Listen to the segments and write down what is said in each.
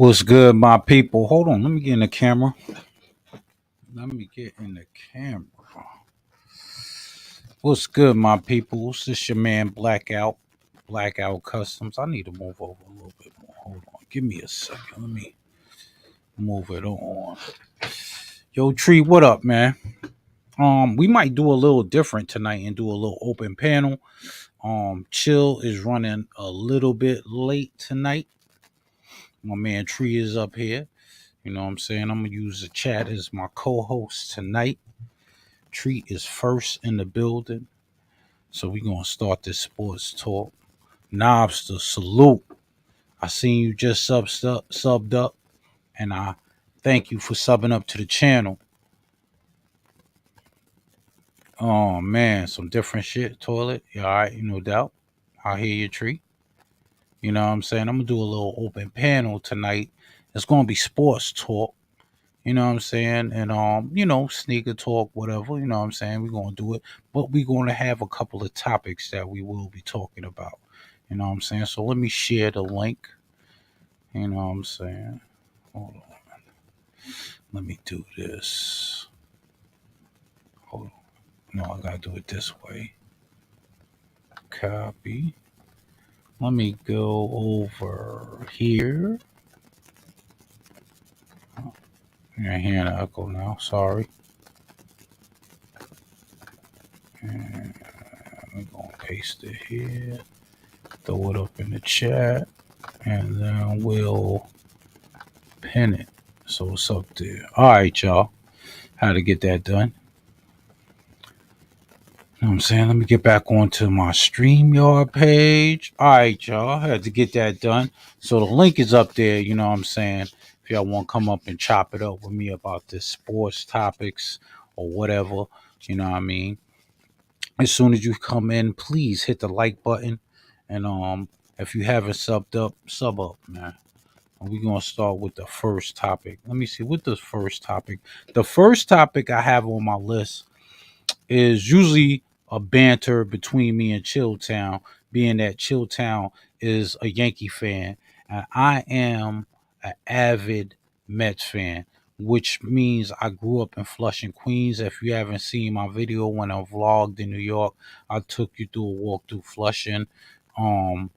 What's good, my people? Hold on, let me get in the camera. Let me get in the camera. What's good, my people? This is your man Blackout, Blackout Customs. I need to move over a little bit more. Hold on, give me a second. Let me move it on. Yo, Tree, what up, man? We might do a little different tonight and do a little open panel. Chill is running a little bit late tonight. My man Tree is up here. You know what I'm saying? I'm gonna use the chat as my co-host tonight. Treat is first in the building. So we're gonna start this sports talk. Knobster, salute. I seen you just subbed up, and I thank you for subbing up to the channel. Oh man, some different shit. Toilet. Yeah, all right, no doubt. I hear you, Tree. You know what I'm saying? I'm gonna do a little open panel tonight. It's gonna be sports talk. You know what I'm saying? And sneaker talk, whatever, you know what I'm saying? We're gonna do it. But we're gonna have a couple of topics that we will be talking about. You know what I'm saying? So let me share the link. You know what I'm saying? Hold on. Let me do this. Hold on. No, I gotta do it this way. Copy. Let me go over here. Oh, you're hearing an echo now. Sorry. And I'm gonna paste it here. Throw it up in the chat. And then we'll pin it so it's up there. All right, y'all. How to get that done. You know what I'm saying? Let me get back onto my StreamYard page. All right, y'all. I had to get that done. So the link is up there. You know what I'm saying? If y'all want to come up and chop it up with me about this sports topics or whatever, you know what I mean? As soon as you come in, please hit the like button. And if you haven't subbed up, sub up, man. We're going to start with the first topic. Let me see. What the first topic? The first topic I have on my list is usually a banter between me and Chilltown, being that Chilltown is a Yankee fan. And I am an avid Mets fan, which means I grew up in Flushing, Queens. If you haven't seen my video when I vlogged in New York, I took you through a walk through Flushing. Um,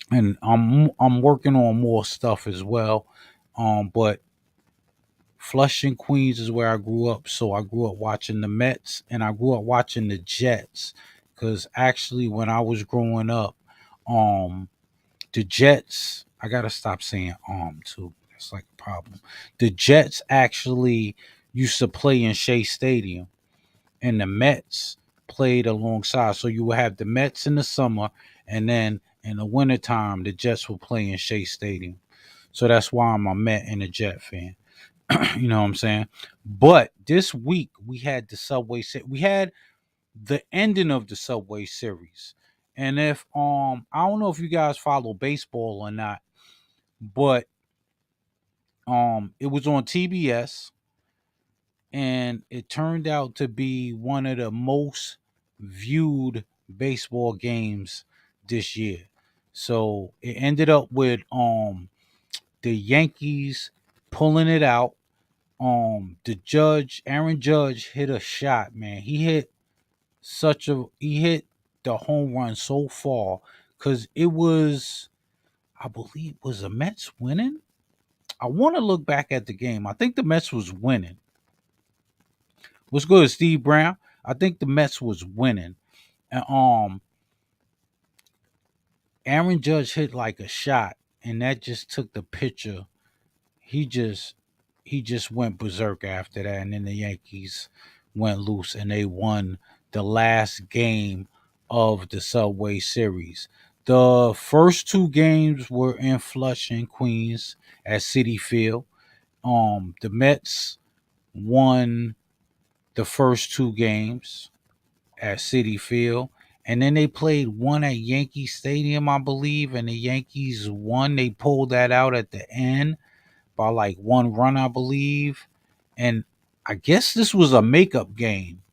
and I'm working on more stuff as well. But Flushing, Queens is where I grew up, so I grew up watching the Mets and I grew up watching the Jets. Cause actually, when I was growing up, um, the Jets, I gotta stop saying too. It's like a problem. The Jets actually used to play in Shea Stadium, and the Mets played alongside. So you would have the Mets in the summer, and then in the wintertime, the Jets will play in Shea Stadium. So that's why I'm a Met and a Jet fan. You know what I'm saying? But this week we had the we had the ending of the Subway series. And if I don't know if you guys follow baseball or not, but it was on TBS and it turned out to be one of the most viewed baseball games this year. So it ended up with the Yankees pulling it out. The judge, Aaron Judge, hit a shot, man. He hit the home run so far because it was, I believe, was the Mets winning. I want to look back at the game. I think the Mets was winning. What's good, Steve Brown? I think the Mets was winning. And Aaron Judge hit like a shot, and that just took the picture. He just he just went berserk after that, and then the Yankees went loose and they won the last game of the Subway Series. The first two games were in Flushing, Queens, at Citi Field. The Mets won the first two games at Citi Field. And then they played one at Yankee Stadium, I believe, and the Yankees won. They pulled that out at the end by like one run, I believe. And I guess this was a makeup game.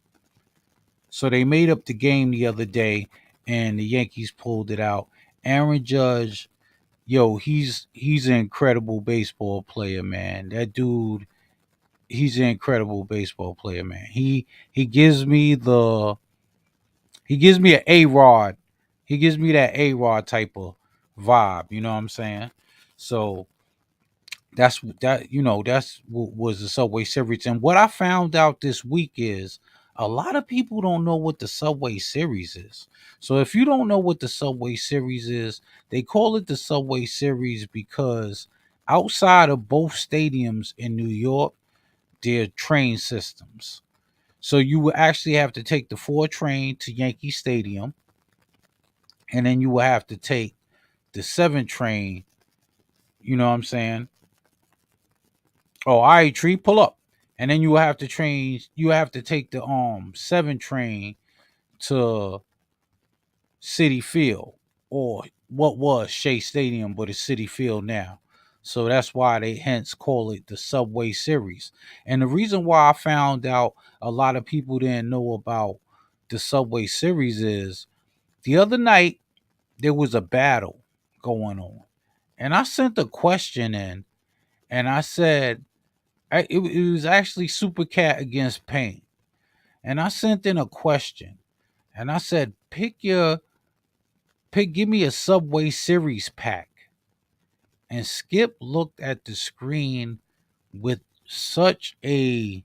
So they made up the game the other day and the Yankees pulled it out. Aaron Judge Yo, he's an incredible baseball player, man. That dude, he's an incredible baseball player, man. He gives me the he gives me an A Rod. He gives me that A Rod type of vibe. You know what I'm saying? So that's what was the Subway Series. And what I found out this week is a lot of people don't know what the Subway Series is. So if you don't know what the Subway Series is, they call it the Subway Series because outside of both stadiums in New York, there are train systems. So you will actually have to take the 4 train to Yankee Stadium, and then you will have to take the 7 train, you know what I'm saying? Oh, all right, tree, pull up. And then you have to take the 7 train to City Field, or what was Shea Stadium, but it's City Field now. So that's why they hence call it the Subway Series. And the reason why I found out a lot of people didn't know about the Subway Series is the other night there was a battle going on. And I sent a question in, and I said, it was actually Super Cat against Pain. And I sent in a question, and I said, give me a Subway Series pack. And Skip looked at the screen with such a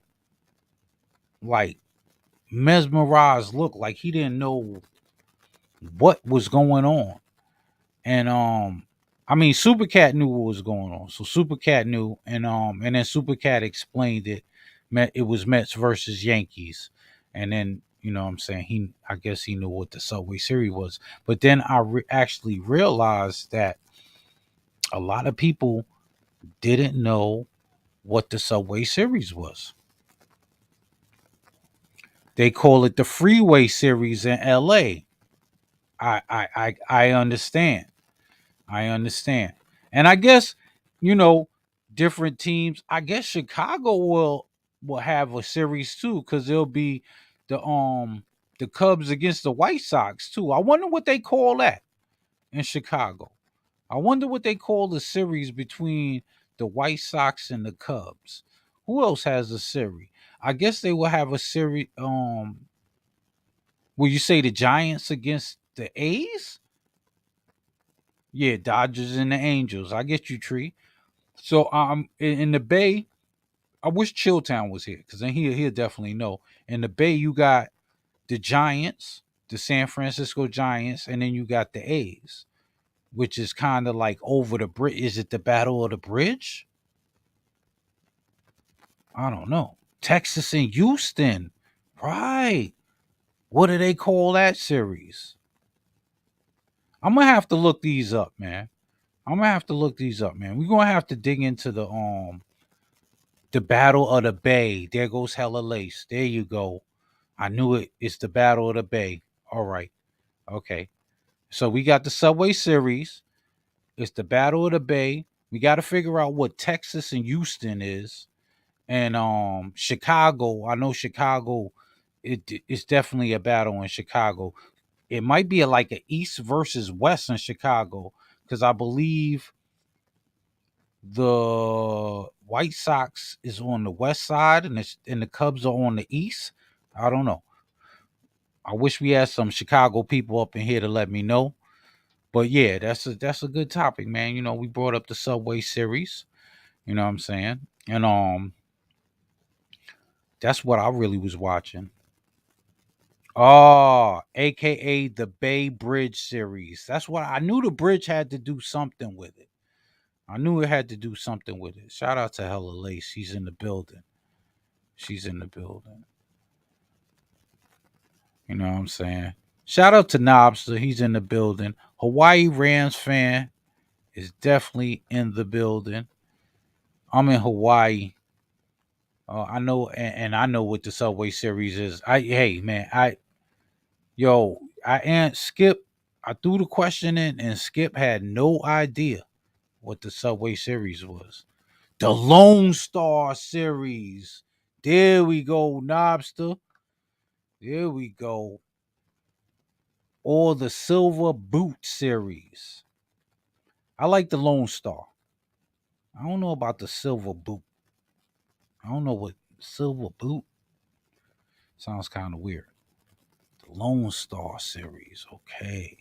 like mesmerized look, like he didn't know what was going on. And I mean, Super Cat knew what was going on. So Super Cat knew, and then Super Cat explained it. It was Mets versus Yankees. And then, you know what I'm saying, I guess he knew what the Subway Series was. But then actually realized that a lot of people didn't know what the Subway Series was. They call it the Freeway Series in LA. I understand. I understand. And I guess, you know, different teams, I guess Chicago will have a series too, because it'll be the Cubs against the White Sox too. I wonder what they call that in Chicago. I wonder what they call the series between the White Sox and the Cubs. Who else has a series? I guess they will have a series. Will you say the Giants against the A's? Yeah, Dodgers and the Angels. I get you, Tree. So in the Bay, I wish Chilltown was here because then he'll definitely know. In the Bay, you got the Giants, the San Francisco Giants, and then you got the A's, which is kind of like over the bridge. Is it the Battle of the Bridge? I don't know. Texas and Houston, right? What do they call that series? I'm gonna have to look these up, man. I'm gonna have to look these up, man. We're gonna have to dig into the Battle of the Bay. There goes Hella Lace. There you go. I knew it. It's the Battle of the Bay. All right. Okay. So we got the Subway Series. It's the Battle of the Bay. We got to figure out what Texas and Houston is. And Chicago. I know Chicago. It's definitely a battle in Chicago. It might be like a East versus West in Chicago because I believe the White Sox is on the west side and the Cubs are on the east. I don't know. I wish we had some Chicago people up in here to let me know. But yeah, that's a good topic, man. You know, we brought up the Subway series. You know what I'm saying? And that's what I really was watching. Oh, aka the Bay Bridge series. That's what I knew. The bridge had to do something with it. I knew it had to do something with it. Shout out to Hella Lace. She's in the building. She's in the building. You know what I'm saying? Shout out to Nobster. He's in the building. Hawaii Rams fan is definitely in the building. I'm in Hawaii. I know, and I know what the Subway Series is. Hey man, I and Skip. I threw the question in, and Skip had no idea what the Subway Series was. The Lone Star Series. There we go, Nobster. There we go. Or the Silver Boot Series. I like the Lone Star. I don't know about the Silver Boot. I don't know what Silver Boot sounds kind of weird. The Lone Star series, okay.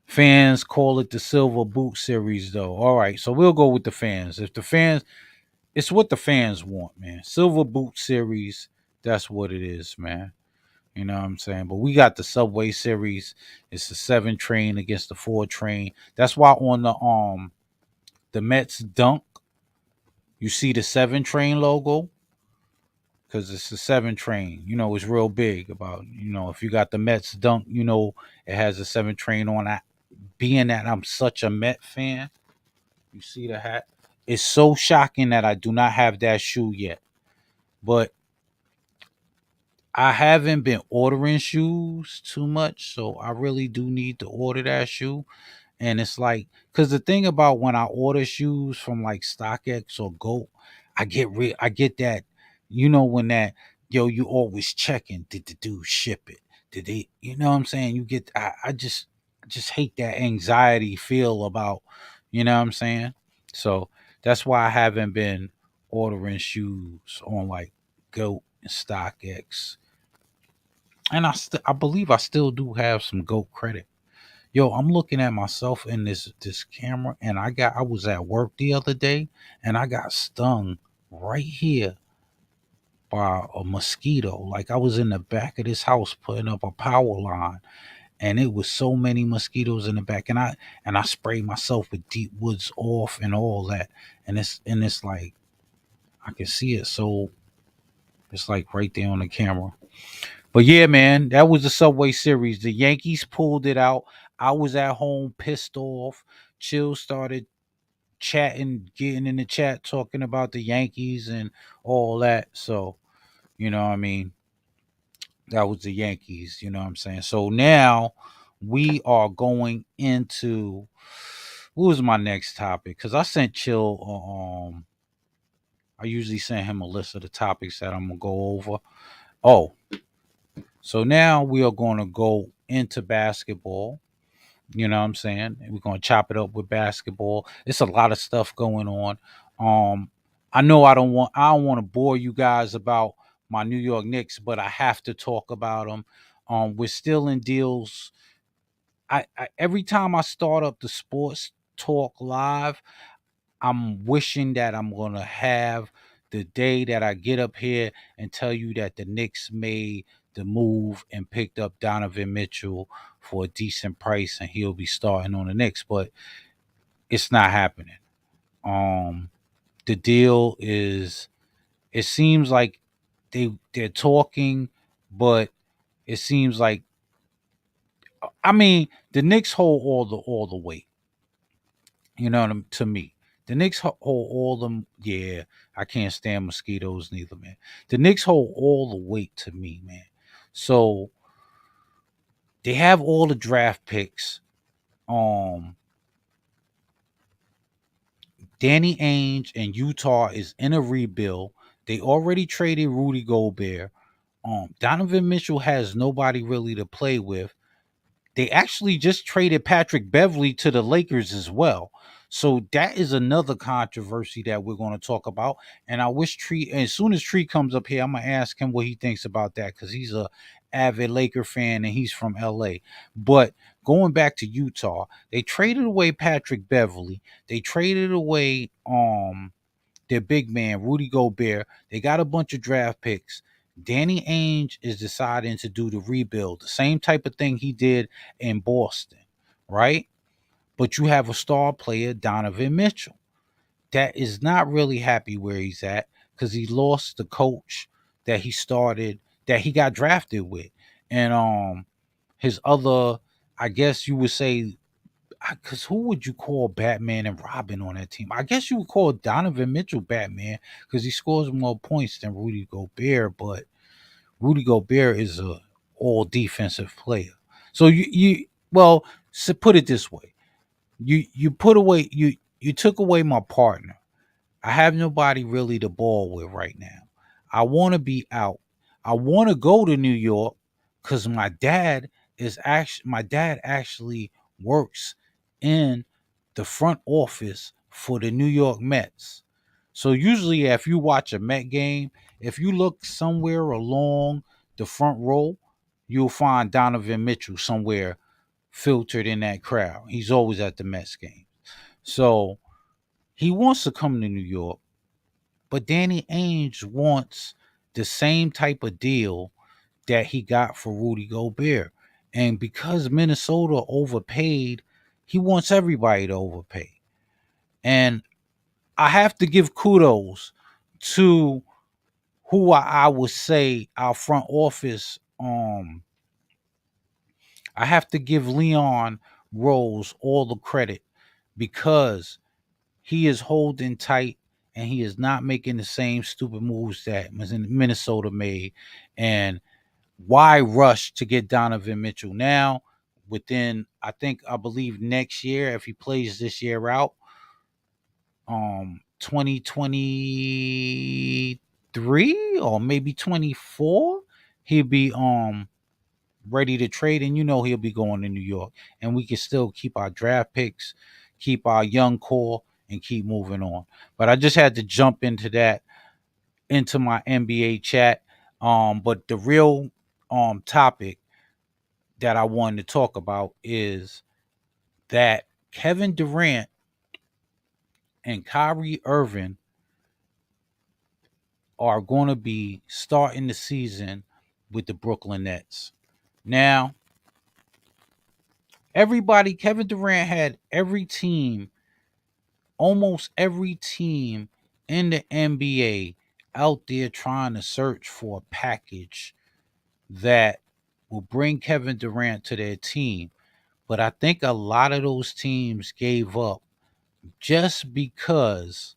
Fans call it the Silver Boot series, though. All right, so we'll go with the fans. If the fans, it's what the fans want, man. Silver Boot series, that's what it is, man. You know what I'm saying? But we got the Subway series. It's the 7 train against the 4 train. That's why on the Mets dunk, you see the 7 train logo because it's the 7 train. You know, it's real big about, if you got the Mets dunk, it has a 7 train on it. Being that I'm such a Met fan, you see the hat? It's so shocking that I do not have that shoe yet. But I haven't been ordering shoes too much, so I really do need to order that shoe. And it's like, because the thing about when I order shoes from like StockX or Goat, I get that, when that, yo, you always checking, did the dude ship it? Did they, you know what I'm saying? You get, I just hate that anxiety feel about, you know what I'm saying? So that's why I haven't been ordering shoes on like Goat and StockX. And I believe I still do have some Goat credit. Yo, I'm looking at myself in this camera, and I was at work the other day, and I got stung right here by a mosquito. Like I was in the back of this house putting up a power line, and it was so many mosquitoes in the back, and I sprayed myself with deep woods off and all that, and it's like I can see it, so it's like right there on the camera. But yeah, man, that was the Subway series. The Yankees pulled it out. I was at home pissed off. Chill started chatting, getting in the chat, talking about the Yankees and all that. So, you know what I mean? That was the Yankees, you know what I'm saying? So now we are going into what was my next topic? Because I sent Chill I usually send him a list of the topics that I'm gonna go over. Oh, so now we are gonna go into basketball. You know what I'm saying? We're gonna chop it up with basketball. It's a lot of stuff going on. Um, I know I don't want to bore you guys about my New York Knicks, but I have to talk about them. We're still in deals. I every time I start up the sports talk live, I'm wishing that I'm gonna have the day that I get up here and tell you that the Knicks made the move and picked up Donovan Mitchell for a decent price and he'll be starting on the Knicks, but it's not happening. Um the deal is it seems like they're talking, but it seems like I mean the Knicks hold all the weight. You know what to me. The Knicks hold all them. Yeah, I can't stand mosquitoes neither, man. The Knicks hold all the weight to me, man. So they have all the draft picks. Um, Danny Ainge and Utah is in a rebuild. They already traded Rudy Gobert. Donovan Mitchell has nobody really to play with. They actually just traded Patrick Beverly to the Lakers as well. So that is another controversy that we're going to talk about. And I wish Tree, as soon as Tree comes up here, I'm gonna ask him what he thinks about that because he's a avid Laker fan and he's from LA. But going back to Utah, they traded away Patrick Beverly. They traded away their big man, Rudy Gobert. They got a bunch of draft picks. Danny Ainge is deciding to do the rebuild, the same type of thing he did in Boston, right? But you have a star player, Donovan Mitchell, that is not really happy where he's at because he lost the coach that he started, that he got drafted with. And his other, I guess you would say, because who would you call Batman and Robin on that team? I guess you would call Donovan Mitchell Batman because he scores more points than Rudy Gobert, but Rudy Gobert is a all defensive player. So well, so put it this way: you took away my partner. I have nobody really to ball with right now. I want to be out. I want to go to New York because my dad actually works in the front office for the New York Mets. So usually if you watch a Met game, if you look somewhere along the front row, you'll find Donovan Mitchell somewhere filtered in that crowd. He's always at the Mets game. So he wants to come to New York, but Danny Ainge wants the same type of deal that he got for Rudy Gobert. And because Minnesota overpaid, he wants everybody to overpay. And I have to give kudos to who I would say our front office. I have to give Leon Rose all the credit because he is holding tight and he is not making the same stupid moves that Minnesota made. And why rush to get Donovan Mitchell now? Within, I believe next year, if he plays this year out, 2023 or maybe 24, he'll be ready to trade, and he'll be going to New York, and we can still keep our draft picks, keep our young core, and keep moving on. But I just had to jump into my NBA chat. But the real topic that I wanted to talk about is that Kevin Durant and Kyrie Irving are going to be starting the season with the Brooklyn Nets. Now, Kevin Durant had almost every team in the NBA out there trying to search for a package that will bring Kevin Durant to their team. But I think a lot of those teams gave up just because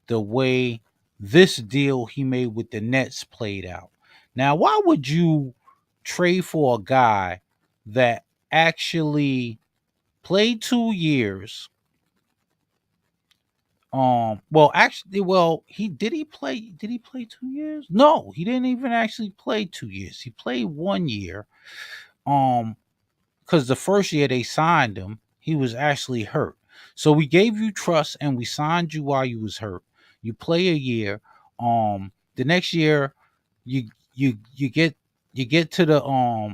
the way this deal he made with the Nets played out. Now, why would you trade for a guy that actually played 2 years? He play 2 years? No, he didn't even actually play 2 years. He played 1 year. Um, because the first year they signed him, he was actually hurt. So we gave you trust and we signed you while you was hurt. You play a year. The next year, you you get to the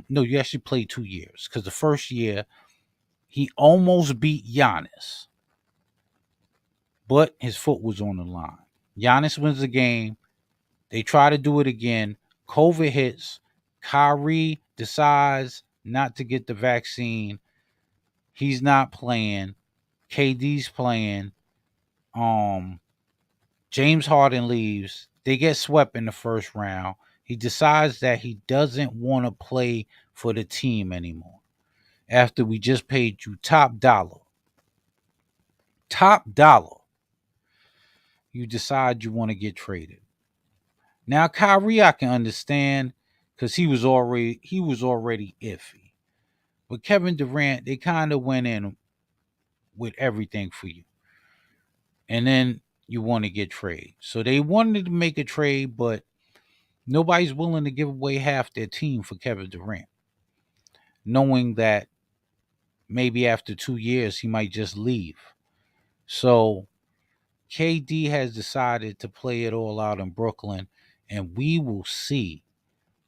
no, you actually play 2 years because the first year he almost beat Giannis, but his foot was on the line. Giannis wins the game. They try to do it again. COVID hits. Kyrie decides not to get the vaccine. He's not playing. KD's playing. Um, James Harden leaves. They get swept in the first round. He decides that he doesn't want to play for the team anymore. After we just paid you top dollar, you decide you want to get traded. Now Kyrie, I can understand because he was already iffy. But Kevin Durant, they kind of went in with everything for you. And then you want to get trade. So they wanted to make a trade, but nobody's willing to give away half their team for Kevin Durant, knowing that maybe after 2 years he might just leave. So KD has decided to play it all out in Brooklyn, and we will see.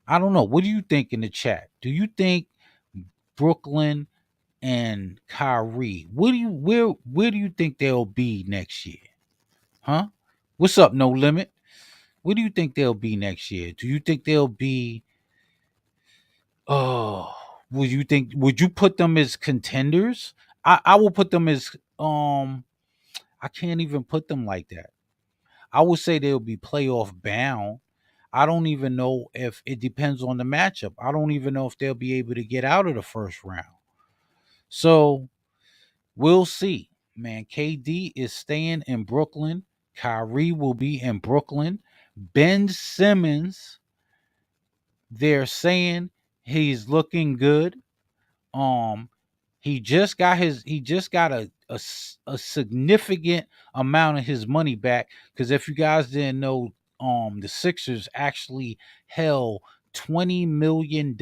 I don't know. What do you think in the chat? Do you think Brooklyn and Kyrie, where do you think they'll be next year? Huh? What's up, No Limit? Where do you think they'll be next year? Do you think they'll be oh would you put them as contenders? I will put them as I can't even put them like that. I would say they'll be playoff bound. I don't even know if it depends on the matchup. I don't even know if they'll be able to get out of the first round. So we'll see. Man, KD is staying in Brooklyn. Kyrie will be in Brooklyn. Ben Simmons, they're saying he's looking good. Um, he just got a significant amount of his money back because if you guys didn't know, the Sixers actually held $20 million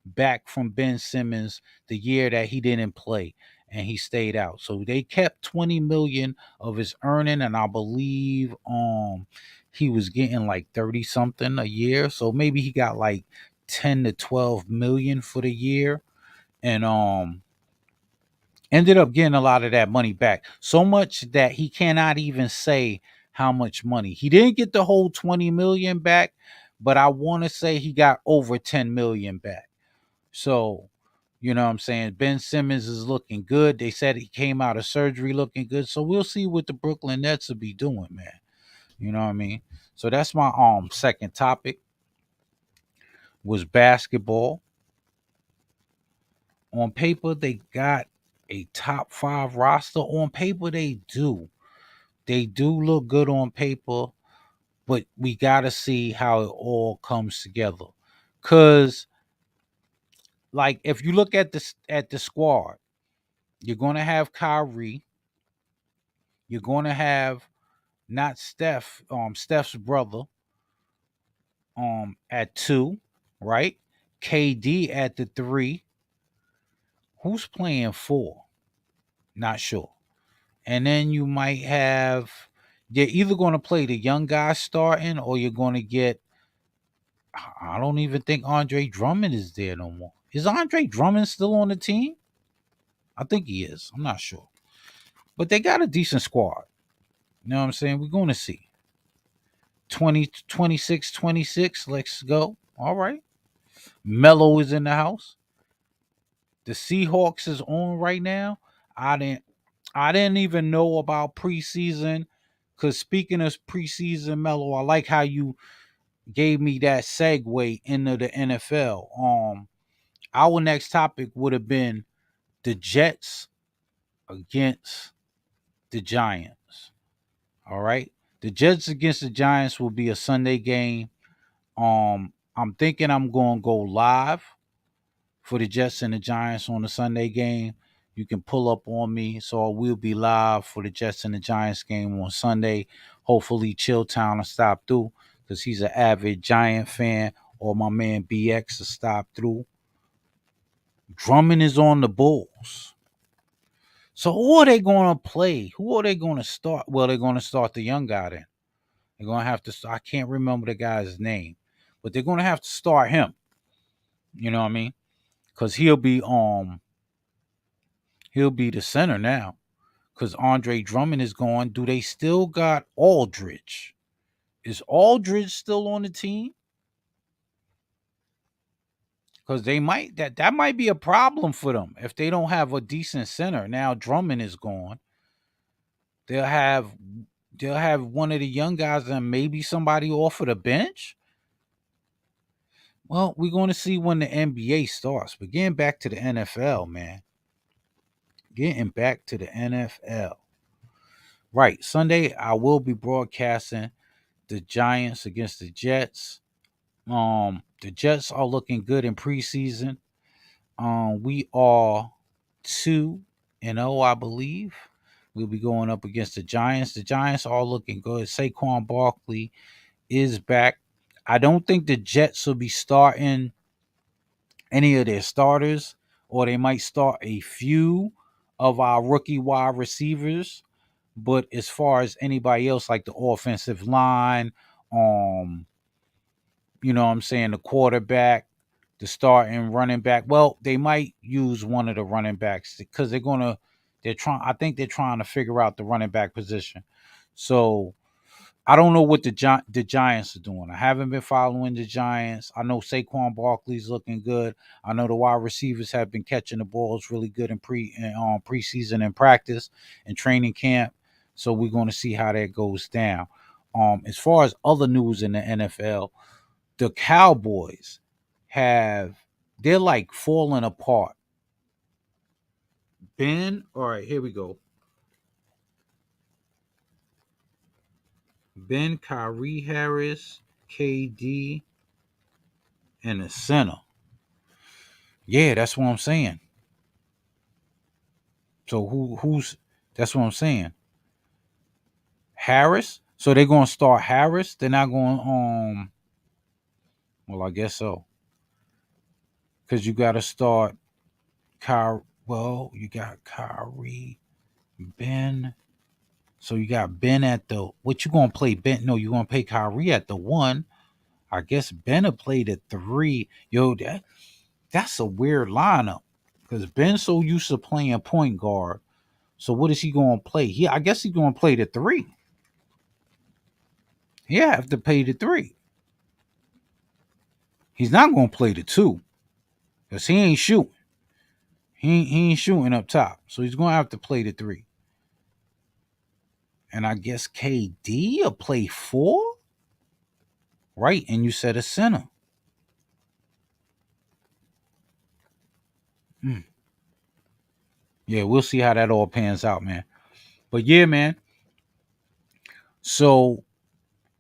back from Ben Simmons the year that he didn't play, and he stayed out. So they kept 20 million of his earning, and I believe he was getting like 30 something a year. So maybe he got like 10 to 12 million for the year, and ended up getting a lot of that money back. So much that he cannot even say how much money. He didn't get the whole 20 million back, but I want to say he got over 10 million back. So, you know what I'm saying? Ben Simmons is looking good. They said he came out of surgery looking good. So we'll see what the Brooklyn Nets will be doing, man. You know what I mean? So that's my second topic was basketball. On paper, they got a top 5 roster. On paper, they do. They do look good on paper, but we got to see how it all comes together. Cuz like if you look at the squad, you're going to have Kyrie, you're going to have not Steph, Steph's brother at 2, right? KD at the 3. Who's playing 4? Not sure. And then you might have you're either going to play the young guy starting or you're going to get I don't even think Andre Drummond is there no more. Is Andre Drummond still on the team? I think he is. I'm not sure. But they got a decent squad. You know what I'm saying? We're going to see. 20, 26, 26. Let's go. All right. Melo is in the house. The Seahawks is on right now. I didn't I didn't even know about preseason. Cause speaking of preseason, Melo, I like how you gave me that segue into the NFL. Our next topic would have been the Jets against the Giants. All right. The Jets against the Giants will be a Sunday game. I'm thinking I'm going to go live for the Jets and the Giants on the Sunday game. You can pull up on me. So we'll be live for the Jets and the Giants game on Sunday. Hopefully Chilltown will stop through because he's an avid Giant fan, or my man BX will stop through. Drummond is on the Bulls. So who are they going to play? Who are they going to start? Well, they're going to start the young guy then. They're going to have to start. I can't remember the guy's name, but they're going to have to start him. You know what I mean? Because he'll be the center now. Because Andre Drummond is gone. Do they still got Aldridge? Is Aldridge still on the team? Because they might that might be a problem for them if they don't have a decent center. Now Drummond is gone. They'll have they'll have one of the young guys and maybe somebody off of the bench. Well, we're going to see when the NBA starts. But getting back to the NFL, man. Getting back to the NFL. Right. Sunday, I will be broadcasting the Giants against the Jets. The Jets are looking good in preseason. We are 2-0, I believe. We'll be going up against the Giants. The Giants are looking good. Saquon Barkley is back. I don't think the Jets will be starting any of their starters, or they might start a few of our rookie wide receivers. But as far as anybody else, like the offensive line, um, you know what I'm saying, the quarterback, the starting running back, well, they might use one of the running backs because I think they're trying to figure out the running back position. So I don't know what the Giants are doing. I haven't been following the Giants. I know Saquon Barkley's looking good. I know the wide receivers have been catching the balls really good in preseason and practice and training camp. So we're going to see how that goes down. As far as other news in the NFL, the Cowboys they're like falling apart. All right, here we go. Ben, Kyrie Harris, KD, and the center. Yeah, that's what I'm saying. So who's that's what I'm saying. Harris. So they're gonna start Harris. They're not going well, I guess so. Cause you gotta start Kyrie. Well, you got Kyrie, Ben. So you got Ben at the what you gonna play Ben? No, you gonna play Kyrie at the one. I guess Ben will play the three. Yo, that's a weird lineup. Because Ben's so used to playing point guard. So what is he gonna play? I guess he's gonna play the three. He have to play the three. He's not gonna play the two. Because he ain't shooting. He ain't shooting up top. So he's gonna have to play the three. And I guess KD will play four? Right. And you said a center. Hmm. Yeah, we'll see how that all pans out, man. But yeah, man. So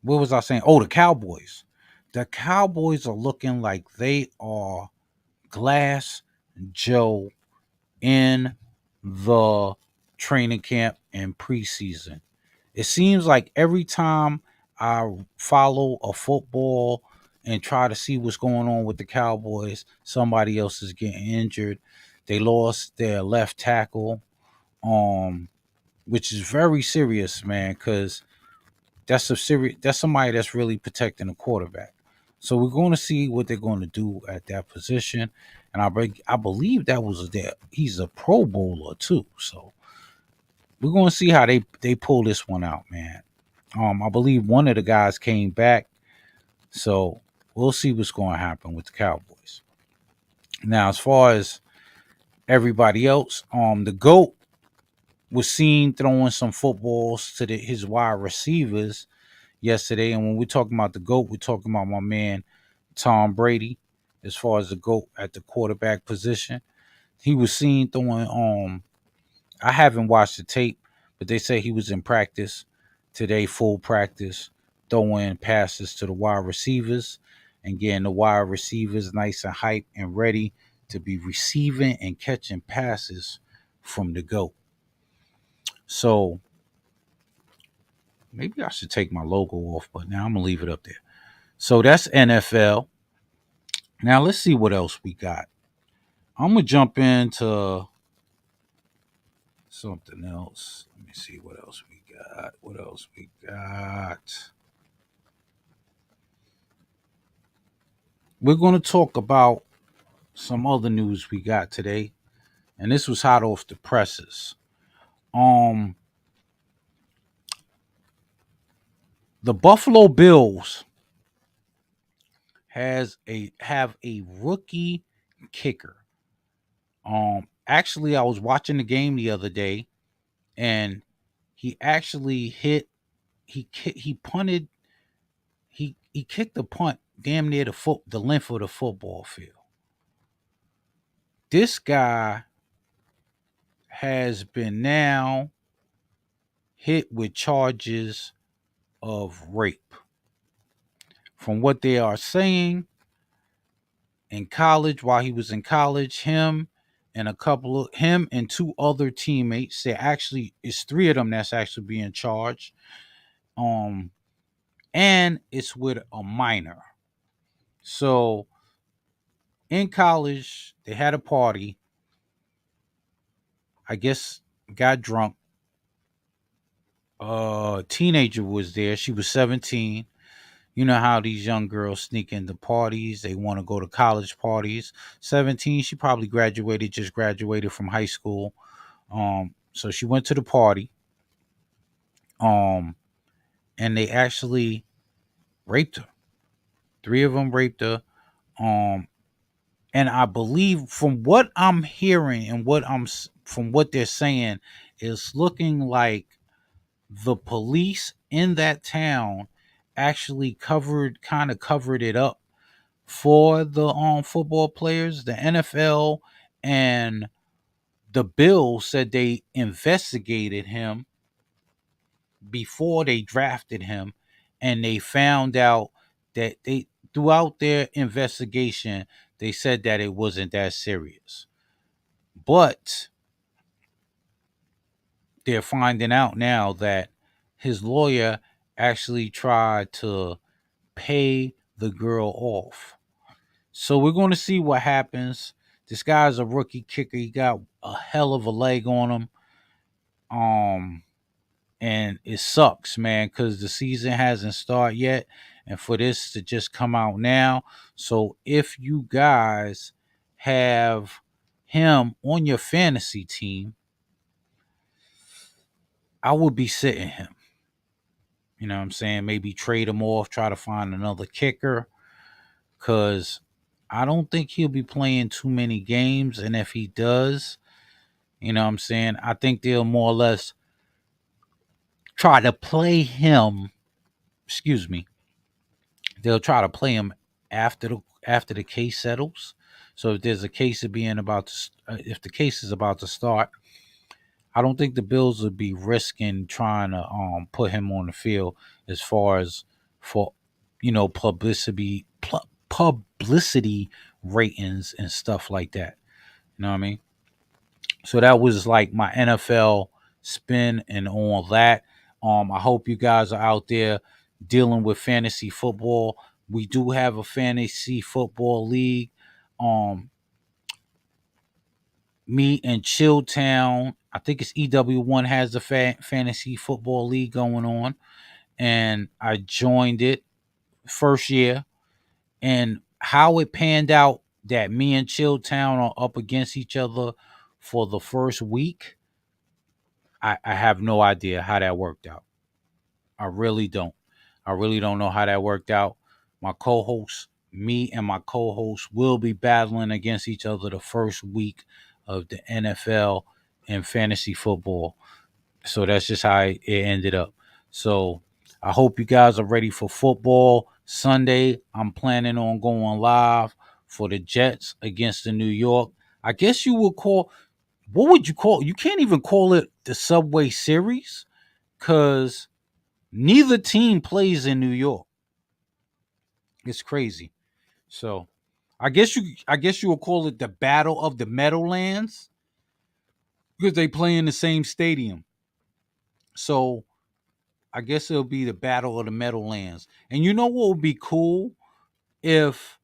what was I saying? Oh, the Cowboys. The Cowboys are looking like they are Glass Joe in the training camp and preseason. It seems like every time I follow a football and try to see what's going on with the Cowboys, somebody else is getting injured. They lost their left tackle, um, which is very serious, man, because that's somebody that's really protecting the quarterback. So we're going to see what they're going to do at that position, and I believe that was there. He's a Pro Bowler too, so we're going to see how they pull this one out, man. I believe one of the guys came back, so we'll see what's going to happen with the Cowboys. Now, as far as everybody else, the GOAT was seen throwing some footballs to his wide receivers yesterday. And when we're talking about the GOAT, we're talking about my man Tom Brady, as far as the GOAT at the quarterback position. He was seen throwing I haven't watched the tape, but they say he was in practice today, full practice, throwing passes to the wide receivers and getting the wide receivers nice and hyped and ready to be receiving and catching passes from the GOAT. So maybe I should take my logo off, but now I'm gonna leave it up there. So that's NFL. Now let's see what else we got. I'm gonna jump into something else. Let me see what else we got. What else we got? We're gonna talk about some other news we got today, and this was hot off the presses. Um, the Buffalo Bills have a rookie kicker. Actually, I was watching the game the other day, and he actually hit. He punted. He kicked the punt damn near the length of the football field. This guy has been now hit with charges of rape. From what they are saying, in college, while he was in college, him and two other teammates, there actually is three of them that's actually being charged. Um, and it's with a minor. So in college, they had a party. I guess got drunk. Teenager was there. She was 17. You know how these young girls sneak into parties. They want to go to college parties. 17, she probably just graduated from high school. So she went to the party. Um, and they actually raped her. Three of them raped her. Um, and I believe from what I'm hearing and from what they're saying, it's looking like the police in that town actually covered it up for the football players. The NFL and the Bills said they investigated him before they drafted him, and they found out that they throughout their investigation they said that it wasn't that serious. But they're finding out now that his lawyer actually tried to pay the girl off. So we're going to see what happens. This guy's a rookie kicker. He got a hell of a leg on them. Um, and it sucks, man, because the season hasn't started yet, and for this to just come out now. So if you guys have him on your fantasy team, I would be sitting him. You know what I'm saying? Maybe trade him off, try to find another kicker, because I don't think he'll be playing too many games. And if he does, you know what I'm saying, I think they'll more or less try to play him. Excuse me. They'll try to play him after the case settles. So if there's a case of being about to, if the case is about to start, I don't think the Bills would be risking trying to put him on the field as far as for publicity ratings and stuff like that. You know what I mean? So that was like my NFL spin and all that. I hope you guys are out there dealing with fantasy football. We do have a fantasy football league. Um, Me and Chilltown, I think it's EW1 has a fantasy football league going on, and I joined it first year. And how it panned out that me and Chilltown are up against each other for the first week, I have no idea how that worked out. I really don't. I really don't know how that worked out. My co-host, me and my co-host will be battling against each other the first week of the NFL and fantasy football. So that's just how it ended up. So I hope you guys are ready for football. Sunday, I'm planning on going live for the Jets against the New York. I guess you would call, what would you call? You can't even call it the Subway Series because neither team plays in New York. It's crazy. So I guess you will call it the Battle of the Meadowlands because they play in the same stadium. So I guess it'll be the Battle of the Meadowlands. And you know what would be cool if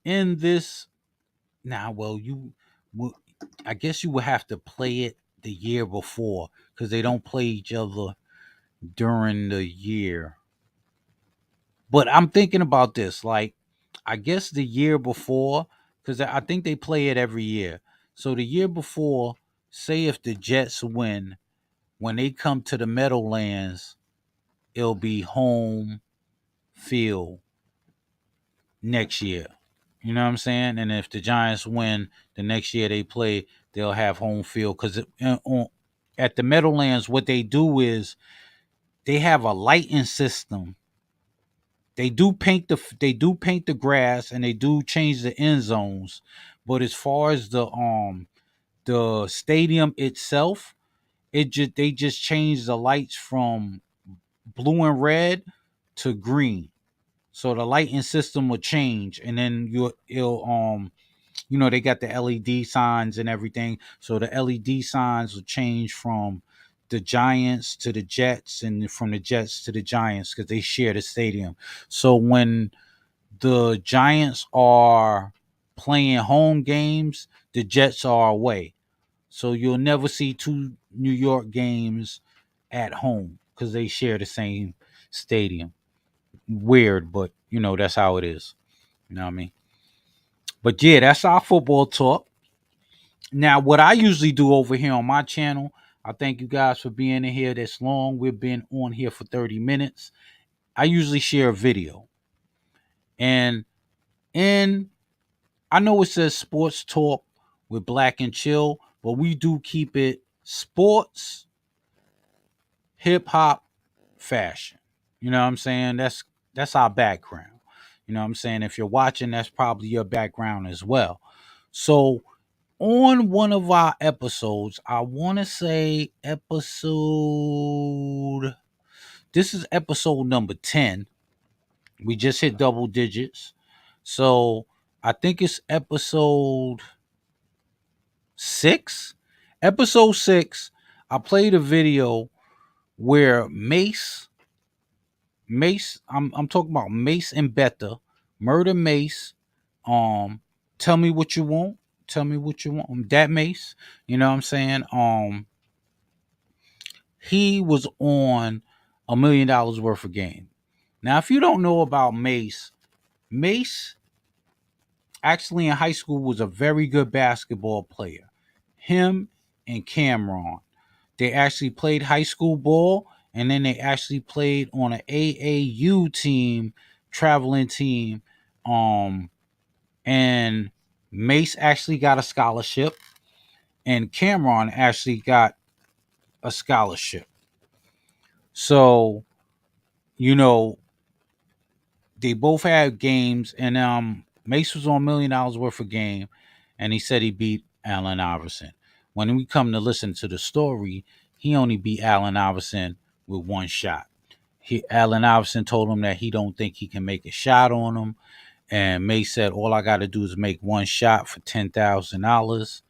in this well you would, I guess you would have to play it the year before because they don't play each other during the year. But I'm thinking about this. Like, I guess the year before, because I think they play it every year. So the year before, say if the Jets win, when they come to the Meadowlands, it'll be home field next year. You know what I'm saying? And if the Giants win the next year they play, they'll have home field. Because at the Meadowlands, what they do is they have a lighting system. They do paint the grass and they do change the end zones, but as far as the stadium itself, they just change the lights from blue and red to green. So the lighting system will change, and then it'll they got the LED signs and everything. So the LED signs will change from the Giants to the Jets, and from the Jets to the Giants because they share the stadium. So when the Giants are playing home games, the Jets are away. So you'll never see two New York games at home because they share the same stadium. Weird, but that's how it is. You know what I mean? But yeah, that's our football talk. Now, what I usually do over here on my channel, I thank you guys for being in here this long. We've been on here for 30 minutes. I usually share a video. And in I know it says sports talk with Black and Chill, but we do keep it sports, hip hop, fashion. You know what I'm saying? That's our background. You know what I'm saying? If you're watching, that's probably your background as well. So on one of our episodes, I want to say this is episode number 10. We just hit double digits. So I think it's six. Episode six, I played a video where I'm talking about Mace and Betha, Murder Mace, um, Tell Me What You Want, Tell me what you want. That Mace, you know what I'm saying? He was on $1 million worth of game. Now, if you don't know about Mace, Mace actually in high school was a very good basketball player. Him and Cameron, they actually played high school ball, and then they actually played on an AAU team, traveling team. And Mace actually got a scholarship, and Cameron actually got a scholarship. So, you know, they both had games, and Mace was on $1 million worth of game, and he said he beat Allen Iverson. When we come to listen to the story, he only beat Allen Iverson with one shot. Allen Iverson told him that he don't think he can make a shot on him, and Mace said, "All I got to do is make one shot for $10,000."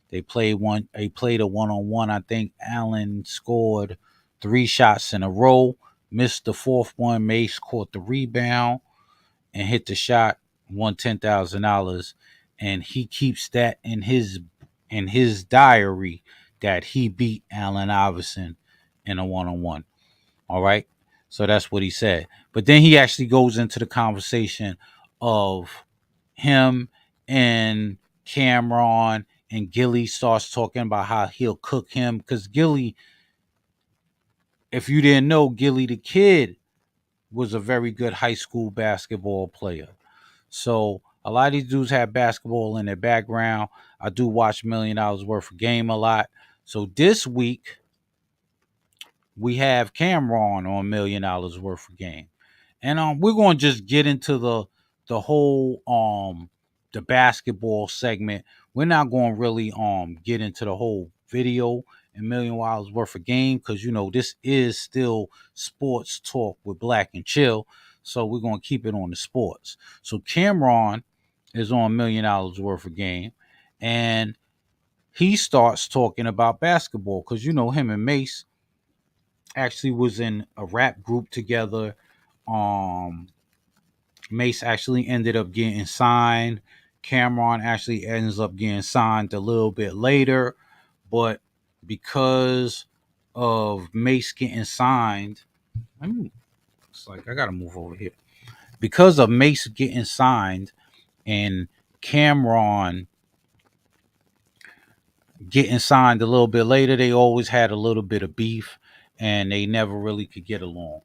They played one. They played a 1-on-1. I think Allen scored 3 shots in a row, missed the fourth one. Mace caught the rebound and hit the shot, won $10,000, and he keeps that in his diary that he beat Allen Iverson in a 1-on-1. All right, so that's what he said. But then he actually goes into the conversation of him and Cameron, and Gilly starts talking about how he'll cook him, because Gilly, if you didn't know, Gilly the Kid was a very good high school basketball player. So a lot of these dudes have basketball in their background. I do watch $1 million worth of game a lot. So this week we have Cameron on $1 million worth of game, and we're going to just get into the whole the basketball segment. We're not going to really get into the whole video and $1 million worth of game, because this is still sports talk with Black and Chill. So we're going to keep it on the sports. So Cameron is on $1 million worth of game, and he starts talking about basketball, because him and Mace actually was in a rap group together. Mace actually ended up getting signed. Cameron actually ends up getting signed a little bit later, but because of Mace getting signed, it's like I gotta move over here. Because of Mace getting signed and Cameron getting signed a little bit later, they always had a little bit of beef, and they never really could get along.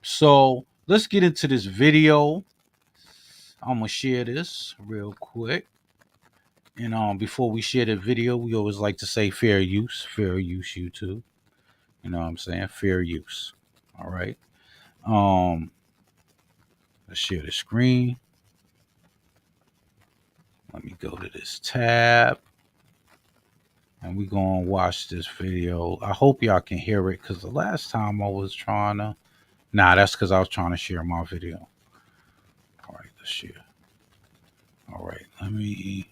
So let's get into this video. I'm gonna share this real quick. And before we share the video, we always like to say fair use YouTube. You know what I'm saying? Fair use. All right. Let's share the screen. Let me go to this tab, and we're gonna watch this video. I hope y'all can hear it, because the last time I was trying to, that's because I was trying to share my video. All right, let's share. All right, let me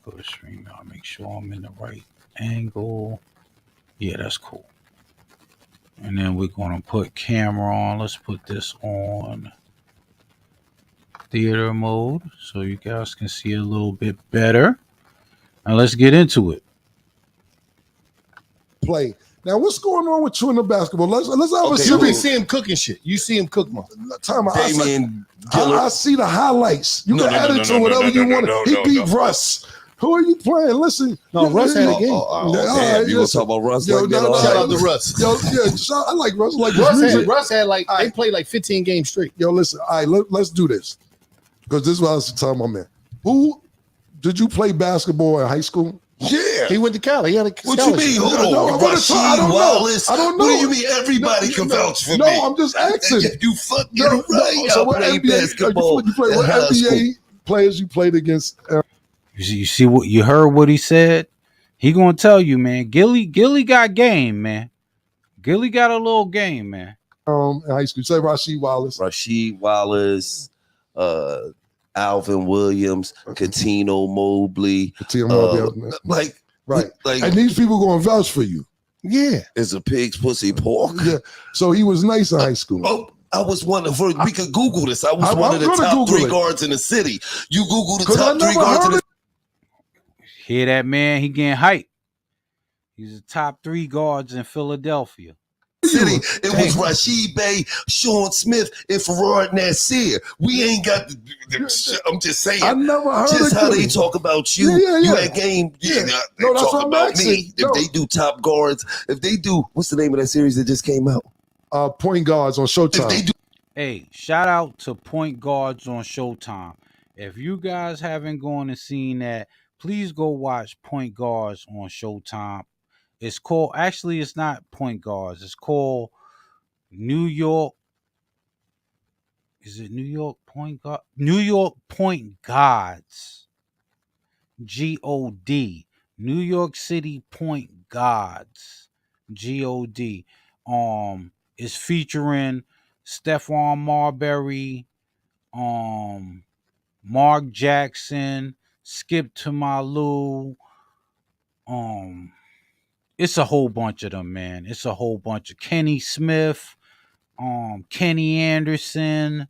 go to stream. I'll make sure I'm in the right angle. Yeah, that's cool. And then we're going to put camera on. Let's put this on theater mode so you guys can see a little bit better. And let's get into it. Play. Now, what's going on with you in the basketball? Let's have a You see him cooking shit. You see him cook, man. Time out. I see the highlights. You can add it to whatever you want. He beat Russ. Who are you playing? Listen. No, Russ had a game. You gonna talk about Russ? Shout out to Russ. I like Russ. Russ had they played like 15 games straight. Yo, listen. All right, let's do this, because this is what I was telling my man. Who did you play basketball in high school? Yeah. He went to Cali. He had a What you mean? Hold on. Rasheed Wallace. I don't know. What do you mean everybody can vouch for me? No, I'm just asking. If you fuck get it right, So I what play NBA, basketball. what NBA players you played against? You see what you heard? What he said? He gonna tell you, man. Gilly got game, man. Gilly got a little game, man. In high school, say Rasheed Wallace, Alvin Williams, Catino Mobley, right. And these people gonna vouch for you. Yeah, it's a pig's pussy pork. Yeah, so he was nice in high school. Oh, I was one of. We could Google this. I was one of the top 3 guards in the city. You Google the top 3 guards in the. Hear that, man? He getting hype. He's the top 3 guards in Philadelphia. City. It was Rashid Bey, Sean Smith, and Farad Nasir. We ain't got the I'm just saying. I never heard just of how them. they talk about you. Yeah. You at game. Yeah. No, that's talk what I'm about asking. me. If they do top guards, if they do, what's the name of that series that just came out? Point guards on Showtime. If they do, Hey, shout out to Point Guards on Showtime. If you guys haven't gone and seen that, please go watch Point Guards on Showtime. It's called, actually, it's not Point Guards. It's called New York. Is it New York Point Guard? New York Point Guards. G-O-D. New York City Point Guards. G-O-D. It's featuring Stephon Marbury, Mark Jackson, Skip Tumalu. It's a whole bunch of them, man. It's a whole bunch of Kenny Smith, Kenny Anderson.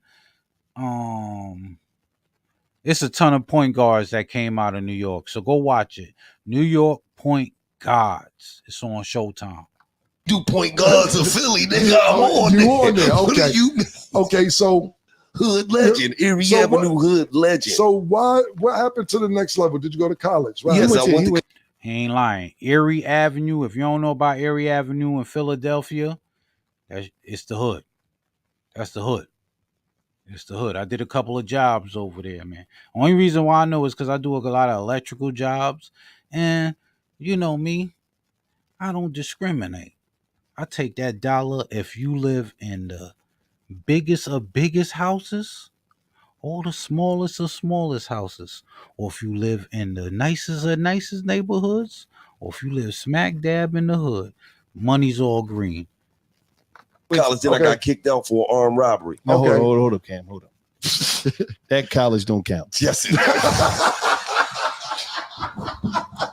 It's a ton of point guards that came out of New York. So go watch it. New York Point Guards. It's on Showtime. do point guards of Philly, nigga. I'm on You there. on there? What Okay. do you mean? Okay, so Hood legend, Erie So Avenue what- hood legend. so what happened to the next level? Did you go to college? Right? Yes, I went to He ain't lying. Erie Avenue. If you don't know about Erie Avenue in Philadelphia, it's the hood. That's the hood. It's the hood. I did a couple of jobs over there, man. Only reason why I know is because I do a lot of electrical jobs. And you know me, I don't discriminate. I take that dollar if you live in the biggest of biggest houses or the smallest of smallest houses. Or if you live in the nicest of nicest neighborhoods, or if you live smack dab in the hood, money's all green. college, then I got kicked out for armed robbery. No, Okay. hold up, Cam. Hold up. That college don't count. Yes,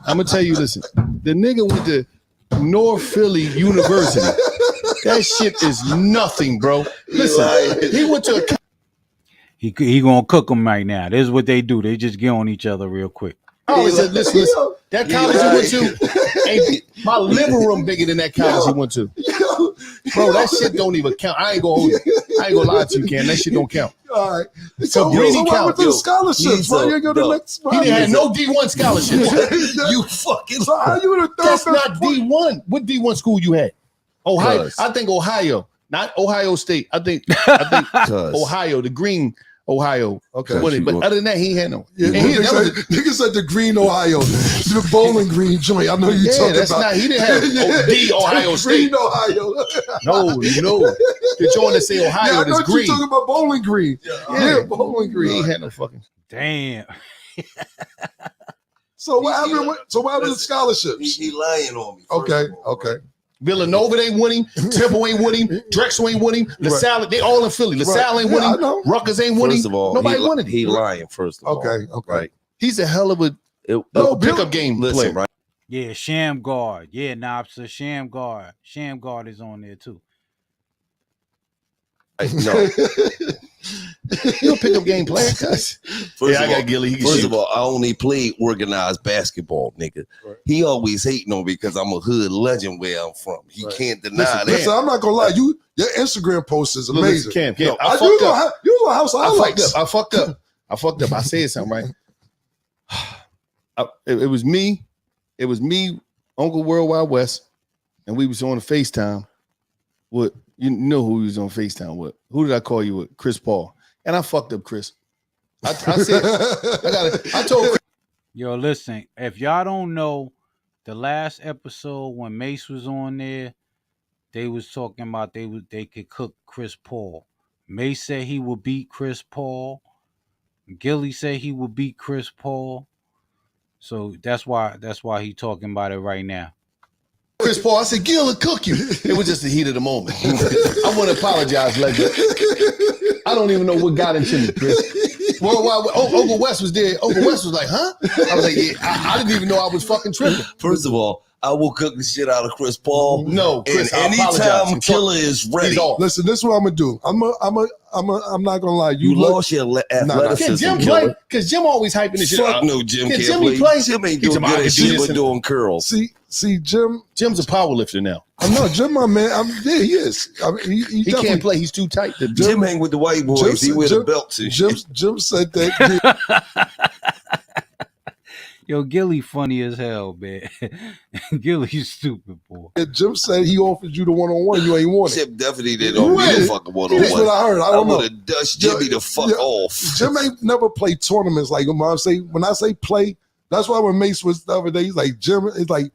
I'm gonna tell you, listen. The nigga went to North Philly University. That shit is nothing, bro. Listen, he went to a He gonna cook them right now. This is what they do. They just get on each other real quick. college. Listen. That college he went to, ain't my living room bigger than that college he went to. Bro, that shit don't even count. I ain't gonna hold you. I ain't gonna lie to you, Cam. That shit don't count. All right. So So Greeny what count, happened to yo. the scholarships? He's Why a- you ain't go to the yo. next? He didn't have no D1 scholarships. you fucking. So how you in the third? That's not D1. What D1 school you had? Ohio. Cuz. I think Ohio, not Ohio State. I think Ohio, the green Ohio. Okay. What it- but other than that, he ain't had no. Yeah, And he- that was- niggas said the Green Ohio, the Bowling Green joint. I know you Yeah, talking that's about. not. He didn't have the Ohio State. Green Ohio. No. The joint that say Ohio Yeah, I that's know you green. talking about Bowling Green. Yeah, Bowling He Green. ain't had no fucking. Damn. So what happened? So what happened to scholarships? He lying on me. Okay, okay. Villanova ain't winning. Temple ain't winning. Drexel ain't winning. LaSalle, they all in Philly. LaSalle ain't Yeah, I winning. know. Rutgers ain't winning. First of all, Nobody he, wanted he it. lying. First of all, Okay, okay. right? He's a hell of a No, pickup game Listen, player. right? Yeah, Sham Guard. Yeah, Nopsa, Sham Guard. Sham Guard is on there too. No. You a pickup game player, cuz. First I of got all, Gilly. He can First shoot. of all, I only played organized basketball, nigga. Right. He always hating on me because I'm a hood legend where I'm from. He Right. can't deny Listen, that. Listen, I'm not gonna lie. Your Instagram post is Listen, amazing. Cam, You I was fucked up. on House Highlights. I fucked up. I said something, right? It was me. It was me, Uncle Worldwide West, and we was on FaceTime with, you know who we was on FaceTime with. Who did I call you with? Chris Paul. And I fucked up Chris. I said, I told Chris, Yo, listen, if y'all don't know, the last episode when Mace was on there, they was talking about they could cook Chris Paul. Mace said he would beat Chris Paul. Gilly said he would beat Chris Paul. So that's why he talking about it right now. Chris Paul, I said, Gil will cook you. It was just the heat of the moment. I want to apologize, legend. I don't even know what got into me, Chris. Worldwide, Uncle West was there. Uncle West was like, huh? I was like, yeah, I didn't even know I was fucking tripping. First of all, I will cook the shit out of Chris Paul. No, Chris, and anytime Killer is ready, listen. This is what I'm gonna do. I'm not gonna lie. You lost your athleticism. Can Jim play? Because Jim always hyping this shit. Fuck no, Jim can't Jimmy play. Jim ain't doing good at shit but doing curls. See, Jim's a power lifter now. No, Jim, my man. He is. I mean, he can't play. He's too tight. Jim hang with the white boys. He wear the belts and shit. Jim said that. Yo, Gilly funny as hell, man. Gilly's stupid, boy. Jim said he offered you the one-on-one. You ain't want it. Jim definitely didn't offer me the fucking one-on-one. That's what I heard. I don't know. would have dusted Jimmy the fuck off. Jim ain't never played tournaments. Like when I say play, that's why when Mace was the other day, he's like, Jim is like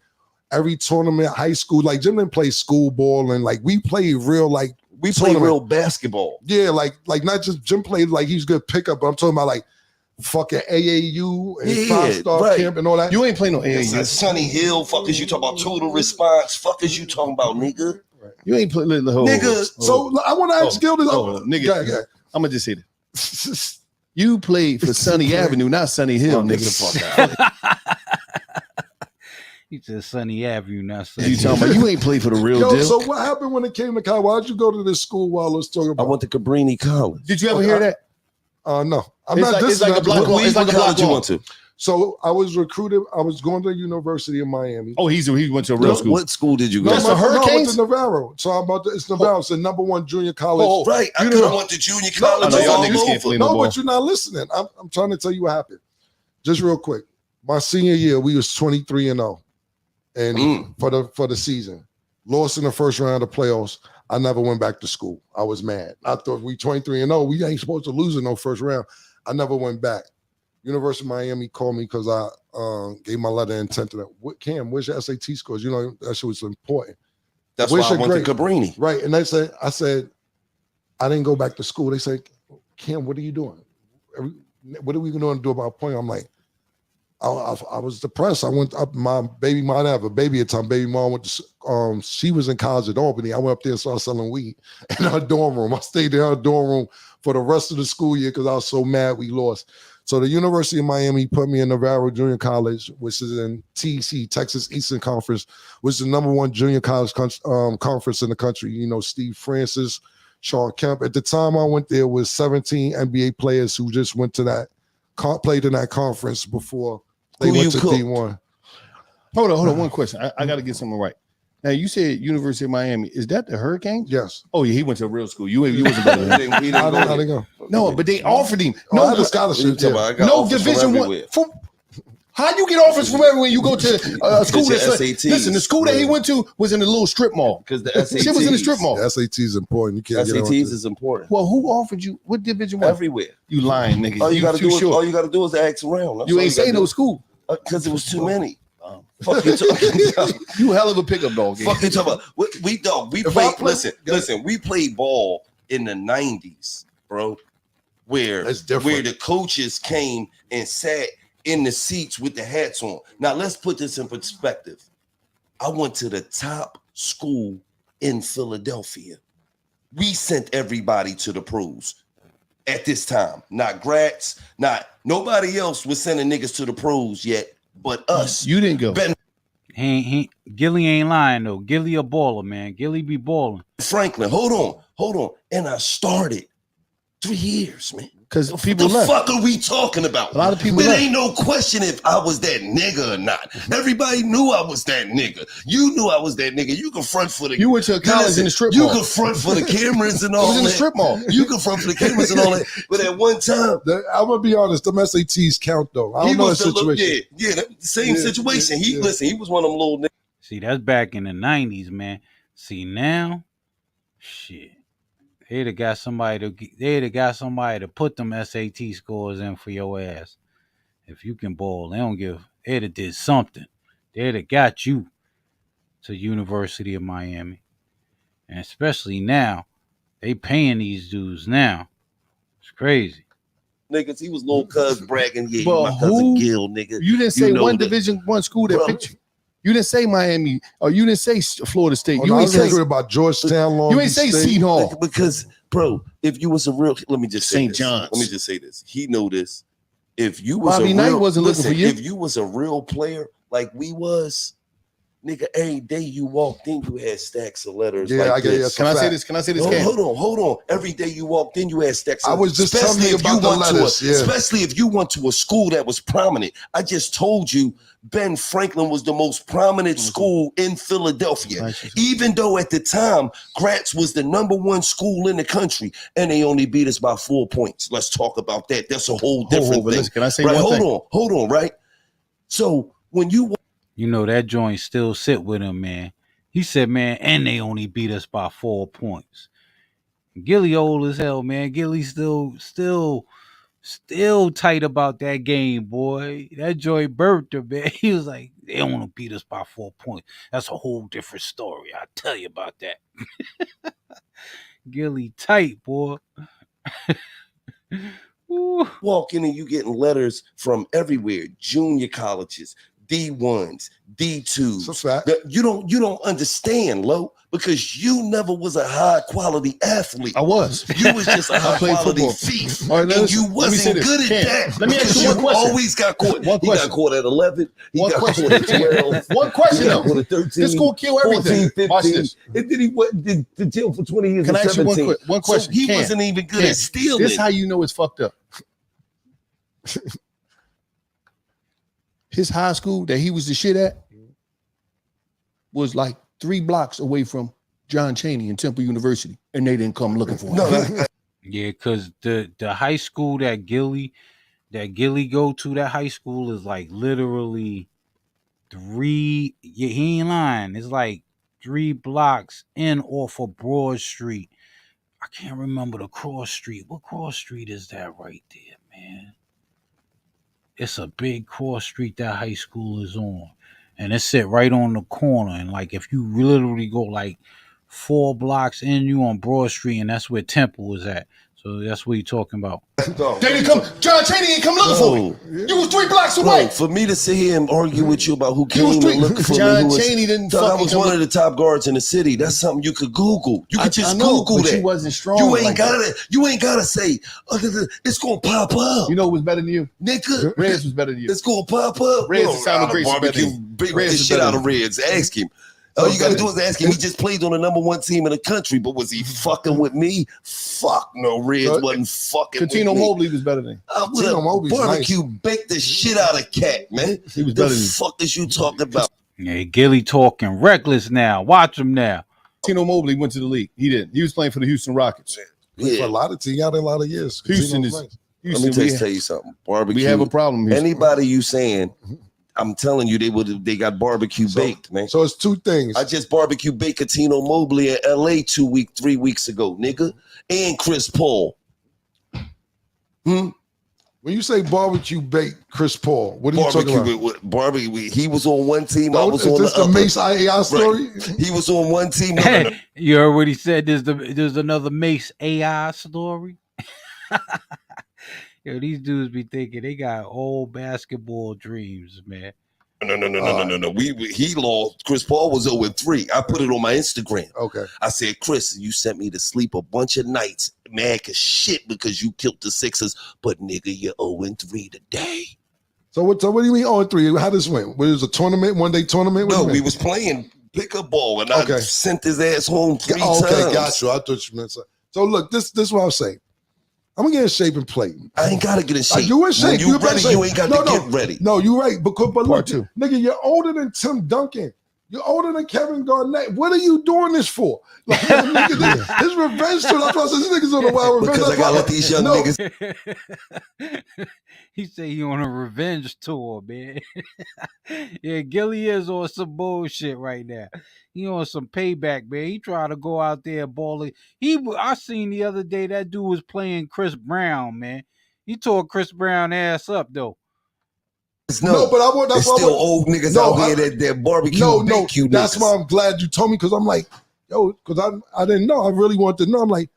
every tournament, high school. Like Jim didn't play school ball, and like we played real like we played real basketball. Yeah, like not just Jim played like he's good pickup, but I'm talking about like fucking AAU and 5-star camp and all that. You ain't playing no AAU. Sunny Hill, fuck is you talking about total response? Fuck is you talking about, nigga? You ain't playing the whole nigga. So I want to ask Gil this. Nigga, I'm gonna just say this. You played for Sunny Avenue, not Sunny Hill, nigga. Fuck out. He said Sunny Avenue, not Sunny. You talking about you ain't played for the real deal? So what happened when it came to college? Why'd you go to this school while I was talking about? I went to Cabrini College. Did you ever hear that? No. It's like a block. It's like a block you went to. So I was recruited. I was going to the University of Miami. Oh, he went to a real school. What school did you go? That's the Hurricanes. I went to Navarro. So it's Navarro. It's the #1 junior college. Right. I could have went to junior college. No, but you're not listening. I'm trying to tell you what happened. Just real quick. My senior year, we was 23-0, and for the season, lost in the first round of the playoffs. I never went back to school. I was mad. I thought we 23-0. We ain't supposed to lose in no first round. I never went back. University of Miami called me because I gave my letter of intent to them. Cam, where's your SAT scores? You know, that shit was important. That's why I went to Cabrini. Right. And I said, I didn't go back to school. They said, Cam, what are you doing? What are we going to do about point? I'm like, I was depressed. I went up. My baby mom, I have a baby at the time. Baby mom went to, she was in college at Albany. I went up there and started selling weed in her dorm room. I stayed in her dorm room for the rest of the school year because I was so mad we lost. So the University of Miami put me in Navarro Junior College, which is in TEC, Texas Eastern Conference, which is the #1 junior college conference in the country. You know, Steve Francis, Sean Kemp. At the time I went there was 17 NBA players who just went to that, played in that conference before they went to D1. Hold on. One question. I got to get something right. Now, you said University of Miami. Is that the Hurricanes? Yes. Oh, yeah, he went to a real school. You wasn't better than him. I didn't go. No, but they offered him. No, I had a scholarship. No Division I. How you get offers from everywhere you go to a school that's listen, the school that he went to was in a little strip mall. Because the SATs. Shit was in the strip mall. The SAT is important. You can't SATs is important. Well, who offered you? What Division I? Everywhere. You lying, nigga. All you got to do is ask around. You ain't say no school. Because it was too many. Fuck you talking about. You hell of a pickup dog. Fuck you talking about. We played. Listen. We played ball in the 90s, bro. Where the coaches came and sat in the seats with the hats on. Now let's put this in perspective. I went to the top school in Philadelphia. We sent everybody to the pros at this time. Not grads, nobody else was sending niggas to the pros yet, but us. You didn't go. Gilly ain't lying though. Gilly a baller, man. Gilly be balling. Franklin, hold on. And I started 3 years, man. Because people left. What the fuck are we talking about? A lot of people left. There ain't no question if I was that nigga or not. Everybody knew I was that nigga. You knew I was that nigga. You can front for the. You went to a college in the strip mall. You can front for the cameras and all that. It was in the strip mall. You can front for the cameras and all that. But at one time, I'm gonna be honest. Them SATs count though. I don't know the situation. Same situation. He was one of them little niggas. See, that's back in the 90s, man. See now, shit. They'd have got somebody to put them SAT scores in for your ass. If you can ball, they'd have did something. They'd have got you to University of Miami. And especially now, they paying these dudes now. It's crazy. Niggas, he was little cuz bragging, my cousin Gil, nigga. You didn't say one Division I school that picked you. You didn't say Miami, or you didn't say Florida State. You ain't say about Georgetown, Long You ain't say Seton Hall. Because, bro, if you was a real, let me just say St. John's. Let me just say this. He knew this. If you was Bobby Knight wasn't looking for you. If you was a real player like we was, Nigga, every day you walked in, you had stacks of letters. Yeah, like I get it. this. Can I say this? Can I say this? Hold on. Every day you walked in, you had stacks of I was just telling you about the letters. Especially if you went to a school that was prominent. I just told you Ben Franklin was the most prominent school in Philadelphia. Even though at the time, Gratz was the #1 school in the country, and they only beat us by 4 points. Let's talk about that. That's a whole different thing. Listen, can I say right? one thing? Hold on, right? So when you that joint still sit with him, man. He said, man, and they only beat us by 4 points. Gilly old as hell, man. Gilly still tight about that game, boy. That joint burped him, man. He was like, they don't want to beat us by 4 points. That's a whole different story. I'll tell you about that. Gilly tight, boy. walk in and you getting letters from everywhere, junior colleges, D1s, D2s. You don't understand, Lo, because you never was a high quality athlete. I was. You was just a high quality thief. Right, and you wasn't good at that. Let me ask you one question. Always got caught. He got caught at 11. He got caught at 12. One question He got caught at 13. This gonna kill everything. 14, 15. Watch this. And then he went to jail for 20 years. Can I ask you one question? So he wasn't even good at stealing. This is how you know it's fucked up. His high school that he was the shit at was like 3 blocks away from John Chaney and Temple University, and they didn't come looking for him. Yeah, because the high school that Gilly go to, that high school is like literally 3. Yeah, he ain't lying. It's like 3 blocks in off of Broad Street. I can't remember the cross street. What cross street is that right there, man? It's a big cross street that high school is on. And it's sit right on the corner. And like if you literally go like 4 blocks in, you on Broad Street, and that's where Temple is at. So that's what you're talking about. They didn't come. John Chaney didn't come looking for me. You was 3 blocks away. Bro, for me to sit here and argue with you about who came and looked for John me, Chaney didn't. I was one of the top guards in the city. That's something you could Google. You could just Google that. You wasn't strong. You ain't gotta say. It's gonna pop up. You know what was better than you, nigga? Reds was better than you. It's gonna pop up. Reds is sounding great. Barbecue, beat the shit out of Reds. Ask him. All you gotta do is ask him. He just played on the #1 team in the country, but was he fucking with me? Fuck no, Reds wasn't fucking with me. Katino Mobley was better than you. Barbecue baked the shit out of Cat, man. He was better than you. The fuck is you talking about? Yeah, Gilly talking reckless now. Watch him now. Katino Mobley went to the league. He didn't. He was playing for the Houston Rockets. For a lot of teams, out in a lot of years. Houston is. Let me just tell you something. Barbecue. We have a problem. Anybody you saying? I'm telling you, they got barbecue baked, man. So it's 2 things. I just barbecue baked Katino Mobley in LA 3 weeks ago, nigga. And Chris Paul. When you say barbecue baked Chris Paul, what are you talking about? Barbecue. He was on one team. I was on the other. Is this the Mace AI story? Right. He was on one team. You already said there's another Mace AI story. Yo, these dudes be thinking they got old basketball dreams, man. No. He lost. Chris Paul was 0-3. I put it on my Instagram. Okay. I said, Chris, you sent me to sleep a bunch of nights, mad as shit because you killed the Sixers, but nigga, you're 0-3 today. So what do you mean 0-3? How this went? Was it a tournament, 1-day tournament? No, we was playing pickup ball, and I sent his ass home 3 times. Okay, got you. I thought you meant something. So look, this is what I'm saying. I'm gonna get in shape and play. I ain't gotta get in shape. You in shape? When you ready? You ain't got to get ready. No, you right. But look, Part 2. Nigga, you're older than Tim Duncan. You're older than Kevin Garnett. What are you doing this for? Like, nigga, this revenge tour. That's why I said this nigga's on a wild revenge. Because I gotta let these young niggas. He said he on a revenge tour, man. Yeah, Gilly is on some bullshit right now. He on some payback, man. He tried to go out there balling. I seen the other day that dude was playing Chris Brown, man. He tore Chris Brown ass up though. No, but I want. There's still old niggas out here that barbecue. That's why I'm glad you told me, because I'm like, yo, because I didn't know. I really wanted to know. I'm like,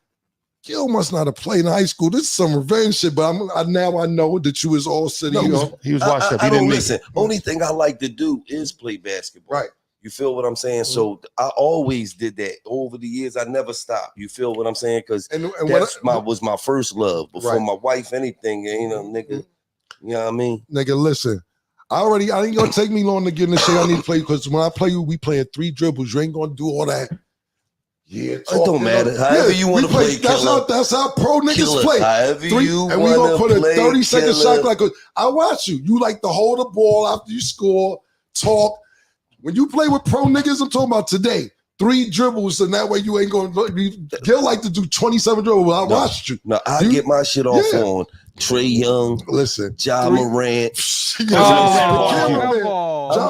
Gil must not have played in high school. This is some revenge shit. But now I know that you was all city. He was washed up. I don't listen. Only thing I like to do is play basketball. Right. You feel what I'm saying? Mm-hmm. So I always did that over the years. I never stopped. You feel what I'm saying? Because that was my first love before my wife. Anything, nigga. You know what I mean? Nigga, listen. I ain't gonna take me long to get in the shape I need to play because when I play you, we playing 3 dribbles. You ain't gonna do all that. Yeah, it don't matter. However you want to play, that's how pro niggas killer. play. However you and we gonna put a 30-second killer. shot like I watch you. You like to hold the ball after you score, talk. When you play with pro niggas, I'm talking about today. 3 dribbles, and that way you ain't going to. They'll like to do 27 dribbles. I watched you. No, I get my shit off on Trey Young. Listen, Ja Morant. I'm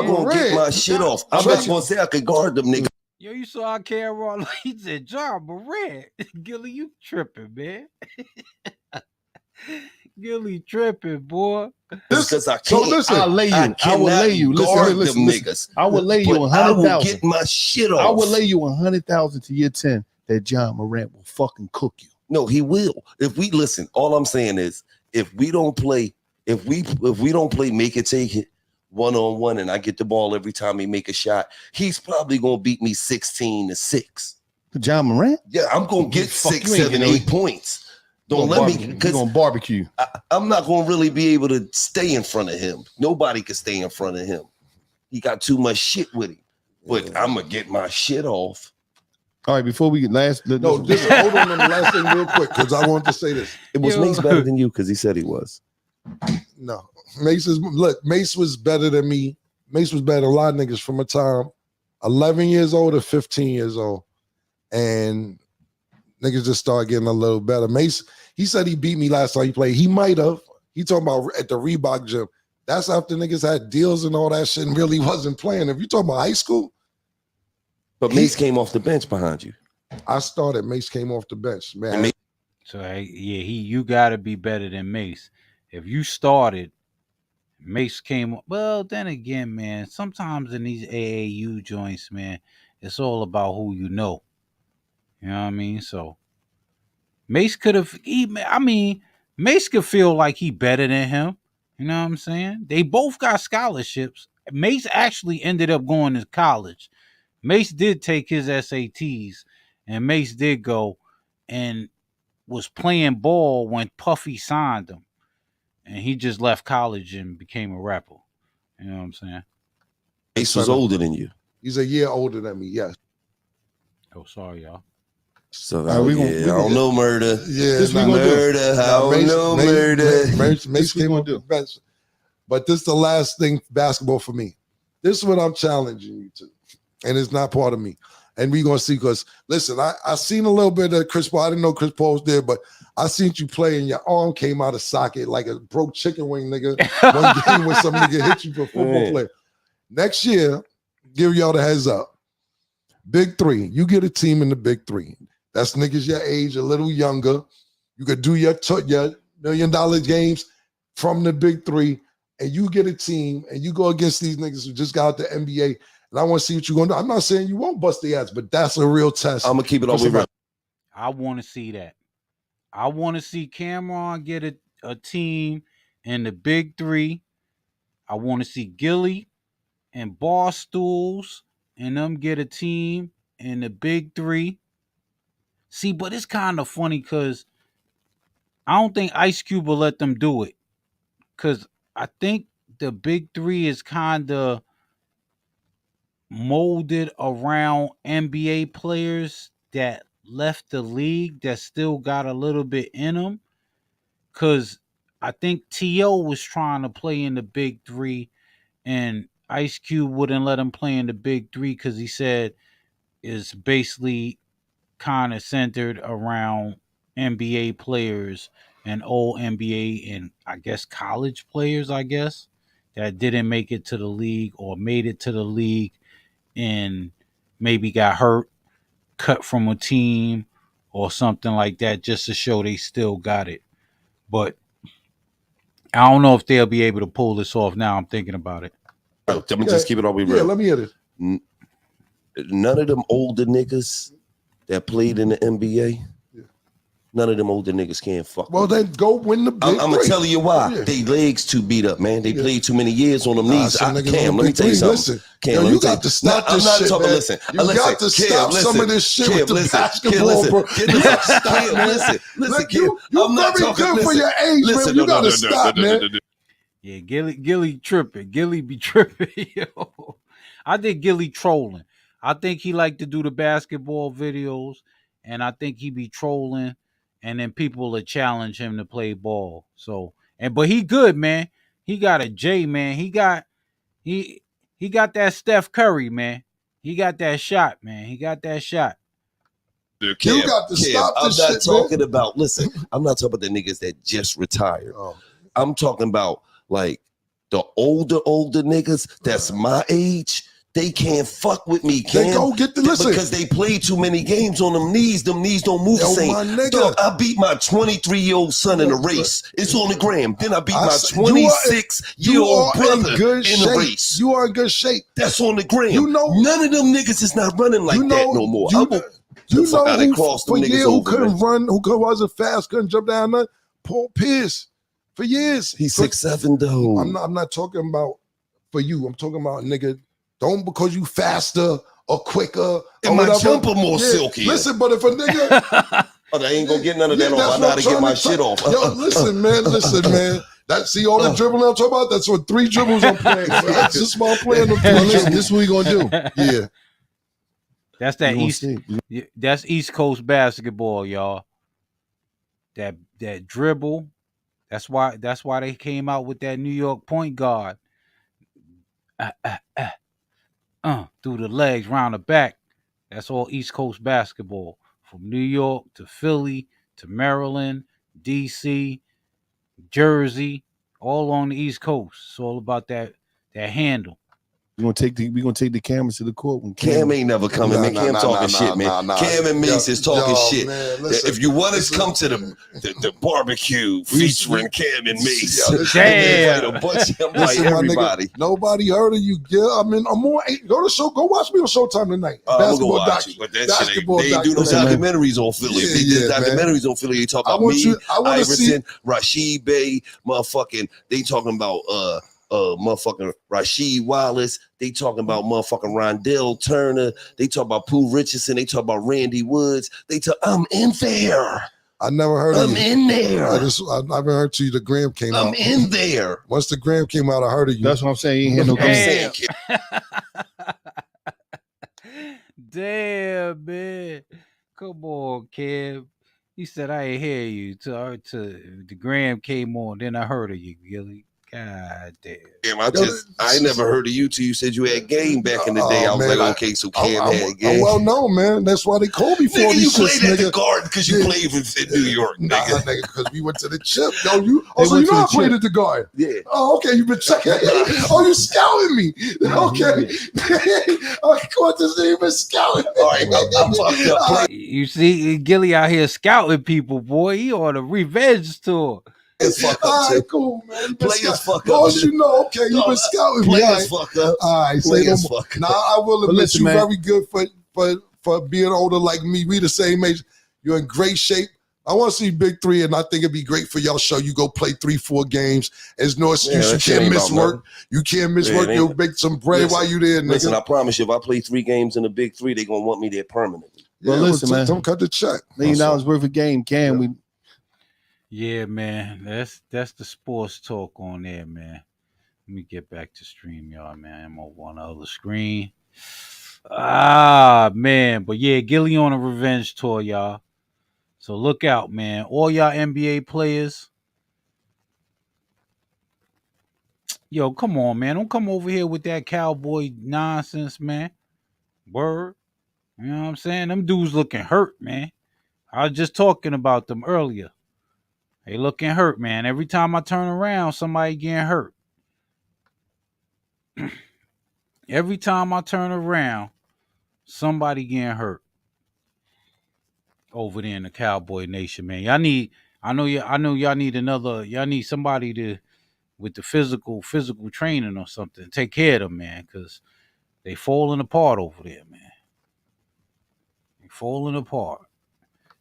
gonna get my shit off. I'm not gonna say I could guard them niggas. Yo, you saw our camera. He said, Ja Morant. Gilly, you tripping, man. Gilly tripping, boy. Because I can't. So listen, I'll lay you. I will lay you. Listen, niggas. I will lay you 100,000. I will get my shit off. I will lay you 100,000 to year 10 that Ja Morant will fucking cook you. No, he will. If we listen, all I'm saying is if we don't play make it take it 1-on-1 and I get the ball every time he make a shot, he's probably gonna beat me 16-6. Ja Morant? Yeah, I'm gonna get 6, 7, 8 points. Don't let me, because gonna barbecue. I'm not gonna really be able to stay in front of him. Nobody can stay in front of him. He got too much shit with him. But I'm gonna get my shit off. All right, before we get just hold on the last thing real quick because I wanted to say this. It was Mace better than you because he said he was. No, Mace was better than me. Mace was better than a lot of niggas from a time 11 years old to 15 years old, and niggas just started getting a little better. Mace, he said he beat me last time he played. He might have. He talking about at the Reebok gym. That's after niggas had deals and all that shit and really wasn't playing. If you talking about high school. But Mace came off the bench behind you. I started. Mace came off the bench, man. So you gotta be better than Mace. If you started, Mace came. Well, then again, man. Sometimes in these AAU joints, man, it's all about who you know. You know what I mean? So Mace could have. Mace could feel like he better than him. You know what I'm saying? They both got scholarships. Mace actually ended up going to college. Mace did take his SATs, and Mace did go and was playing ball when Puffy signed him. And he just left college and became a rapper. You know what I'm saying? Mace was older than you. He's a year older than me, yes. Oh, sorry, y'all. So I don't know murder. Yeah, this murder. I don't know murder. Mace came on the bench. But this is the last thing basketball for me. This is what I'm challenging you to. And it's not part of me. And we're going to see, because, listen, I seen a little bit of Chris Paul. I didn't know Chris Paul was there, but I seen you play and your arm came out of socket like a broke chicken wing, nigga. One game when some nigga hit you for a football player. Next year, give y'all the heads up. Big 3. You get a team in the Big 3. That's niggas your age, a little younger. You could do your $1 million games from the Big 3, and you get a team, and you go against these niggas who just got out the NBA. And I want to see what you're going to do. I'm not saying you won't bust the ass, but that's a real test. I'm going to keep it all the way. I want to see that. I want to see Cameron get a team in the Big 3. I want to see Gilly and Barstools and them get a team in the Big 3. See, but it's kind of funny because I don't think Ice Cube will let them do it. Because I think the Big 3 is kind of molded around NBA players that left the league that still got a little bit in them. Because I think T.O. was trying to play in the Big 3 and Ice Cube wouldn't let him play in the Big 3 because he said it's basically kind of centered around NBA players and old NBA and I guess college players, that didn't make it to the league or made it to the league and maybe got hurt, cut from a team or something like that just to show they still got it. But I don't know if they'll be able to pull this off now. I'm thinking about it. Let me just keep it all the way real. Yeah, let me hear this. None of them older niggas that played in the NBA, none of them older niggas can't fuck. Well, then go win the Big 3. I'm going to tell you why. They legs too beat up, man. They played too many years on them knees. Cam, let me tell you something. Listen, Cam, you got to stop this shit, man. Listen, you got to stop some of this shit with the basketball, bro. Listen, you're very good for your age, man. You got to stop, man. Yeah, Gilly tripping. Gilly be tripping. Yo. I think Gilly trolling. I think he like to do the basketball videos, and I think he be trolling, and then people will challenge him to play ball. So, but he good, man. He got a J, man. He he got that Steph Curry, man. He got that shot, man. He got that shot. Cam, you got to stop I'm this not shit, talking man. about. Listen, I'm not talking about the niggas that just retired. Oh. I'm talking about like the older niggas that's my age. They can't fuck with me, Cam. They go get the listen because they play too many games on them knees. Them knees don't move the same. My nigga. Dog, I beat my 23-year-old son in a race. It's on the gram. Then I beat my 26-year-old brother in a race. You are in good shape. That's on the gram. You know, none of them niggas is not running like that no more. You know who for years who couldn't run, who wasn't fast, couldn't jump down nothing? Paul Pierce. For years. He's 6'7", though. I'm not talking about for you. I'm talking about nigga. Don't because you faster or quicker. And my jumper more silky. Listen, but if a nigga they ain't gonna get none of that off. I know how to get my shit off. Yo, listen, man. See all the dribbling I'm talking about? That's what 3 dribbles I'm playing. That's just my plan. This is what we gonna do. Yeah. That's that That's East Coast basketball, y'all. That dribble. That's why they came out with that New York point guard. Through the legs, round the back. That's all East Coast basketball. From New York to Philly to Maryland, DC, Jersey, all on the East Coast. It's all about that handle. We gonna take the cameras to the court when Cam ain't never coming, man. Cam talking shit, man. Cam and Mace is talking shit. Man, if you want to come to the barbecue featuring Cam and Mace, damn, a bunch of everybody. Nobody heard of you, Gil. I mean, I'm more go to show. Go watch me on Showtime tonight. Basketball docu. But that shit they ain't do no documentaries on Philly. If they did documentaries on Philly, they talk about me, Iverson, Rasheed Bey, motherfucking. They talking about motherfucking Rasheed Wallace. They talking about motherfucking Rondell Turner. They talk about Pooh Richardson. They talk about Randy Woods. I'm in there. I never heard of you. I'm in there. I never heard you. The gram came out. I'm in there. Once the gram came out, I heard of you. That's what I'm saying. You ain't hear no Damn. Damn, man. Come on, Kev. He said I ain't hear you till the gram came on. Then I heard of you, Gilly. God damn. I never heard of you till you said you had game back in the day. I was like, okay, so Cam had game. Well, no, man. That's why they called me for nigga, these you shits, played at nigga. the Garden because you played in New York, nigga. Nah, nigga, because we went to the chip. Yo, so you know I played at the Garden. Yeah. Oh, okay. You've been checking. Oh, you scouting me. Okay. I caught this nigga been scouting me. All right, I'm fucked up. You see, Gilly out here scouting people, boy. He on a revenge tour. All right, cool, man. Players fuck up. Oh, you know, okay, you've been scouting me. Players fuck up. All right, players fuck up. Now, I will admit you very good for being older like me. We the same age. You're in great shape. I want to see Big 3, and I think it'd be great for y'all show. You go play 3-4 games. There's no excuse. You can't miss work. You can't miss work. You'll make some bread while you there, nigga. Listen, I promise you, if I play 3 games in the Big 3, they're going to want me there permanently. Well, listen, man. Don't cut the check. $1 million worth of game, Cam. Yeah, man. That's the sports talk on there, man. Let me get back to StreamYard, man. I'm over on the other screen. Man. But yeah, Gilly on a revenge tour, y'all. So look out, man. All y'all NBA players. Yo, come on, man. Don't come over here with that cowboy nonsense, man. Word. You know what I'm saying? Them dudes looking hurt, man. I was just talking about them earlier. They looking hurt, man. Every time I turn around, somebody getting hurt. Every time I turn around, somebody getting hurt. Over there in the Cowboy Nation, man. I know y'all need somebody with the physical training or something. Take care of them, man, because they falling apart over there, man. They falling apart.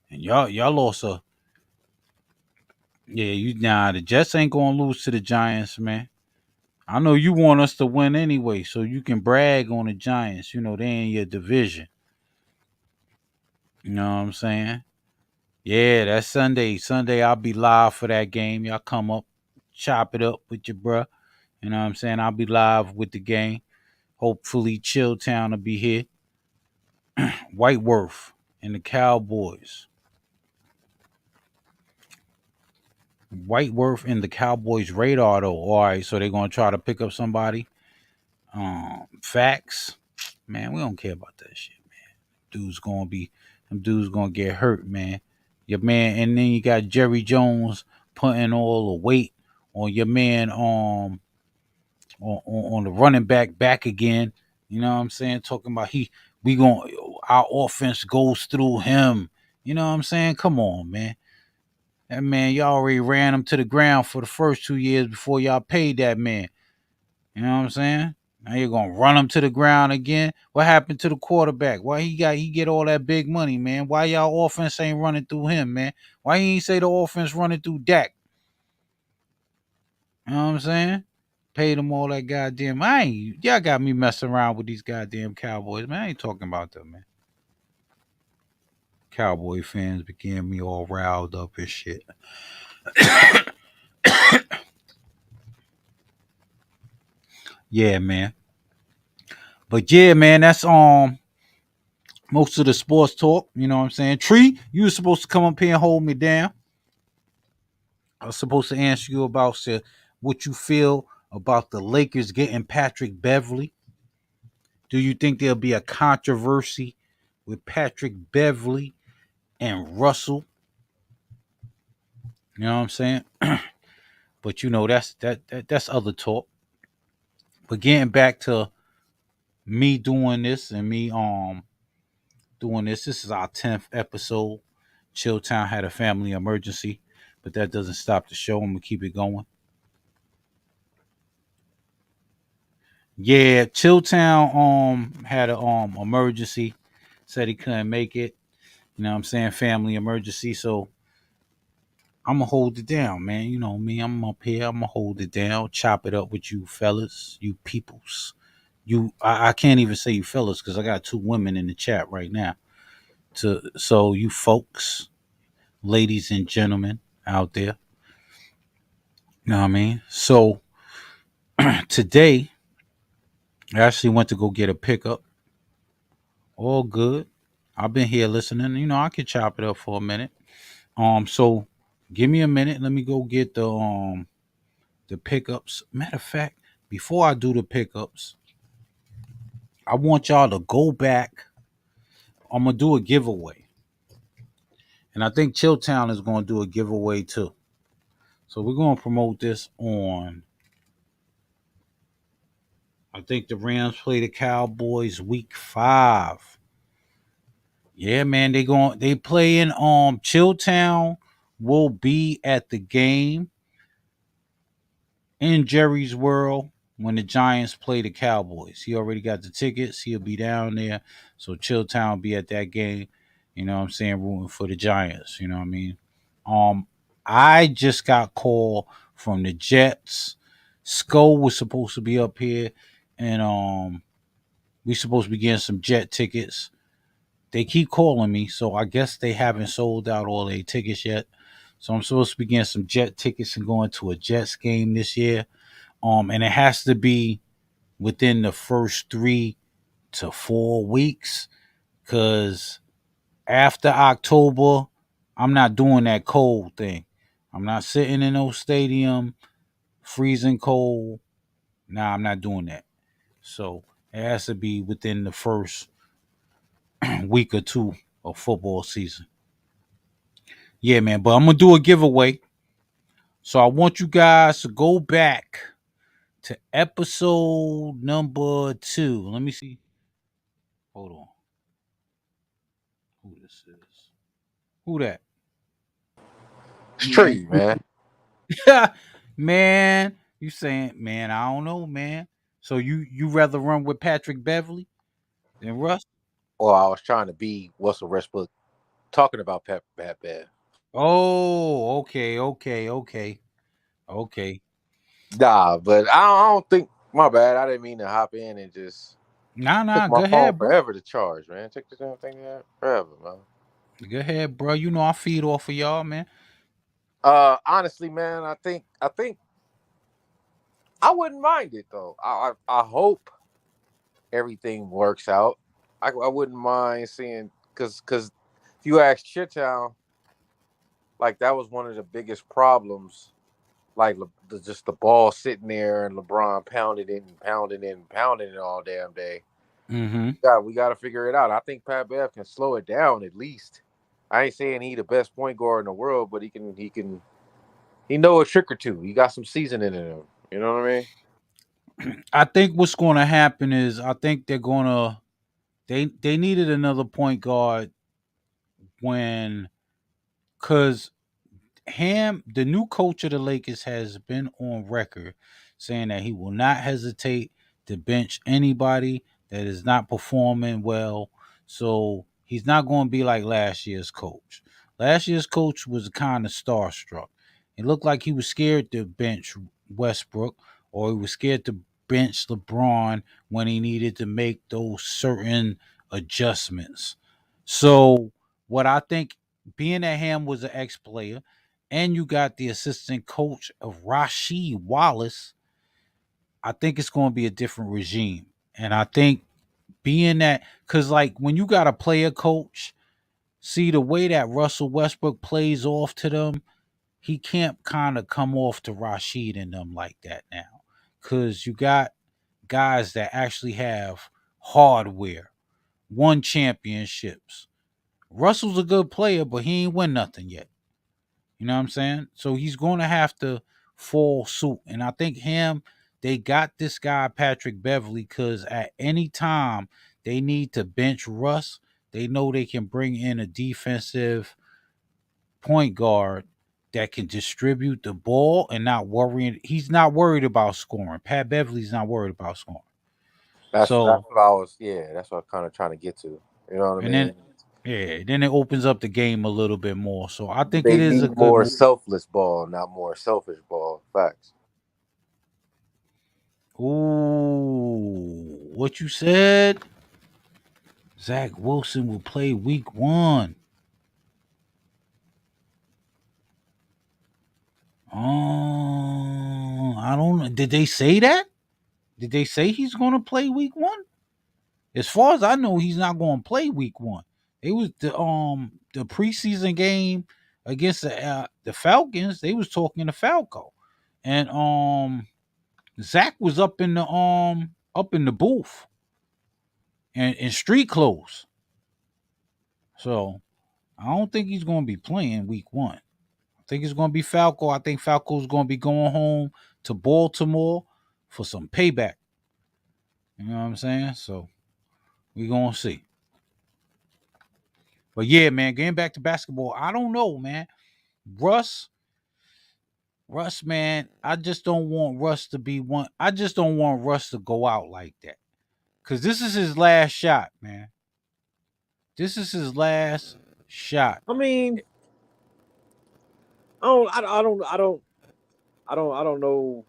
And y'all lost the Jets ain't gonna lose to the Giants, man. I know you want us to win anyway, so you can brag on the Giants. You know, they in your division. You know what I'm saying? Yeah, that's Sunday. Sunday, I'll be live for that game. Y'all come up, chop it up with your bruh. You know what I'm saying? I'll be live with the game. Hopefully, Chilltown will be here. Whiteworth and the Cowboys. Whiteworth and the Cowboys radar though. All right, so they're gonna try to pick up somebody. Facts, man. We don't care about that shit, man. Them dudes gonna get hurt, man. Your man, and then you got Jerry Jones putting all the weight on your man, on the running back again. You know what I'm saying? Talking about our offense goes through him. You know what I'm saying? Come on, man. That man, y'all already ran him to the ground for the first 2 years before y'all paid that man. You know what I'm saying? Now you're gonna run him to the ground again. What happened to the quarterback? Why he get all that big money, man? Why y'all offense ain't running through him, man? Why he ain't say the offense running through Dak? You know what I'm saying? Paid him all that goddamn. Y'all got me messing around with these goddamn Cowboys, man. I ain't talking about them, man. Cowboy fans became me all riled up and shit. Yeah, man. But yeah, man, that's most of the sports talk. You know what I'm saying? Tree, you were supposed to come up here and hold me down. I was supposed to answer you about what you feel about the Lakers getting Patrick Beverly. Do you think there'll be a controversy with Patrick Beverly and Russell? You know what I'm saying? But that's other talk. But getting back to me doing this and me doing this. This is our 10th episode. Chilltown had a family emergency, but that doesn't stop the show. I'm gonna keep it going. Yeah, Chilltown had a emergency. Said he couldn't make it. You know what I'm saying? Family emergency. So I'm gonna hold it down, man. You know me, I'm up here, I'm gonna hold it down, chop it up with you fellas, you peoples. I can't even say you fellas because I got two women in the chat right now. So you folks, ladies and gentlemen out there. You know what I mean? So today I actually went to go get a pickup. All good. I've been here listening. You know, I could chop it up for a minute. So give me a minute. Let me go get the pickups. Matter of fact, before I do the pickups, I want y'all to go back. I'm gonna do a giveaway. And I think Chilltown is gonna do a giveaway too. So we're gonna promote this on, I think the Rams play the Cowboys week 5. Yeah, man, they playing Chilltown will be at the game in Jerry's World when the Giants play the Cowboys. He already got the tickets. He'll be down there. So Chilltown will be at that game. You know what I'm saying? Rooting for the Giants. You know what I mean? Um, I just got called from the Jets. Skull was supposed to be up here, and we supposed to be getting some Jet tickets. They keep calling me, so I guess they haven't sold out all their tickets yet. So I'm supposed to be getting some Jet tickets and going to a Jets game this year. And it has to be within the first 3 to 4 weeks, because after October, I'm not doing that cold thing. I'm not sitting in no stadium, freezing cold. Nah, I'm not doing that. So it has to be within the first week or two of football season. Yeah, man. But I'm gonna do a giveaway. So I want you guys to go back to episode number 2. Let me see. Hold on. Who this is? Who that? Street, man. Man, you saying, man, I don't know, man. So you rather run with Patrick Beverly than Russ? Well, I was trying to be Russell Westbrook talking about Pat Bev. Oh, okay. Nah, but I don't think, my bad. I didn't mean to hop in and just took Nah, my go phone ahead, bro. forever to charge, man. Took this damn thing out forever, man. Go ahead, bro. You know I feed off of y'all, man. Honestly, man, I think I wouldn't mind it though. I hope everything works out. I wouldn't mind seeing because if you ask Chilltown, like that was one of the biggest problems. Like just the ball sitting there and LeBron pounding it and pounding it and pounding it all damn day. Mm-hmm. We got to figure it out. I think Pat Bev can slow it down at least. I ain't saying he the best point guard in the world, but he know a trick or two. He got some seasoning in him. You know what I mean? I think what's going to happen is I think they needed another point guard when because the new coach of the Lakers, has been on record saying that he will not hesitate to bench anybody that is not performing well. So he's not going to be like last year's coach. Last year's coach was kind of starstruck. It looked like he was scared to bench Westbrook, or he was scared to bench LeBron when he needed to make those certain adjustments. So what I think, being that Ham was an ex-player, and you got the assistant coach of Rasheed Wallace, I think it's going to be a different regime. And I think being that, because like when you got a player coach, see the way that Russell Westbrook plays off to them, he can't kind of come off to Rasheed and them like that now. Because you got guys that actually have hardware, won championships. Russell's a good player, but he ain't win nothing yet. You know what I'm saying? So he's going to have to fall suit. And I think they got this guy, Patrick Beverly, because at any time they need to bench Russ, they know they can bring in a defensive point guard that can distribute the ball and not worrying. He's not worried about scoring. Pat Beverly's not worried about scoring. That's So, what I was. Yeah, that's what I'm kind of trying to get to. You know what I and then, mean? yeah, then it opens up the game a little bit more. So I think it They is a need good more move. selfless ball, not more selfish ball. Facts. Ooh, what you said? Zach Wilson will play week 1. Oh, I don't know. Did they say that? Did they say he's going to play week 1? As far as I know, he's not going to play week 1. It was the preseason game against the Falcons. They was talking to Falco, and Zach was up in the booth and in street clothes. So I don't think he's going to be playing week 1. I think it's going to be Falco. I think Falco's going to be going home to Baltimore for some payback. You know what I'm saying? So we're going to see. But yeah, man, getting back to basketball, I don't know, man. Russ, man, I just don't want Russ to be one. I just don't want Russ to go out like that. Because this is his last shot, man. This is his last shot. I mean, I don't know.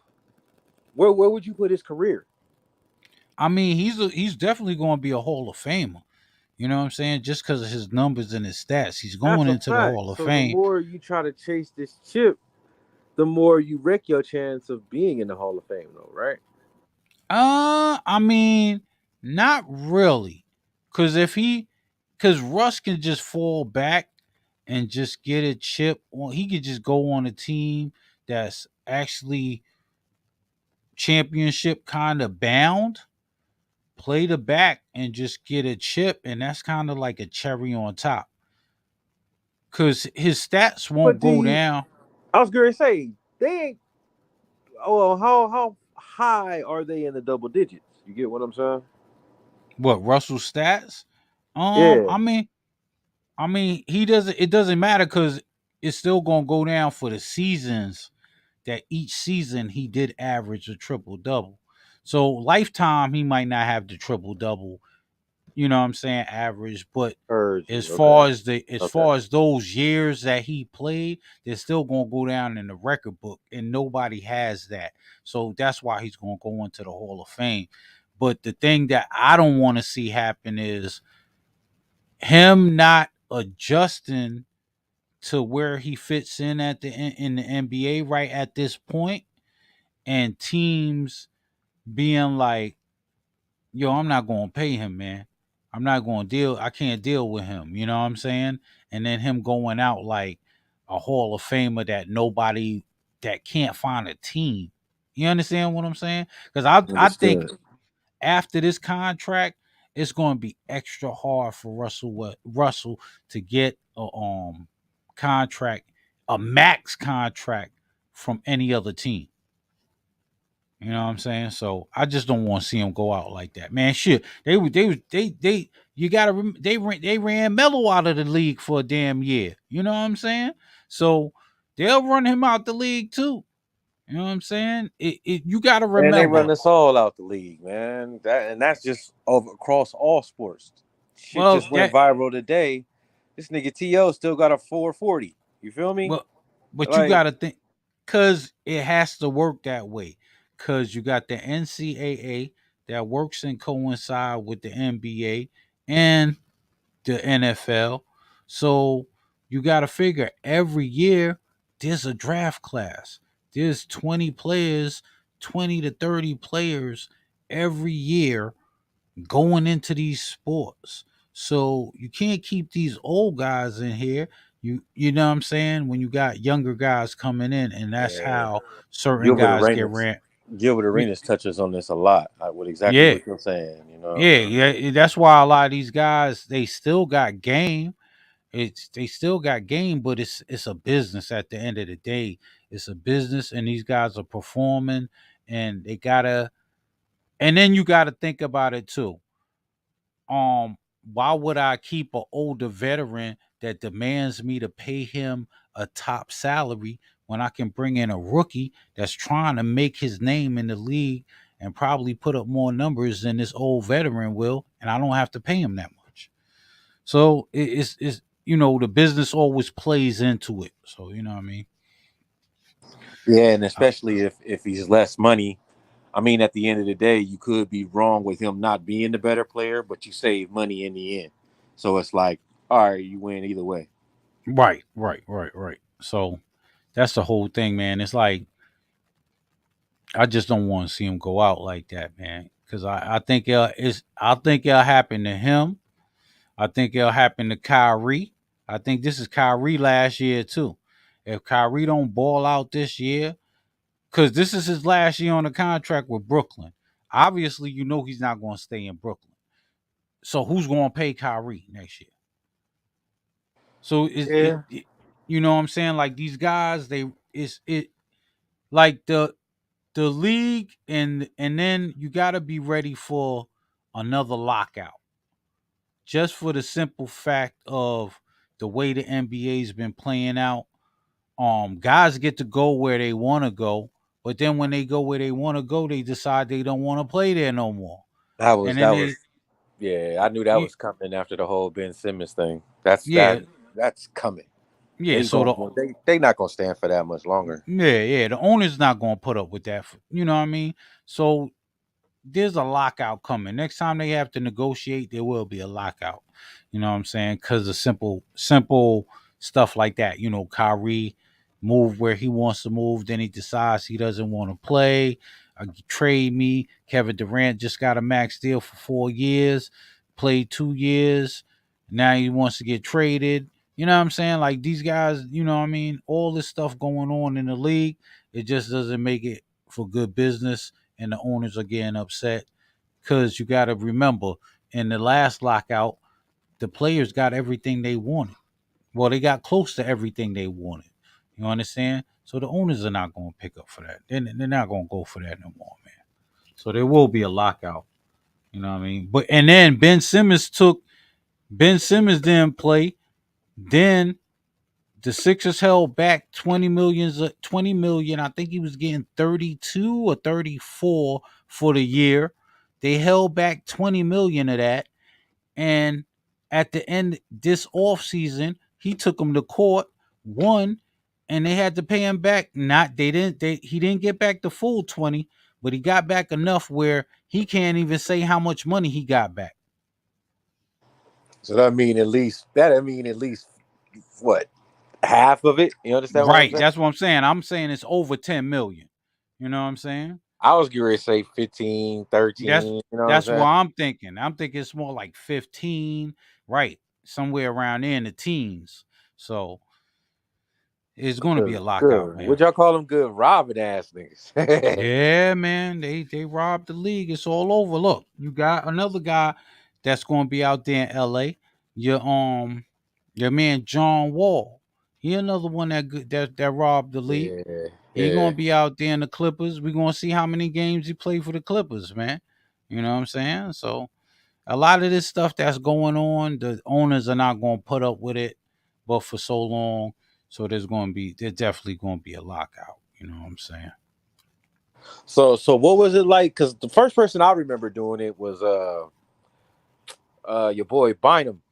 Where would you put his career? I mean, he's definitely going to be a Hall of Famer. You know what I'm saying? Just because of his numbers and his stats, he's That's going a into the fact. Hall of So the Fame. more you try to chase this chip, the more you wreck your chance of being in the Hall of Fame, though, right? I mean, not really, because Russ can just fall back and just get a chip. He could just go on a team that's actually championship kind of bound, play the back, and just get a chip, and that's kind of like a cherry on top. Because his stats But won't do go you? down. I was gonna say they ain't. Oh, how high are they in the double digits? You get what I'm saying? What, Russell's stats? Yeah. I mean, he doesn't. It doesn't matter because it's still gonna go down for the seasons. That each season he did average a triple double. So lifetime he might not have the triple double. You know what I'm saying? Average, but Heard as you. Okay. far as Okay. those years that he played, they're still gonna go down in the record book, and nobody has that. So that's why he's gonna go into the Hall of Fame. But the thing that I don't want to see happen is him not adjusting to where he fits in in the NBA right at this point, and teams being like, yo, I'm not gonna pay him, man. I can't deal with him. You know what I'm saying? And then him going out like a Hall of Famer that can't find a team. You understand what I'm saying? Because I think Understood. after this contract, it's going to be extra hard for Russell to get a contract, a max contract from any other team. You know what I'm saying? So I just don't want to see him go out like that, man. Shit, they. You gotta they ran Melo out of the league for a damn year. You know what I'm saying? So they'll run him out the league too. You know what I'm saying? You gotta And they run remember. us all out the league, man. That's just across all sports. Shit Well, just went viral today. This nigga To still got a 440. You feel me? well, but you Like, gotta think, cause it has to work that way. Cause you got the NCAA that works and coincide with the NBA and the NFL. So you got to figure every year there's a draft class. There's 20 players, 20 to 30 players every year going into these sports. So you can't keep these old guys in here. You know what I'm saying? When you got younger guys coming in, and that's yeah. how certain Gilbert guys get Arenas. ran. Gilbert Y- Arenas touches on this a lot with exactly Yeah, what you're saying. You know. yeah. That's why a lot of these guys they still got game. They still got game, but it's a business at the end of the day. It's a business, and these guys are performing, and they gotta. And then you gotta think about it too. Why would I keep an older veteran that demands me to pay him a top salary when I can bring in a rookie that's trying to make his name in the league and probably put up more numbers than this old veteran will, and I don't have to pay him that much. So it's the business always plays into it. So you know what I mean. Yeah, and Uh, especially if he's less money. I mean, at the end of the day, you could be wrong with him not being the better player, but you save money in the end. So it's like, all right, you win either way. right. So that's the whole thing, man. It's like I just don't want to see him go out like that, man. Because I think it'll happen to him. I think it'll happen to Kyrie. I think this is Kyrie last year too. If Kyrie don't ball out this year, because this is his last year on the contract with Brooklyn. Obviously, he's not going to stay in Brooklyn. So who's going to pay Kyrie next year? So Yeah. you know what I'm saying? Like these guys, it like the league, and then you got to be ready for another lockout, just for the simple fact of the way the NBA's been playing out. Guys get to go where they want to go, but then when they go where they want to go, they decide they don't want to play there no more. That was And then that was yeah, I knew that y- was coming after the whole Ben Simmons thing. yeah, That's coming. yeah. So They not gonna stand for that much longer. the owner's not gonna put up with that. You know what I mean? So there's a lockout coming. Next time they have to negotiate, there will be a lockout. You know what I'm saying? Because of simple stuff like that. Kyrie move where he wants to move, then he decides he doesn't want to play. Trade me. Kevin Durant just got a max deal for 4 years, played 2 years. Now he wants to get traded. You know what I'm saying? Like these guys, you know what I mean? All this stuff going on in the league, it just doesn't make it for good business, and the owners are getting upset because you got to remember in the last lockout, the players got everything they wanted. Well, they got close to everything they wanted. You understand? So the owners are not going to pick up for that. They're not going to go for that no more, man. So there will be a lockout. You know what I mean? But and then Ben Simmons didn't play. Then the Sixers held back 20 million. I think he was getting 32 or 34 for the year. They held back 20 million of that. And at the end this offseason, he took them to court, won, and they had to pay him back. Not they didn't they he didn't get back the full 20, but he got back enough where he can't even say how much money he got back. So that mean at least what? Half of it? You understand what I'm Right. saying? That's what I'm saying. I'm saying it's over 10 million. You know what I'm saying? I was going to say 15, That's 13. You know what I'm that's what saying? I'm thinking. I'm thinking it's more like 15, right? Somewhere around there in the teens. So it's going to be a lockout, Good. man. What y'all call them? Good robbing ass niggas. Yeah, man. They robbed the league. It's all over. Look, you got another guy that's going to be out there in LA. Your man John Wall. He another one that robbed the league. Yeah, He yeah. gonna be out there in the Clippers. We're gonna see how many games he played for the Clippers, man. You know what I'm saying? So a lot of this stuff that's going on, the owners are not gonna put up with it, but for so long. So there's definitely gonna be a lockout. You know what I'm saying? So what was it like? Because the first person I remember doing it was your boy Bynum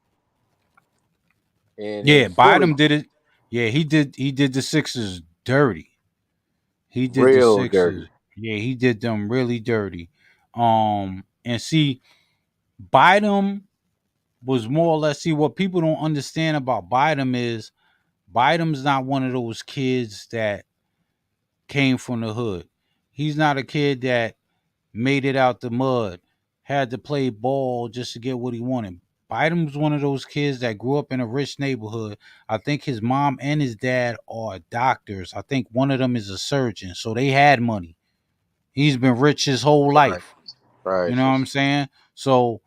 in Yeah, Philly. Biden did it. Yeah, he did the Sixers dirty. He did the Real dirty. Sixers. Yeah, he did them really dirty. And see, Biden was more or less, see, what people don't understand about Biden is Biden's not one of those kids that came from the hood. He's not a kid that made it out the mud, had to play ball just to get what he wanted. Biden's one of those kids that grew up in a rich neighborhood. I think his mom and his dad are doctors. I think one of them is a surgeon. So they had money. He's been rich his whole Right. life. You Right. know what I'm saying? So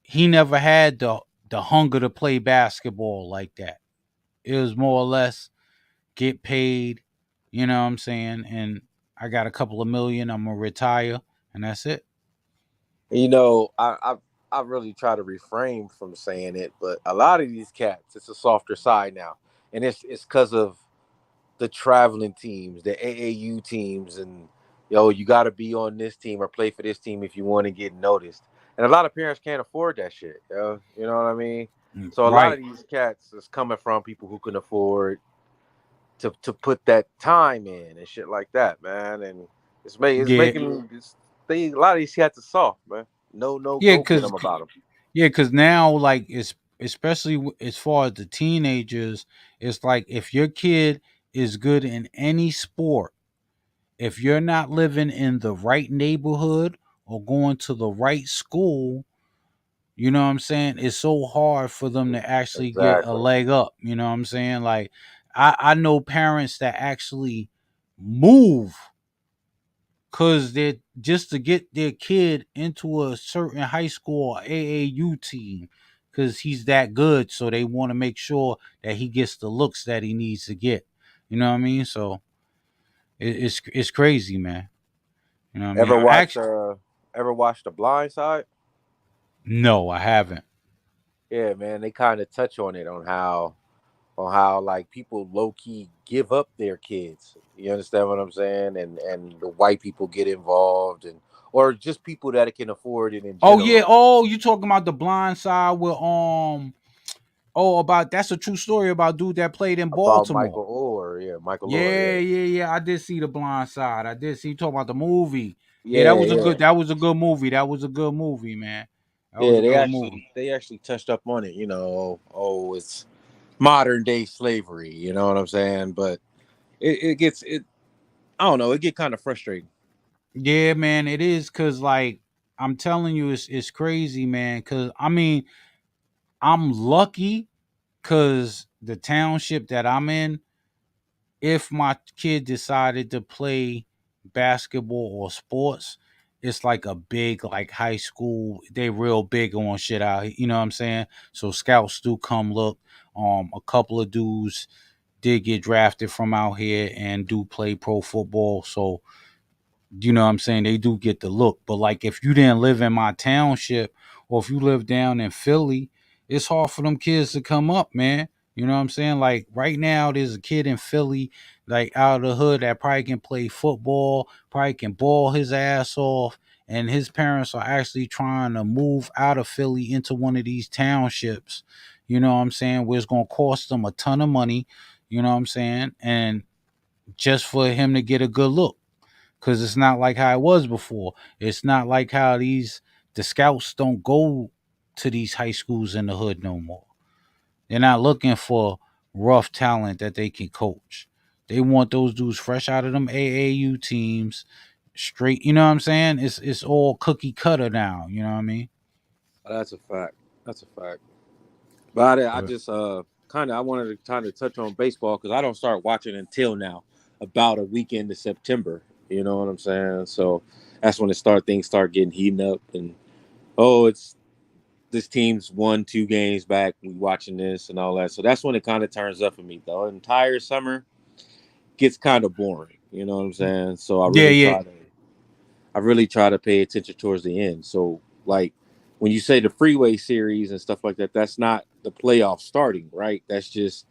he never had the hunger to play basketball like that. It was more or less get paid, you know what I'm saying? And I got a couple of million, I'm gonna retire, and that's it. You know, I really try to refrain from saying it, but a lot of these cats, it's a softer side now, and it's because of the traveling teams, the AAU teams, and you got to be on this team or play for this team if you want to get noticed. And a lot of parents can't afford that shit. You know what I mean? So a lot of Right. these cats is coming from people who can afford to put that time in and shit like that, man. And it's Yeah. making a lot of these cats are soft, man. No, Yeah, go get cause them about them. yeah, cause now like it's especially as far as the teenagers, it's like if your kid is good in any sport, if you're not living in the right neighborhood or going to the right school, you know what I'm saying? It's so hard for them to actually get a Exactly. leg up. You know what I'm saying? Like I know parents that actually move because they're just to get their kid into a certain high school or AAU team because he's that good. So they want to make sure that he gets the looks that he needs to get. You know what I mean? So it's crazy, man. You know what I mean? Ever I watch actually ever watch The Blind Side? no, I haven't. Yeah, man, they kind of touch on it on how like people low key give up their kids. You understand what I'm saying? And the white people get involved and or just people that can afford it in Oh yeah. general. Oh, you talking about the blind side with oh about that's a true story about dude that played in About Baltimore. Michael Orr, yeah, Michael Orr, Yeah, yeah. yeah, yeah. I did see the blind side. I did see you talking about the movie. Yeah, Yeah, yeah. that was a good movie. That was a good movie, man. That was Yeah, a good movie. they actually touched up on it, it's modern day slavery, you know what I'm saying? But it gets it I don't know, it get kind of frustrating. Yeah, man, it is cause like I'm telling you, it's crazy, man. Cause I mean, I'm lucky cause the township that I'm in, if my kid decided to play basketball or sports, it's like a big like high school. They real big on shit out. You know what I'm saying? So scouts do come look. A couple of dudes did get drafted from out here and do play pro football. So you know what I'm saying? They do get the look. But like if you didn't live in my township or if you live down in Philly, it's hard for them kids to come up, man. You know what I'm saying? Like right now, there's a kid in Philly, like out of the hood, that probably can play football, probably can ball his ass off, and his parents are actually trying to move out of Philly into one of these townships. You know what I'm saying? Where it's gonna cost them a ton of money. You know what I'm saying? And just for him to get a good look because it's not like how it was before. It's not like how the scouts don't go to these high schools in the hood no more. They're not looking for rough talent that they can coach. They want those dudes fresh out of them AAU teams, straight. You know what I'm saying? It's all cookie cutter now. You know what I mean? That's a fact. That's a fact. But I But just I wanted to kind of touch on baseball because I don't start watching until now, about a weekend to September. You know what I'm saying? So that's when things start getting heating up, and it's this team's won 2 games back. We watching this and all that. So that's when it kind of turns up for me. The entire summer gets kind of boring. You know what I'm saying? So yeah, yeah, I really try to pay attention towards the end. So like when you say the freeway series and stuff like that, that's not the playoff starting, right? That's just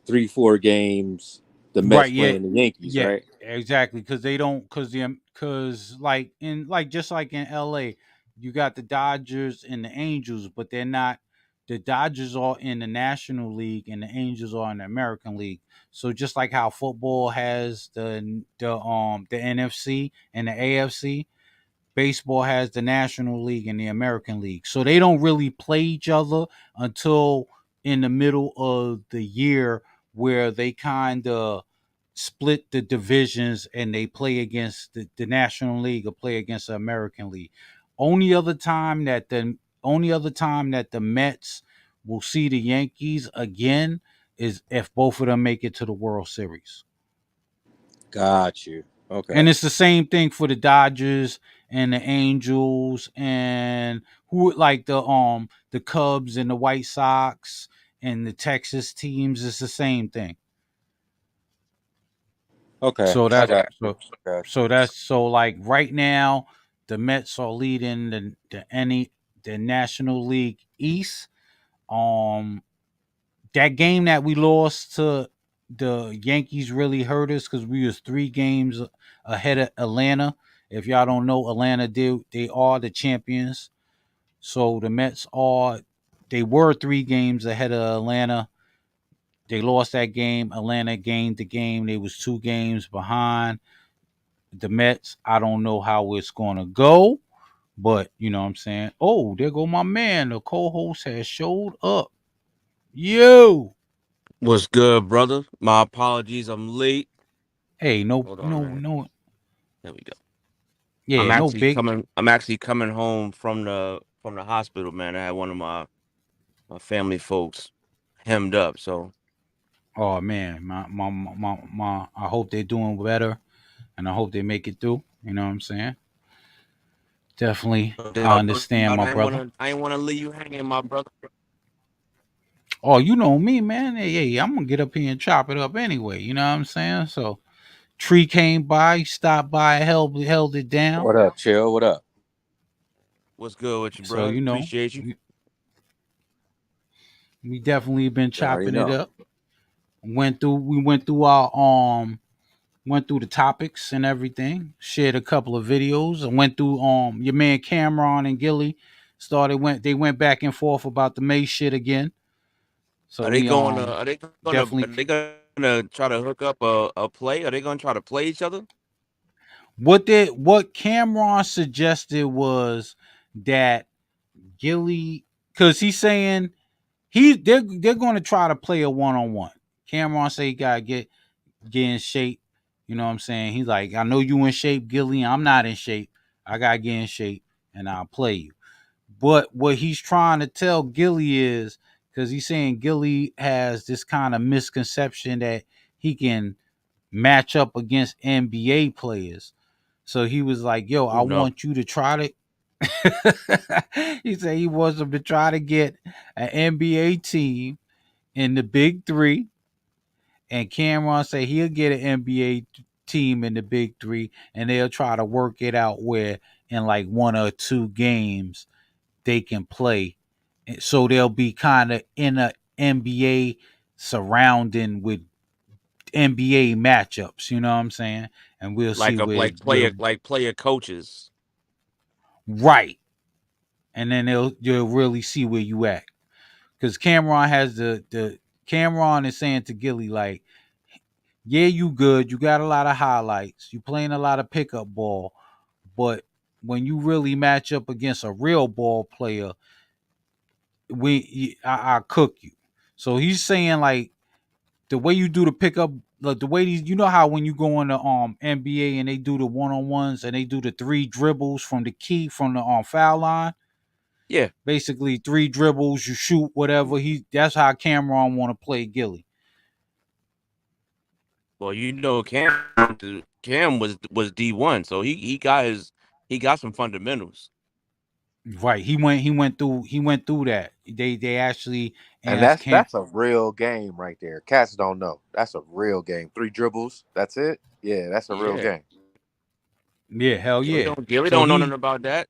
3-4 games. The Mets right, yeah, playing the Yankees, yeah, right? exactly. Because they don't, because like in like just like in LA, you got the Dodgers and the Angels, but they're not. The Dodgers are in the National League and the Angels are in the American League. So just like how football has the NFC and the AFC, baseball has the National League and the American League. So they don't really play each other until in the middle of the year where they kind of split the divisions and they play against the National League or play against the American League. Only other time that the Mets will see the Yankees again is if both of them make it to the World Series. Got you. And Okay. it's the same thing for the Dodgers and the Angels and who like the Cubs and the White Sox and the Texas teams. It's the same thing. Okay. So I that got you. so Got you. so that's so like right now the Mets are leading the National League East. Um that game that we lost to the Yankees really hurt us because we was 3 games ahead of Atlanta. If y'all don't know, they are the champions. So the Mets are they were 3 games ahead of Atlanta. They lost that game. Atlanta gained the game. They was 2 games behind. The Mets, I don't know how it's gonna go, but you know what I'm saying. Oh, there go my man. The co-host has showed up. Yo. What's good, brother? My apologies, I'm late. Hey, no, Hold on, no, man. no. There we go. Yeah, no big. I'm actually coming home from the hospital, man. I had one of my family folks hemmed up, so Oh man, my. I hope they're doing better, and I hope they make it through. You know what I'm saying? Definitely, no I doubt, no understand, doubt. my brother. I ain't wanna leave you hanging, my brother. Oh, you know me, man. Hey, I'm gonna get up here and chop it up anyway. You know what I'm saying? So, Tree came by, stopped by, held it down. What up, Chill? What up? What's good with you, So bro? you know, Appreciate you. we definitely been You already chopping it know. up. We went through our went through the topics and everything. Shared a couple of videos. I went through your man Cameron and Gilly they went back and forth about the May shit again. So Are they we going to are they definitely gonna try to hook up a play? Are they gonna try to play each other? what Cameron suggested was that Gilly, because he's saying they're going to try to play a one-on-one. Cameron say he gotta get in shape. You know what I'm saying? He's like, I know you in shape, Gilly. I'm not in shape. I gotta get in shape and I'll play you. But what he's trying to tell Gilly is because he's saying Gilly has this kind of misconception that he can match up against NBA players. So he was like, "Yo, I Who knows? want you to try to." He said he wants them to try to get an NBA team in the Big Three, and Cameron said he'll get an NBA team in the Big Three, and they'll try to work it out where in like 1 or 2 games they can play. So they'll be kind of in a NBA surrounding with NBA matchups. You know what I'm saying? And we'll see where the Like player coaches. right, and then you'll really see where you at. Because Cameron has the Cameron is saying to Gilly like, yeah, you good, you got a lot of highlights, you playing a lot of pickup ball, but when you really match up against a real ball player, I cook you. So he's saying like the way you do the pickup look the way these, you know how when you go in the NBA and they do the one-on-ones and they do the 3 dribbles from the key from the foul line. Yeah. Basically 3 dribbles, you shoot whatever. That's how Cameron want to play Gilly. Well, you know, Cam was D1, so he got some fundamentals. Right. He went through that. They actually And asked Cam. that's a real game right there. Cats don't know. That's a real game. 3 dribbles. That's it. Yeah, that's a real Yeah. game. Yeah, hell yeah. Gilly So don't know nothing about that.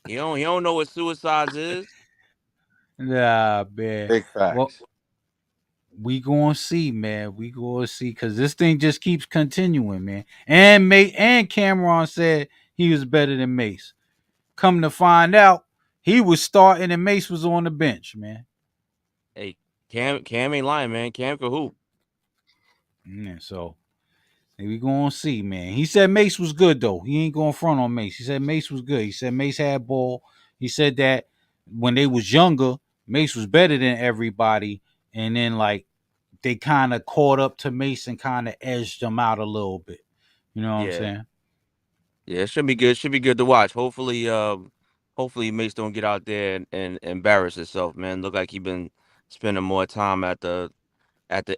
He don't know what suicides is. Nah, man. Big Well, facts. we gonna see, man. We gonna see because this thing just keeps continuing, man. And Cameron said he was better than Mace. Come to find out, he was starting and Mace was on the bench, man. Hey, Cam ain't lying, man. Cam could hoop. Yeah, so we gonna see, man. He said Mace was good though. He ain't going front on Mace. He said Mace was good. He said Mace had ball. He said that when they was younger, Mace was better than everybody, and then like they kind of caught up to Mace and kind of edged them out a little bit. You know what I'm Yeah. saying? Yeah, it should be good. Should be good to watch. Hopefully Mace don't get out there and embarrass himself, man. Look like he been spending more time at the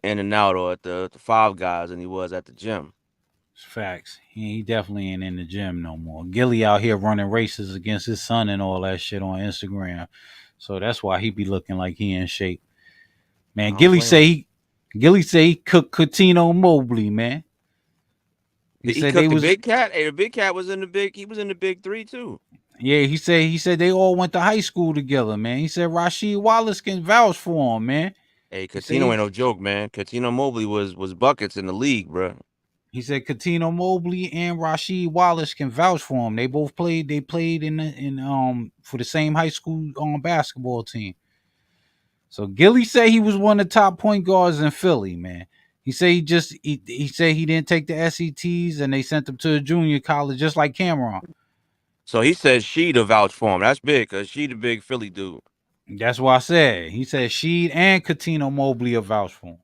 In and Out or at the Five Guys than he was at the gym. It's facts. He definitely ain't in the gym no more. Gilly out here running races against his son and all that shit on Instagram. So that's why he be looking like he in shape. Man, I don't blame him. Gilly say he cooked Catino Mobley, man. He He said they cooked the was big cat. Hey, the big cat was in the big. He was in the big three too. yeah, he said they all went to high school together, man. He said Rasheed Wallace can vouch for him, man. Hey, He said Catino ain't no joke, man. Catino Mobley was buckets in the league, bro. he said Catino Mobley and Rasheed Wallace can vouch for him. They both played. They played in for the same high school basketball team. So Gilly said he was one of the top point guards in Philly, man. He said he said he didn't take the SETs and they sent him to a junior college just like Cameron. So he said she to vouch for him. That's big, cause she the big Philly dude. That's what I said. He said Sheed and Catino Mobley are vouch for him.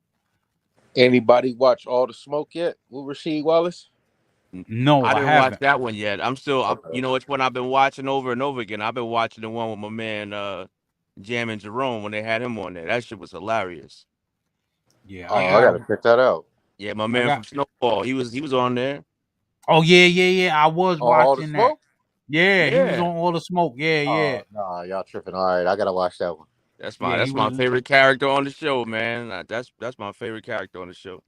Anybody watch All the Smoke yet with Rasheed Wallace? No, I I didn't watch haven't. that one yet. Okay. You know which one I've been watching over and over again. I've been watching the one with my man Jam and Jerome when they had him on there. That shit was hilarious. Yeah, I Oh, I got gotta check that out. Yeah, my I man from got Snowfall. He was on there. Oh yeah. I was Oh, All the watching that. Smoke? Yeah, he was Yeah. on All the Smoke. Yeah. Oh, nah, y'all tripping. All right, I gotta watch that one. Yeah, he That's my was favorite character on the show, man. That's my favorite character on the show.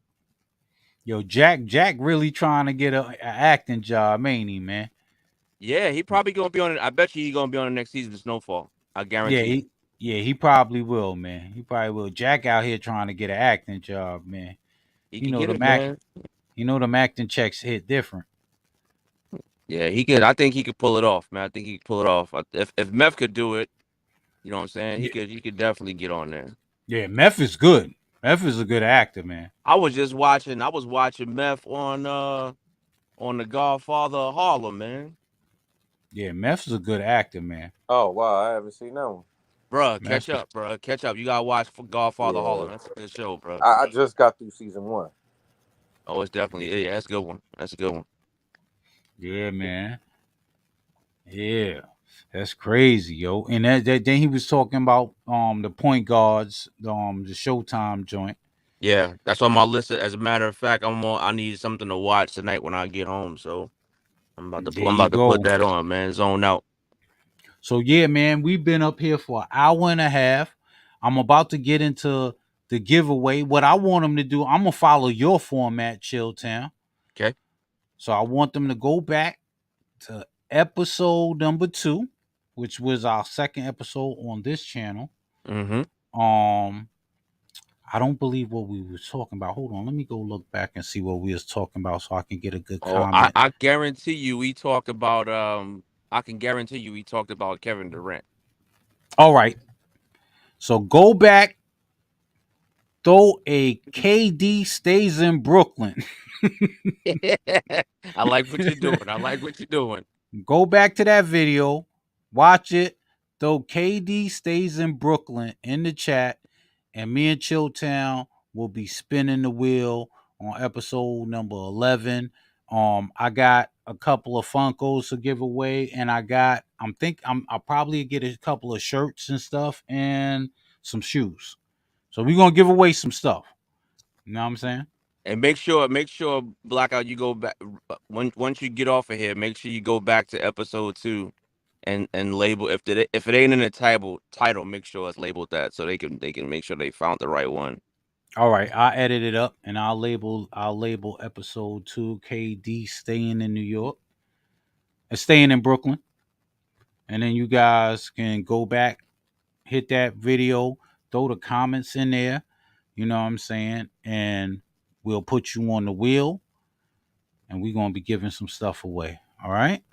yo, Jack really trying to get a acting job, ain't he, man? Yeah, he probably gonna be on it. I bet you he gonna be on the next season of Snowfall. I Yeah, guarantee it. he probably will, man. He probably will. Jack out here trying to get an acting job, man. He You could know get them it, man. acting checks hit different. Yeah, he could. I think he could pull it off, man. I think he could pull it off. If Meth could do it, you know what I'm saying? Yeah, He could definitely get on there. yeah, Meth is good. Meth is a good actor, man. I was watching Meth on the Godfather of Harlem, man. Yeah, Meth is a good actor, man. Oh wow, I haven't seen that one. Bruh, Meth, catch up, bruh. Catch up. You gotta watch Godfather of Yeah, Harlem. That's a good show, bruh. I just got through season 1. Oh, it's definitely yeah, that's a good one. That's a good one. yeah, man. Yeah, that's crazy, yo. And then he was talking about the point guards, the Showtime joint. Yeah, that's on my list. As a matter of fact, I need something to watch tonight when I get home. So There I'm you about to put go. that on, man. Zone out. So yeah, man, we've been up here for an hour and a half. I'm about to get into the giveaway. What I want them to do, I'm gonna follow your format, Chilltown. Okay. So I want them to go back to episode number 2, which was our second episode on this channel. Mm-hmm. I don't believe what we were talking about. Hold on, let me go look back and see what we was talking about so I can get a good Oh, comment. I guarantee you we talked about I can guarantee you we talked about Kevin Durant. All right. So go back, throw a KD stays in Brooklyn. I like what you're doing. I like what you're doing. Go back to that video, watch it, throw KD stays in Brooklyn in the chat, and me and Chilltown will be spinning the wheel on episode number 11. I got a couple of Funkos to give away, and I'll probably get a couple of shirts and stuff and some shoes. So we're gonna give away some stuff. You know what I'm saying? And make sure Blackout, you go back once you get off of here. Make sure you go back to episode 2, and label if it ain't in the title. Make sure it's labeled that so they can make sure they found the right one. All right, I'll edit it up and I'll label episode 2 KD staying in New York and staying in Brooklyn. And then you guys can go back, hit that video, throw the comments in there, you know what I'm saying? And we'll put you on the wheel and we're gonna be giving some stuff away. All right.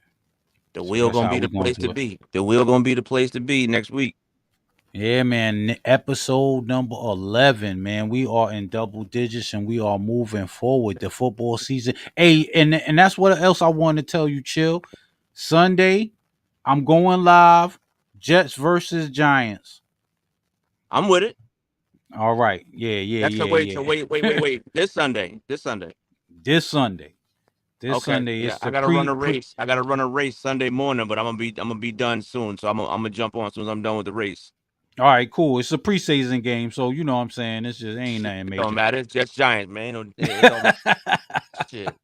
The So wheel that's gonna how be we're the gonna place to do it. be. The wheel gonna be the place to be next week. Yeah, man. Episode number 11, man. We are in double digits and we are moving forward. The football season. Hey, and that's what else I wanted to tell you, Chill. Sunday, I'm going live. Jets versus Giants. I'm with it. All right. Yeah, yeah, That's a yeah, wait. So yeah. wait. This Sunday. This Sunday. This Sunday. This Okay. Sunday. Yeah, It's I the gotta run a pre. race. I gotta run a race Sunday morning, but I'm gonna be done soon. So I'm gonna jump on as soon as I'm done with the race. All right, cool. It's a preseason game, so you know what I'm saying. It's just ain't Shit, nothing it don't major. matter. It's Jets Giants, man. It don't matter. Shit.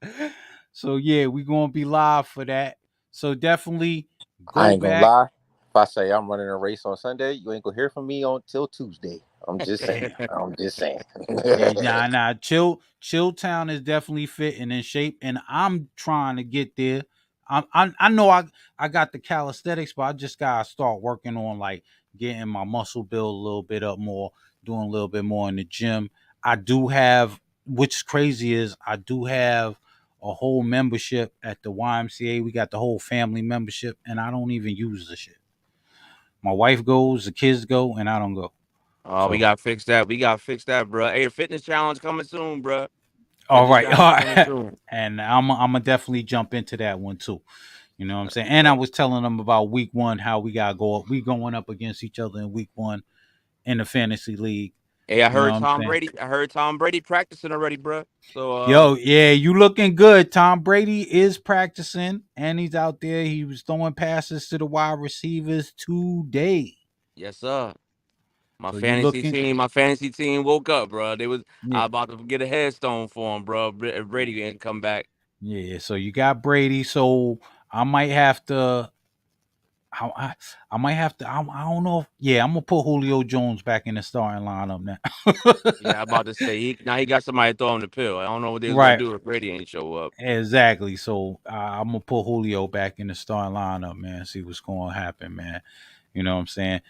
So yeah, we gonna be live for that. So definitely I go ain't gonna back. lie. If I say I'm running a race on Sunday, you ain't gonna hear from me until Tuesday. I'm just saying. I'm just saying. Yeah, nah. Chilltown is definitely fit and in shape, and I'm trying to get there. I know I got the calisthenics, but I just gotta start working on like getting my muscle build a little bit up more, doing a little bit more in the gym. I do have, which is crazy is I do have a whole membership at the YMCA. We got the whole family membership, and I don't even use the shit. My wife goes, the kids go, and I don't go. Oh, we So gotta fix that. We gotta fix that, bro. Hey, the fitness challenge coming soon, bro. all Fitness right, challenge all coming right. soon. And I'm gonna definitely jump into that one too. You know what I'm saying? And I So, was telling them about week one, how we gotta go up. We going up against each other in week one in the fantasy league. hey, I You know heard what I'm Tom saying? Brady. I heard Tom Brady practicing already, bro. So Yo, yeah, you looking good. Tom Brady is practicing and he's out there. He was throwing passes to the wide receivers today. yes, sir. So you looking? My fantasy team woke up, bro. Yeah, I about to get a headstone for him, bro. Brady didn't come back. yeah. So you got Brady. So I might have to. I might have to. I don't know. Yeah, I'm gonna put Julio Jones back in the starting lineup now. Yeah, I'm about to say now he got somebody to throw him the pill. I don't know what they was gonna Right. do if Brady ain't show up. Exactly. So I'm gonna put Julio back in the starting lineup, man. See what's going to happen, man. You know what I'm saying?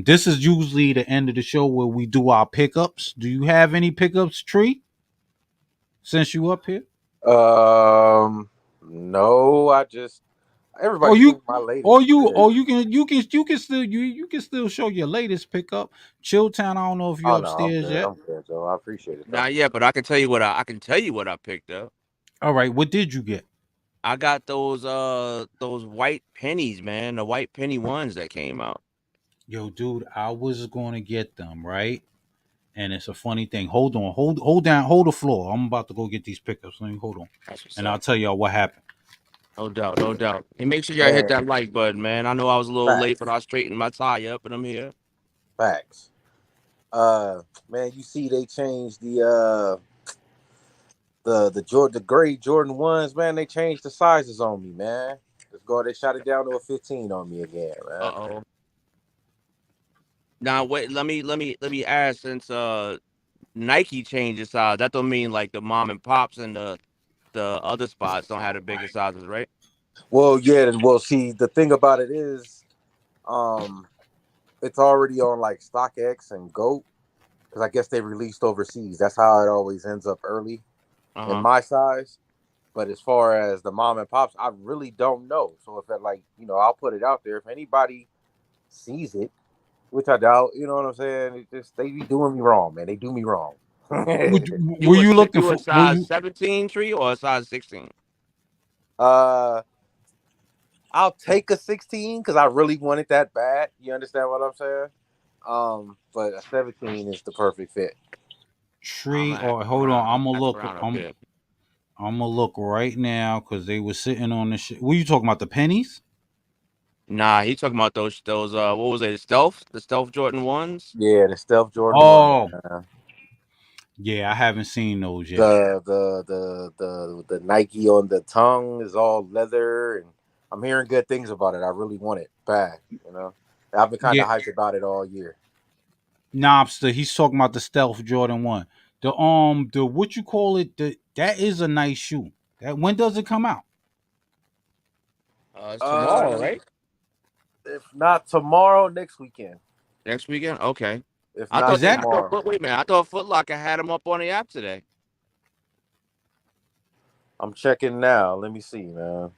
This is usually the end of the show where we do our pickups. Do you have any pickups, Tree? Since you up here, No, I just or everybody you, seen my latest pick. you can still show your latest pickup. Chilltown. I don't know if Oh you're no, I'm upstairs good. yet. I'm good, Joe. I appreciate it though. Not yet, but I can tell you what I picked up. All right. What did you get? I got those white pennies, man. The white penny ones that came out. Yo, dude, I was going to get them right. And it's a funny thing. Hold on, hold down, hold the floor. I'm about to go get these pickups. Let me hold on, That's what's and I'll up. tell y'all what happened. No doubt, no doubt. And make sure y'all hit Man, that like button, man. I know I was a little late, but facts, I straightened my tie up, and I'm here. facts. Man, you see they changed the gray Jordan ones, man. They changed the sizes on me, man. Let's go. They shot it down to a 15 on me again, man. Uh-oh. Now wait, let me ask, since Nike changed the size, that don't mean like the mom and pops and the other spots don't have the bigger sizes, right? Well, yeah. Well, see, the thing about it is, um, it's already on like StockX and Goat because I guess they released overseas. That's how it always ends up early in Uh-huh. my size. But as far as the mom and pops, I really don't know. So if it like, I'll put it out there. If anybody sees it, which I doubt, you know what I'm saying? It just they be doing me wrong, man. They do me wrong. Were you looking You a for? Were size you? 17 tree or a size 16? uh I'll take a 16 because I really want it that bad. You understand what I'm saying? But a 17 is the perfect fit. Tree or hold on, I'm gonna Ask look. around a I'm bit. I'm gonna look right now because they were sitting on the shit. What you talking about? The pennies? Nah, he talking about those what was it? The stealth Jordan ones. Yeah, the Stealth Jordan 1. Oh, yeah, I haven't seen those yet. The Nike on the tongue is all leather, and I'm hearing good things about it. I really want it bad. I've been kind Yeah, of hyped about it all year. Knobster. He's talking about the Stealth Jordan 1. The what you call it? That is a nice shoe. That when does it come out? It's tomorrow, right? If not tomorrow, next weekend. Next weekend. Okay. If I Is not thought they. I that thought. tomorrow, But wait a minute. I thought Foot Locker had them up on the app today. I'm checking now. Let me see, man.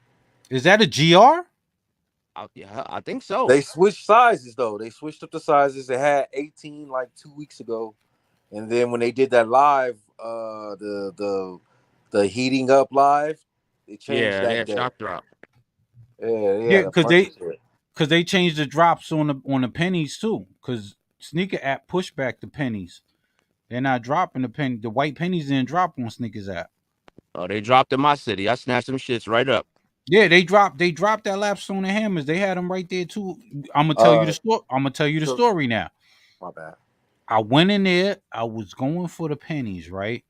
a GR? Yeah, I think so. They switched sizes though. They switched up the sizes. They had 18 like 2 weeks ago, and then when they did that live, the heating up live, they changed Yeah, they that had day. shock drop. Yeah, Yeah, yeah, a because bunch of they shit. because they changed the drops on the pennies too. Because sneaker app pushed back the pennies. They're not dropping the penny. The white pennies didn't drop on sneakers app. Oh, they dropped in my city. I snatched them shits right up. Yeah, they dropped. They dropped that Lapstone and Hammers. They had them right there too. I'm gonna tell you the Uh, story. I'm gonna tell you the so story now. my bad. I went in there. I was going for the pennies, right?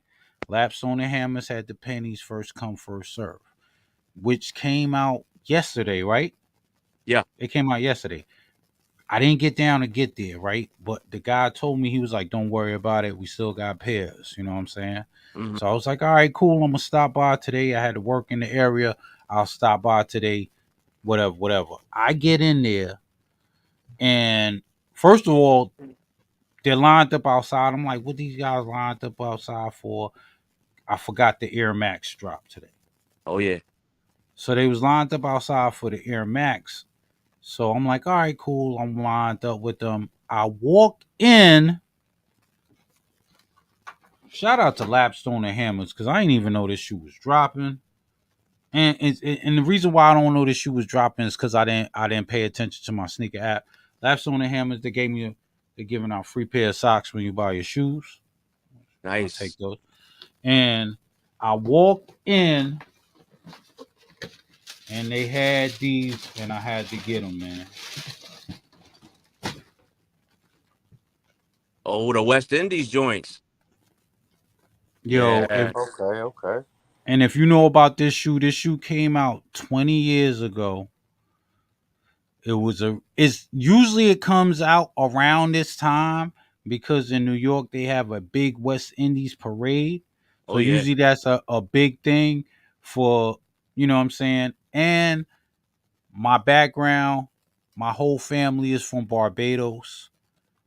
Lapstone and Hammers had the pennies first come first serve, which came out yesterday, right? Yeah. It came out yesterday. I didn't get down to get there, right? But the guy told me, he was like, "Don't worry about it. We still got pairs." You know what I'm saying? Mm-hmm. So I was like, "All right, cool. I'm gonna stop by today. I had to work in the area. I'll stop by today. Whatever, whatever." I get in there, and first of all, they're lined up outside. I'm like, "What these guys lined up outside for?" I forgot the Air Max drop today. Oh yeah. So they was lined up outside for the Air Max. So I'm like, all right, cool. I'm lined up with them. I walk in. Shout out to Lapstone and Hammers because I didn't even know this shoe was dropping. And the reason why I don't know this shoe was dropping is because I didn't pay attention to my sneaker app. Lapstone and Hammers, they're giving out free pair of socks when you buy your shoes. I'll Nice. take those. And I walked in and they had these, and I had to get them, man. Oh, the West Indies joints. Yo, Yeah. Okay. and if you know about this shoe came out 20 years ago. It's usually it comes out around this time because in New York they have a big West Indies parade. So Oh yeah. usually that's a big thing for, you know what I'm saying? And my background, my whole family is from Barbados.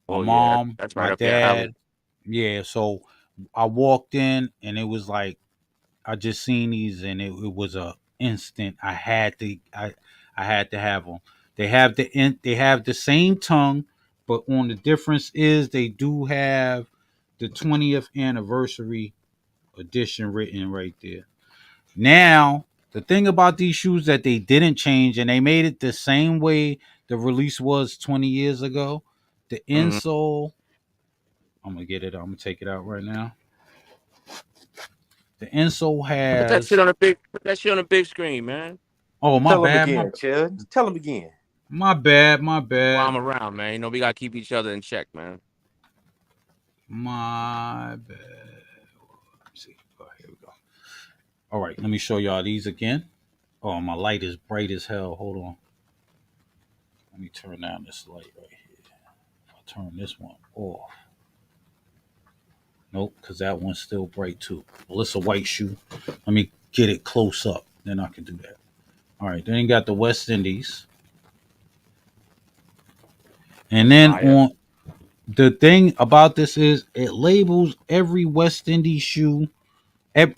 My Oh yeah. mom, That's right my up your alley. dad. Yeah, so I walked in and it was like I just seen these and it was a instant. I had to have them. They have the same tongue, but on the difference is they do have the 20th anniversary edition written right there. Now the thing about these shoes that they didn't change and they made it the same way the release was 20 years ago. The Mm-hmm. insole. I'm gonna get it. I'm gonna take it out right now. The insole Put that shit has. on a big. Put that shit on a big screen, man. Oh my Tell them bad, again, Chad. Tell them again. my While bad, I'm around, man, we gotta keep each other in check, man. my bad. Let me see. Oh, here we go. All right, let me show y'all these again. Oh, my light is bright as hell. Hold on. Let me turn down this light right here. If I turn this one off. Nope, because that one's still bright too. Well, it's a white shoe. Let me get it close up. Then I can do that. All right, then you got the West Indies. And That's then fire. on the thing about this is it labels every West Indies shoe.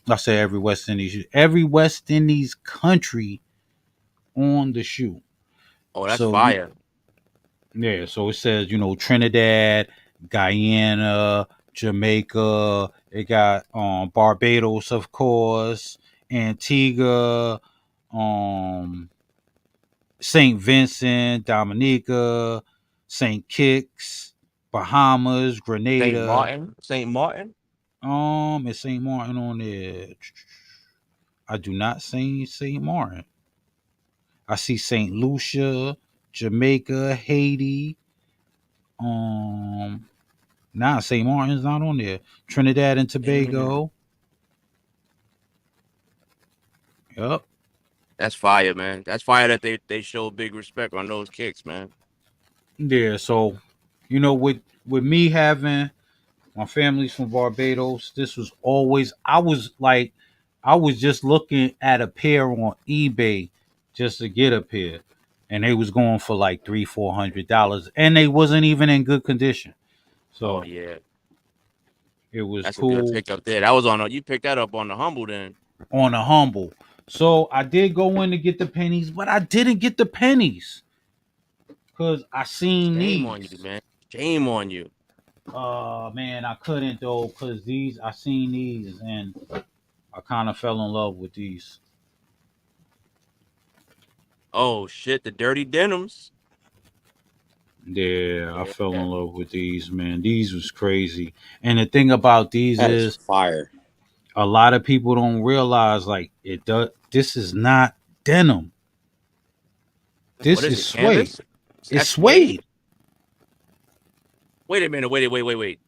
I say every West Indies shoe, every West Indies country on the shoe. Oh, that's So you, fire. yeah, so it says Trinidad, Guyana, Jamaica. It got Barbados, of course, Antigua, um, Saint Vincent, Dominica, Saint Kitts. Bahamas, St. Grenada. Martin. St. Martin. Is St. Martin on there? I do not see St. Martin. I see St. Lucia, Jamaica, Haiti. Nah, St. Martin's not on there. Trinidad and Tobago. Yep. That's fire, man. That's fire that they show big respect on those kicks, man. Yeah. So, with me having my family's from Barbados, this was always. I was just looking at a pair on eBay just to get a pair, and they was going for like $300-400, and they wasn't even in good condition. Oh So yeah, it was that's a good cool pickup there. That was on. You picked that up on the humble then. on a humble. So I did go in to get the pennies, but I didn't get the pennies because I seen Shame these. on you, man. Shame on you. Man, I couldn't though because I seen these and I kind of fell in love with these. Oh shit, the dirty denims. Yeah, I fell in love with these, man. These was crazy. And the thing about these That is is fire. a lot of people don't realize like it does. This is not denim. This What is is it? suede. Canvas? It's That's suede. Wait a minute. Wait.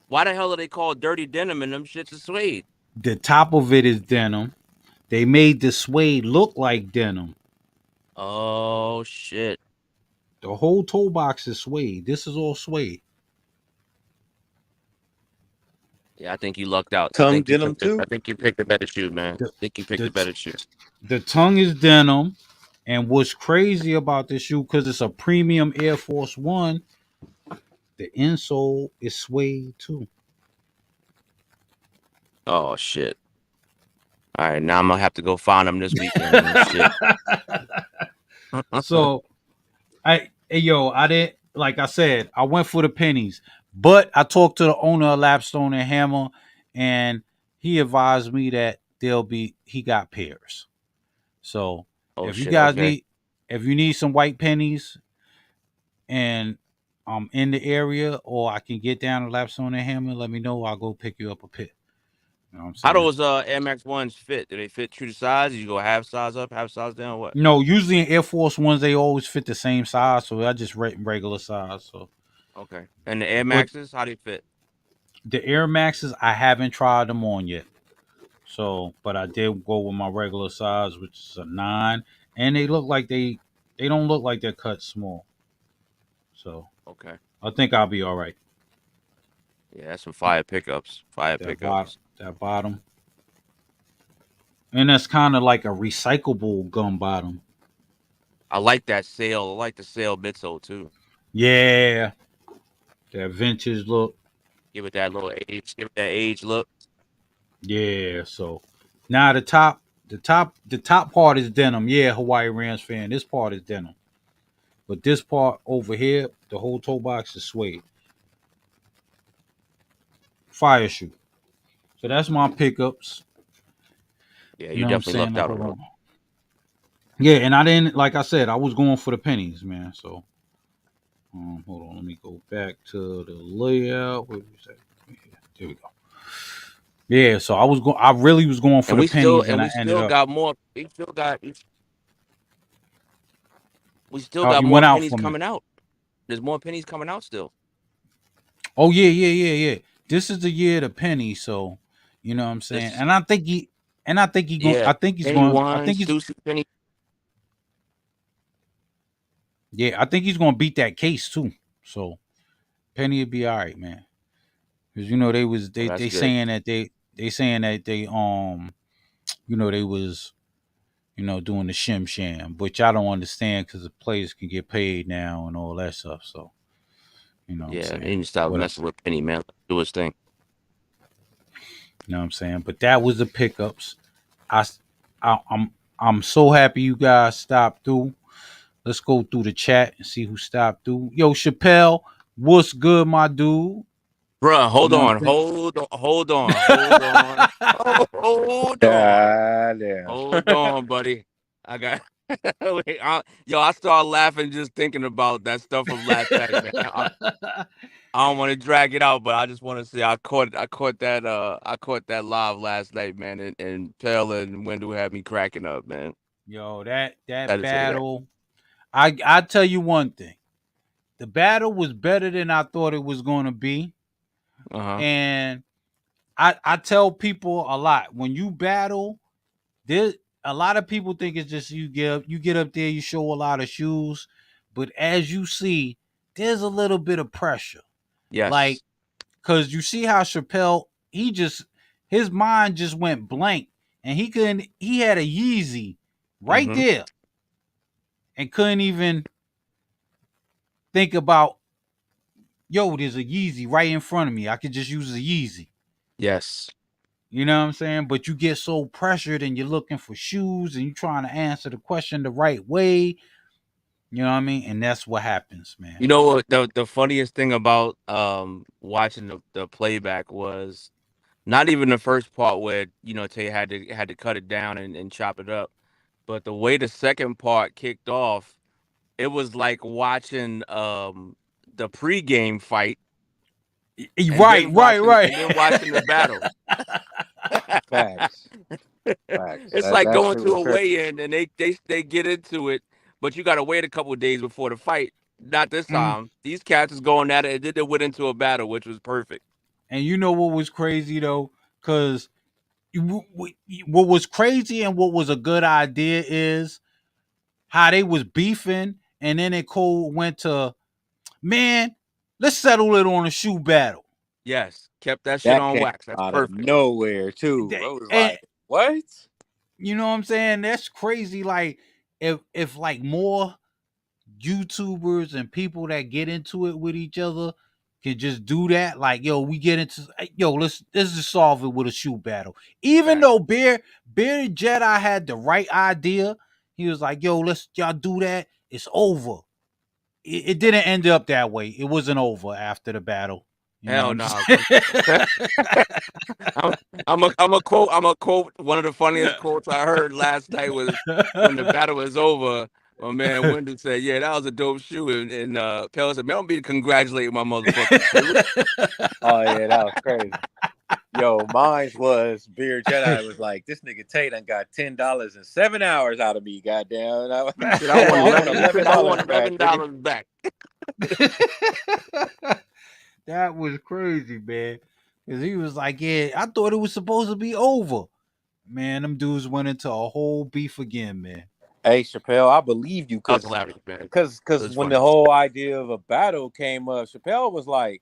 Why the hell are they called dirty denim and them shits are suede? The top of it is denim. They made the suede look like denim. Oh shit. The whole toe box is suede. This is all suede. Yeah, I think you lucked out. Tongue denim too? I think you picked a better shoe, man. I think you picked a better shoe. The tongue is denim. And what's crazy about this shoe, because it's a premium Air Force One, the insole is suede too. Oh shit. All right, now I'm gonna have to go find them this weekend. And shit. So I didn't, like I said, I went for the pennies, but I talked to the owner of Lapstone and Hammer, and he advised me that he got pairs. So if you guys if you need some white pennies and I'm in the area or I can get down to Lapstone and Hammer, let me know. I'll go pick you up a pair. You know what I'm saying? How those Air Max Ones fit? Do they fit true to size? Do you go half size up, half size down? What? No, usually in Air Force Ones they always fit the same size, so I just rate regular size. So okay. And the Air Maxes, how do they fit? The Air Maxes, I haven't tried them on yet. So, but I did go with my regular size, which is a 9, and they look like they don't look like they're cut small. So, okay, I think I'll be all right. Yeah, that's some fire pickups. That bottom. And that's kind of like a recyclable gum bottom. I like that sail. I like the sail midsole too. Yeah. That vintage look. Give it that little age. Give it that age look. Yeah. So now the top part is denim. Yeah, Hawaii Rams fan. This part is denim. But this part over here, the whole toe box is suede. Fire shoe. So that's my pickups. Yeah, you definitely lucked out on them. Yeah, and I didn't, like I said, I was going for the pennies, man. So hold on, let me go back to the layout. Where was that? There we go. Yeah, so I really was going for the pennies, and I ended up. We still got more pennies coming out. There's more pennies coming out still. Oh yeah. This is the year of the penny, so you know what I'm saying. And I think he's going. Yeah, I think he's going to beat that case too. So penny would be all right, man. Because they saying that they they was doing the shim, which I don't understand because the players can get paid now and all that stuff. So yeah, he need to stop messing with Penny, man. Do his thing. You know what I'm saying? But that was the pickups. I'm so happy you guys stopped through. Let's go through the chat and see who stopped through. Yo, Chappelle, what's good, my dude? Bruh, hold on, buddy. I got I started laughing just thinking about that stuff from last night, man. I don't want to drag it out, but I just want to say I caught that live last night, man, and Pell and Wendell had me cracking up, man. Yo, that Had to say that. battle. I tell you one thing. The battle was better than I thought it was going to be, Uh-huh. and I tell people a lot when you battle. There, a lot of people think it's just you get up there, you show a lot of shoes, but as you see, there's a little bit of pressure, like Yes. because you see how Chappelle his mind just went blank, and he had a Yeezy right Mm-hmm. there and couldn't even think about, yo, there's a Yeezy right in front of me. I could just use a Yeezy. Yes. You know what I'm saying? But you get so pressured and you're looking for shoes and you're trying to answer the question the right way. You know what I mean? And that's what happens, man. You know what the funniest thing about watching the playback was not even the first part where, Tay had to cut it down and chop it up. But the way the second part kicked off, it was like watching the pregame fight and Right, then right, watching right. and then watching the battle. Facts. Facts. It's That like that going shit to was a crazy. weigh-in and they get into it, but you got to wait a couple of days before the fight. Not this Mm. time. These cats is going at it and then they went into a battle, which was perfect. And you know what was crazy though? Because what was crazy and what was a good idea is how they was beefing, and then it cold went to, man, let's settle it on a shoe battle. Yes, kept that shit That on came wax. That's out of perfect. nowhere too. I was And like, what? you know what I'm saying? That's crazy. Like if like more YouTubers and people that get into it with each other can just do that. Like, yo, we get into let's just solve it with a shoe battle. Even Fact. though Bear Jedi had the right idea, he was like, yo, let's y'all do that. It's over. It didn't end up that way. It wasn't over after the battle. You know Hell what no. I'm saying? I'm I'm a quote one of the funniest quotes I heard last night was when the battle was over. My man Wendell said, "Yeah, that was a dope shoe," and Pell said, "Man, don't be congratulating my motherfucking shoe." Oh yeah, that was crazy. Yo, mine was Beer Jedi was like, this nigga Tate done got $10 in 7 hours out of me, goddamn. And He said, "I want I want 11." He said, "I want $11 back, eleven nigga. dollars back." That was crazy, man. Cause he was like, "Yeah, I thought it was supposed to be over." Man, them dudes went into a whole beef again, man. Hey Chappelle, I believe you That was because hilarious, man. It because was when the funny. whole idea of a battle came up, Chappelle was like,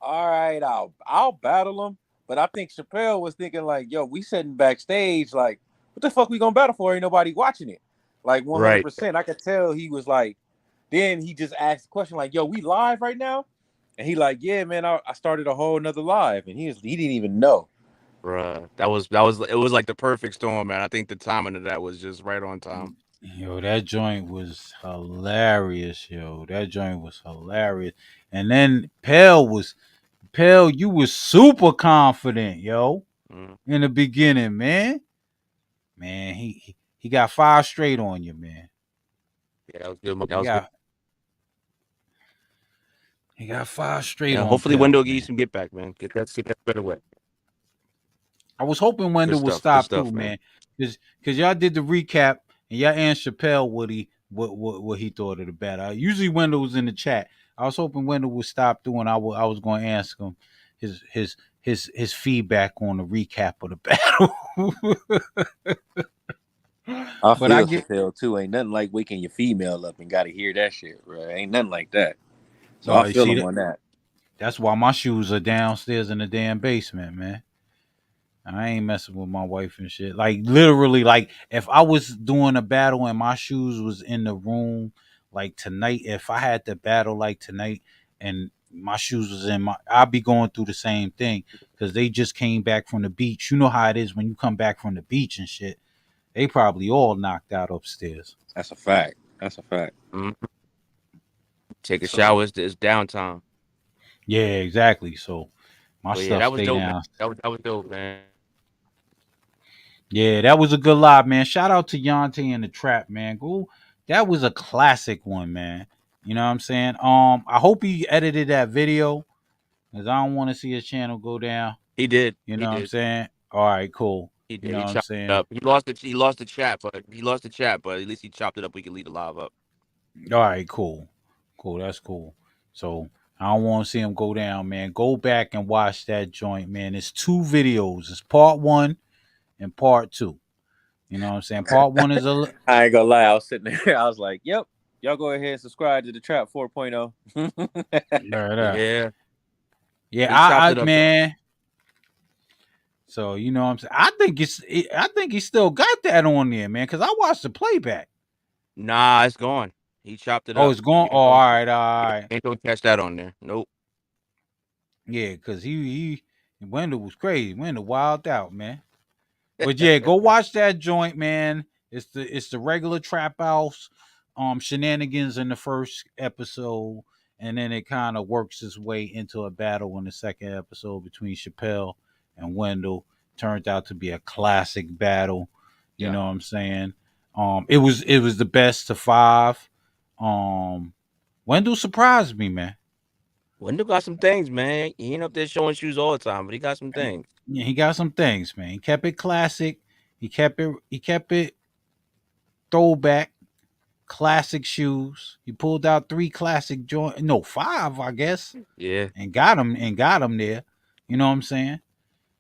all right, I'll battle him. But I think Chappelle was thinking like, yo, we sitting backstage, like, what the fuck we gonna battle for? Ain't nobody watching it. Like Right. 100%. I could tell he was like, then he just asked the question, like, yo, we live right now? And he like, yeah, man, I started a whole nother live. And he didn't even know. Bruh. It was like the perfect storm, man. I think the timing of that was just right on time. Yo, that joint was hilarious, yo. That joint was hilarious. And then Pell, you was super confident, yo, Mm. in the beginning, man. Man, he got 5 straight on you, man. Yeah, that was good. That He was good. got he got 5 straight Yeah, on hopefully Pell, Wendell give you man. some get back, man. Get that better way. I was hoping Good Wendell would stuff. Good stop too, stuff, man. man, because y'all did the recap and y'all asked Chappelle what he thought of the battle. Usually Wendell was in the chat. I was hoping Wendell would stop through, and I was going to ask him his feedback on the recap of the battle. I But I feel get Chappelle too. Ain't nothing like waking your female up and gotta hear that shit, bro. Ain't nothing like that. So I you feel see him that. on that. That's why my shoes are downstairs in the damn basement, man. I ain't messing with my wife and shit. Like literally, like if I was doing a battle and my shoes was in the room, like tonight, if I had to battle like tonight and my shoes was in I'd be going through the same thing because they just came back from the beach. You know how it is when you come back from the beach and shit. They probably all knocked out upstairs. That's a fact. That's a fact. Mhm. Take a So shower. It's downtime. yeah, exactly. So my But yeah, stuff that was stay dope, man. down. That was dope, man. Yeah, that was a good live, man. Shout out to Yante and the Trap, man. Go, that was a classic one, man. You know what I'm saying? I hope he edited that video. Because I don't want to see his channel go down. He did. You He know what I'm did. saying? All right, cool. He You did. know He what I'm chopped it saying? up. He lost the. He lost the chat, but at least he chopped it up. We can leave the live up. All right, cool. Cool. That's cool. So I don't want to see him go down, man. Go back and watch that joint, man. It's 2 videos. It's part 1 and part 2. You know what I'm saying? Part 1 is a. I ain't gonna lie, I was sitting there, I was like, "Yep, y'all go ahead and subscribe to the Trap 4.0." Yeah. Yeah, He chopped I it up. man. So you know what I'm saying? I think he still got that on there, man, because I watched the playback. Nah, it's gone. He chopped it Oh, up. it's gone. You Oh, ain't gonna, all right. ain't gonna catch that on there. Nope. Yeah, because Wendell was crazy. Wendell wild out, man. But yeah, go watch that joint, man. It's the regular trap house shenanigans in the first episode, and then it kind of works its way into a battle in the second episode between Chappelle and Wendell. Turned out to be a classic battle. You Yeah. know what I'm saying? It was the best to 5. Wendell surprised me, man. Wendell got some things, man. He ain't up there showing shoes all the time, but he got some things. Yeah, he got some things, man. He kept it classic. He kept it throwback, classic shoes. He pulled out 3 classic joint, no 5, I guess, Yeah. and got him there. You know what I'm saying?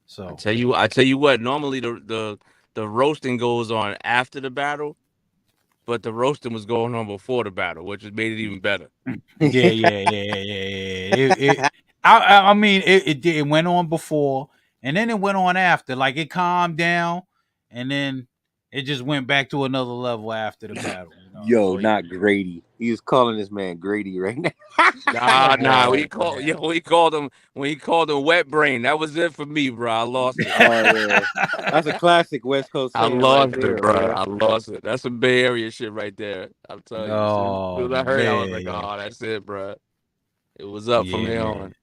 So I tell you what. Normally the roasting goes on after the battle, but the roasting was going on before the battle, which has made it even better. yeah. I mean, it went on before, and then it went on after. Like it calmed down, and then it just went back to another level after the battle. You know what I'm Yo, Oh yeah. saying? not Grady. He was calling this man Grady right now. Come Nah. on, man. When he called him wet brain, that was it for me, bro. I lost it. Oh yeah, that's a classic West Coast I saying right lost it, there, bro. man. I lost it. That's some Bay Area shit right there. I'm telling you. As Oh soon as I heard, I was like, man, oh, that's it, bro. It was up from there yeah. on.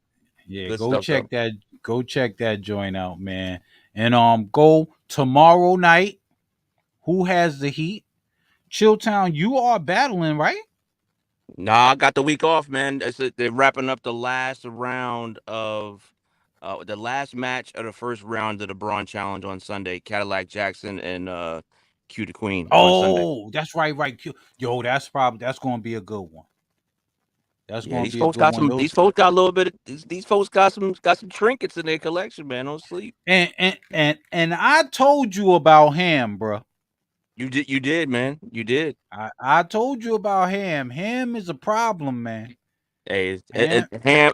Yeah, Good go stuff though. check that. Go check that joint out, man. And go tomorrow night. Who has the heat? Chilltown, you are battling, right? Nah, I got the week off, man. They're wrapping up the last match of the first round of the Braun Challenge on Sunday. Cadillac Jackson and Q the Queen on Sunday. Oh, that's right. Yo, that's gonna be a good one. That's Yeah, gonna these be a folks good got one. some. These Those folks got a little bit. These folks got some trinkets in their collection, man. Don't sleep. and I told you about Ham, bro. You did, man. You did. I told you about Ham. Ham is a problem, man. Hey, Ham,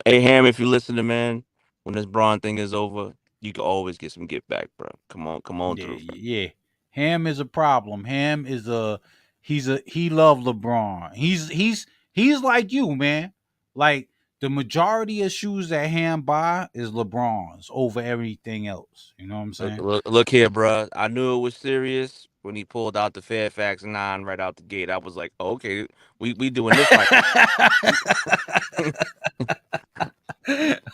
Ham. If you listen to man, when this Braun thing is over, you can always get some get back, bro. Come on yeah, through. yeah. Ham is a problem. Ham is he love LeBron. He's like you, man. Like the majority of shoes that Ham buy is LeBron's over everything else. You know what I'm saying? Look here, bro. I knew it was serious when he pulled out the Fairfax 9 right out the gate. I was like, oh, okay, we doing this right.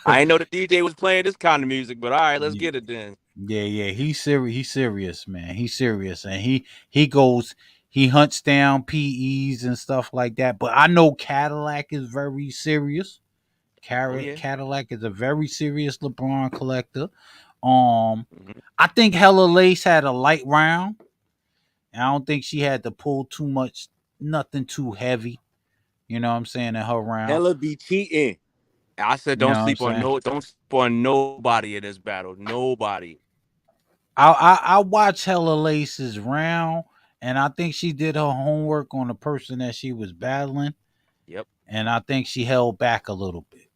I ain't know the DJ was playing this kind of music, but all right, let's get it then. Yeah. He's serious. He's serious, man. He's serious, and he hunts down PEs and stuff like that. But I know Cadillac is very serious. Oh yeah. Cadillac is a very serious LeBron collector. Mhm. I think Hella Lace had a light round. I don't think she had to pull too much, nothing too heavy. You know what I'm saying, in her round. Hella be cheating. I said You know what I'm don't sleep on nobody in this battle. Nobody. I watched Hella Lace's round, and I think she did her homework on the person that she was battling, Yep. and I think she held back a little bit.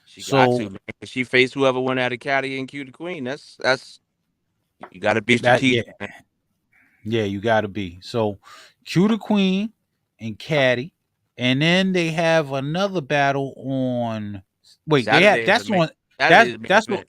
She got So to, man. She faced whoever went at a caddy and Q the Queen. That's you got to be that strategic, man. yeah, you got to be. So Q the Queen and Caddy, and then they have another battle on. Wait, they have Saturday is the that's main. on Saturday is the main that's what event.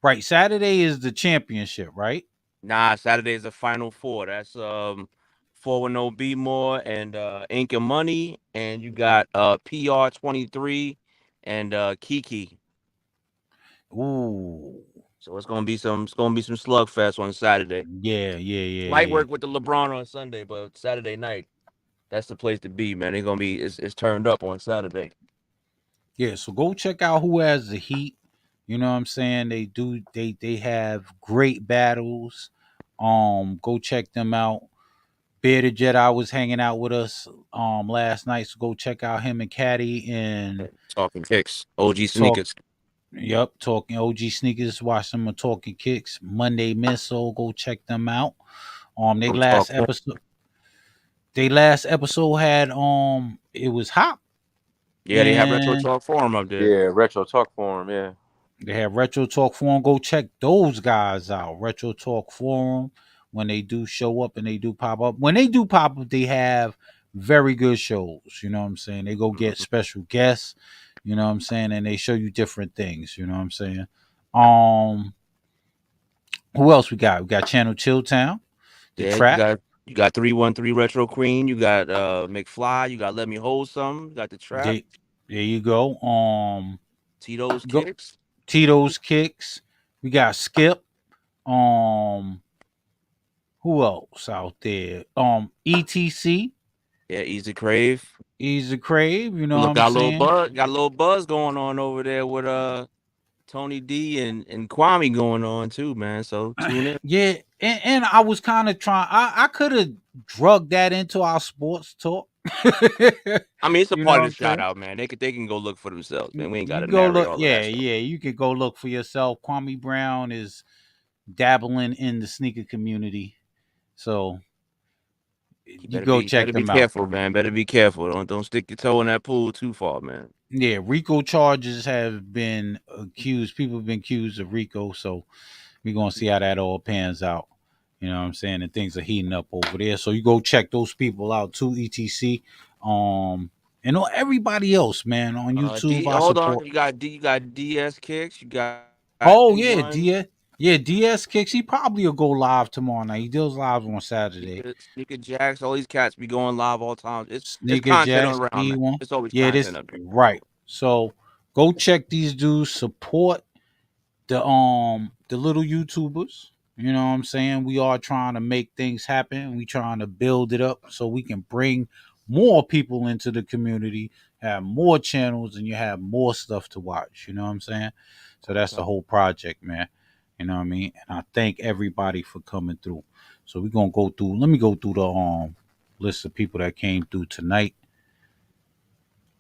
right. Saturday is the championship, right? Nah, Saturday is the final four. That's 410 B More and Ink and Money, and you got PR 23 and Kiki. Ooh, So it's gonna be some slugfest on Saturday. Light yeah. work with the LeBron on Sunday, but Saturday night, that's the place to be, man. It's turned up on Saturday. Yeah, so go check out Who Has the Heat. You know what I'm saying? They have great battles. Go check them out. Bearded Jedi was hanging out with us last night, so go check out him and Caddy and Talking kicks, OG talk. sneakers. Yep, talking OG sneakers. Watch them on Talking Kicks. Monday Missile. Go check them out. They From last talk. episode. They last episode had it was Hop Yeah, they have retro and talk forum up there. Yeah, retro talk forum. Yeah. they have Retro Talk Forum. Go check those guys out. Retro Talk Forum. When they do show up and they do pop up. When they do pop up, they have very good shows. You know what I'm saying? They go get Mhm. special guests. You know what I'm saying? And they show you different things. You know what I'm saying? Um, who else we got? We got Channel Chilltown, the Yeah, trap. you got 313 Retro Queen, you got McFly, you got Let Me Hold Some, you got the Trap, They, there you go. Tito's Go Kicks. Tito's Kicks. We got Skip. Um, who else out there? ETC, Yeah, Easy Crave. Easy Crave. You know what Look, I'm saying? got a little buzz going on over there with Tony D and Kwame going on too, man. So tune in. Yeah, and I was kind of trying. I could have drugged that into our sports talk. I mean, it's a You know part what of I'm the shout saying? out, man. They can go look for themselves, man. We ain't got You to go narrate look. all of Yeah, that stuff. yeah. You can go look for yourself. Kwame Brown is dabbling in the sneaker community, so you go check Better be them out. careful, man. Better be careful. Don't stick your toe in that pool too far, man. Yeah, Rico charges have been accused. People have been accused of Rico, so we're gonna see how that all pans out. You know what I'm saying? And things are heating up over there. So you go check those people out too, etc. And on everybody else, man, on YouTube, I Hold on. support. You got DS Kicks. You got Oh yeah, D1. DS. Yeah, DS Kicks. He probably will go live tomorrow night. He does live on Saturday. Sneaker Jacks. All these cats be going live all time. It's Sneaker content Jacks, around, man. D1. It's always Yeah, content this up there. right. So go check these dudes. Support the little YouTubers. You know what I'm saying? We are trying to make things happen. We trying to build it up so we can bring more people into the community, have more channels, and you have more stuff to watch. You know what I'm saying? So that's the whole project, man. You know what I mean? And I thank everybody for coming through. So we're gonna go through. Let me go through the list of people that came through tonight.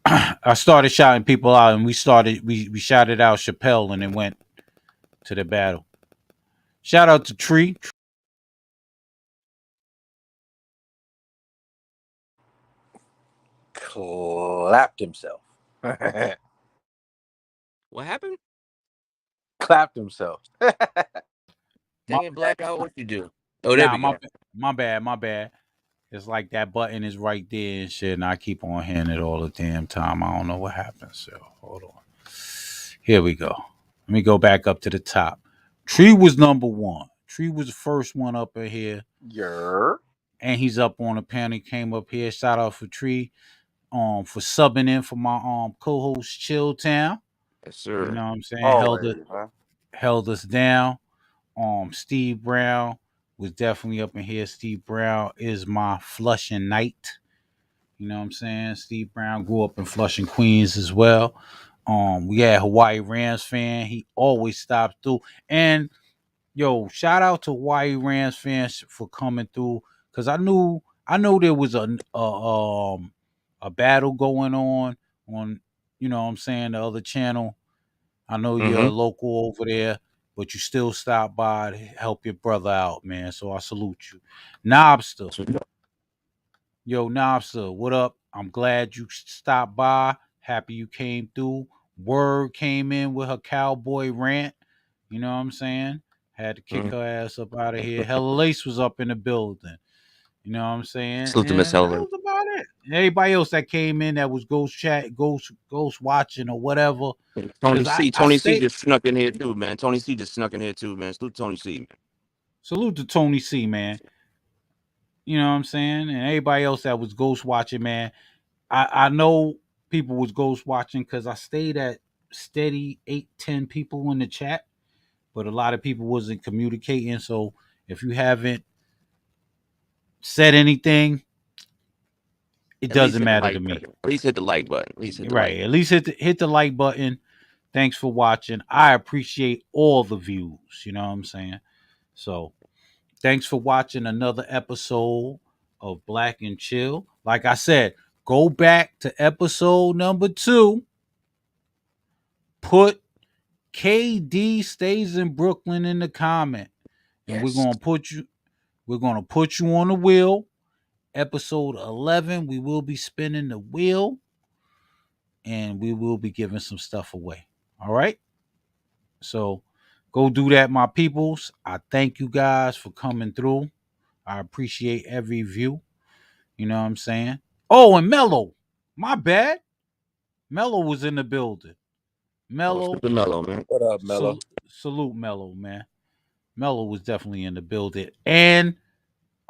I started shouting people out, and we shouted out Chappelle, and then went to the battle. Shout out to Tree. Clapped himself. What happened? Clapped himself. My, Dang it, Blackout. What you do? Oh, there nah, we go. my bad. It's like that button is right there and shit, and I keep on hitting it all the damn time. I don't know what happens. So hold on. Here we go. Let me go back up to the top. Tree was number one. Tree was the first one up in here, Yer. and he's up on the panel. He came up here. Shout out for Tree, for subbing in for my co-host Chilltown. Yes, You sir. know what I'm saying? Always, man. Held us down. Steve Brown was definitely up in here. Steve Brown is my Flushing Knight. You know what I'm saying? Steve Brown grew up in Flushing, Queens as well. We had Hawaii Rams fan. He always stops through. And yo, shout out to Hawaii Rams fans for coming through. Cause I know there was a battle going on, you know what I'm saying, the other channel. I know you're Mm-hmm. local over there, but you still stop by to help your brother out, man. So I salute you. Knobster. Yo, Knobster, what up? I'm glad you stopped by. Happy you came through. Word came in with her cowboy rant. You know what I'm saying? Had to kick her ass up out of here. Hella Lace was up in the building. You know what I'm saying? Salute to Miss And that Heller. was about it. Everybody else that came in that was ghost chat, ghost watching or whatever. Tony Cause C. I Tony C stay just snuck in here too, man. Tony C just snuck in here too, man. Salute to Tony C, man. salute to Tony C, man. You know what I'm saying? And everybody else that was ghost watching, man. I know people was ghost watching because I stayed at steady 8-10 people in the chat, but a lot of people wasn't communicating. So if you haven't said anything, It At least doesn't hit the matter like to me. button. At least hit the like button. At least hit the Right. like. At least hit the like button. Thanks for watching. I appreciate all the views. You know what I'm saying? So thanks for watching another episode of Black and Chill. Like I said, go back to episode number 2. Put KD stays in Brooklyn in the comment. And Yes. we're gonna put you on the wheel. Episode 11, we will be spinning the wheel and we will be giving some stuff away. All right. So go do that, my peoples. I thank you guys for coming through. I appreciate every view. You know what I'm saying? Oh, and Mello. My bad. Mello was in the building. Oh, Mello. super mellow, man. What up, Mello? Salute Mello, man. Mello was definitely in the building. And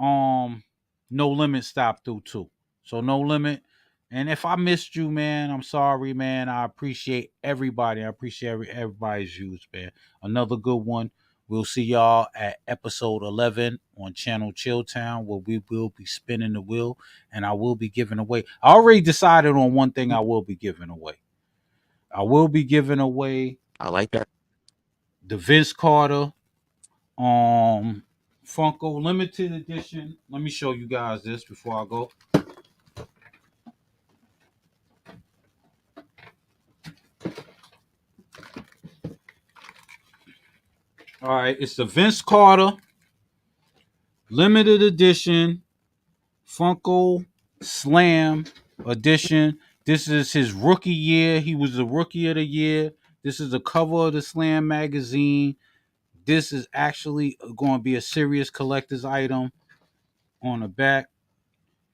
No Limit stopped through too. So No Limit. And if I missed you, man, I'm sorry, man. I appreciate everybody. I appreciate everybody's views, man. Another good one. We'll see y'all at episode 11 on channel Chilltown, where we will be spinning the wheel and I will be giving away. I already decided on one thing I will be giving away. I will be giving away I like that. the Vince Carter Funko limited edition. Let me show you guys this before I go. All right, it's the Vince Carter limited edition Funko Slam edition. This is his rookie year. He was the rookie of the year. This is the cover of the Slam magazine. This is actually going to be a serious collector's item. On the back,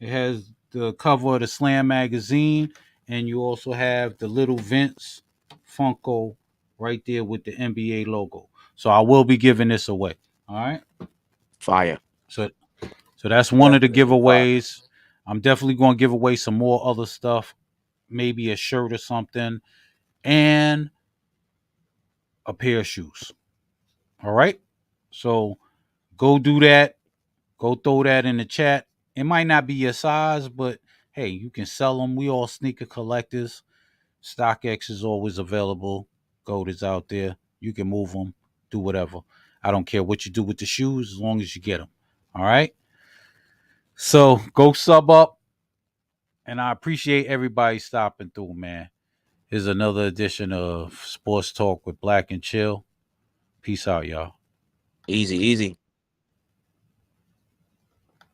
it has the cover of the Slam magazine, and you also have the little Vince Funko right there with the NBA logo. So I will be giving this away. All right. Fire. So that's one of the Definitely fire. giveaways. I'm definitely going to give away some more other stuff, maybe a shirt or something, and a pair of shoes. All right. So go do that. Go throw that in the chat. It might not be your size, but hey, you can sell them. We all sneaker collectors. StockX is always available. Gold is out there. You can move them, do whatever. I don't care what you do with the shoes as long as you get them. All right. So go sub up. And I appreciate everybody stopping through, man. Here's another edition of Sports Talk with Black and Chill. Peace out, y'all. Easy, easy.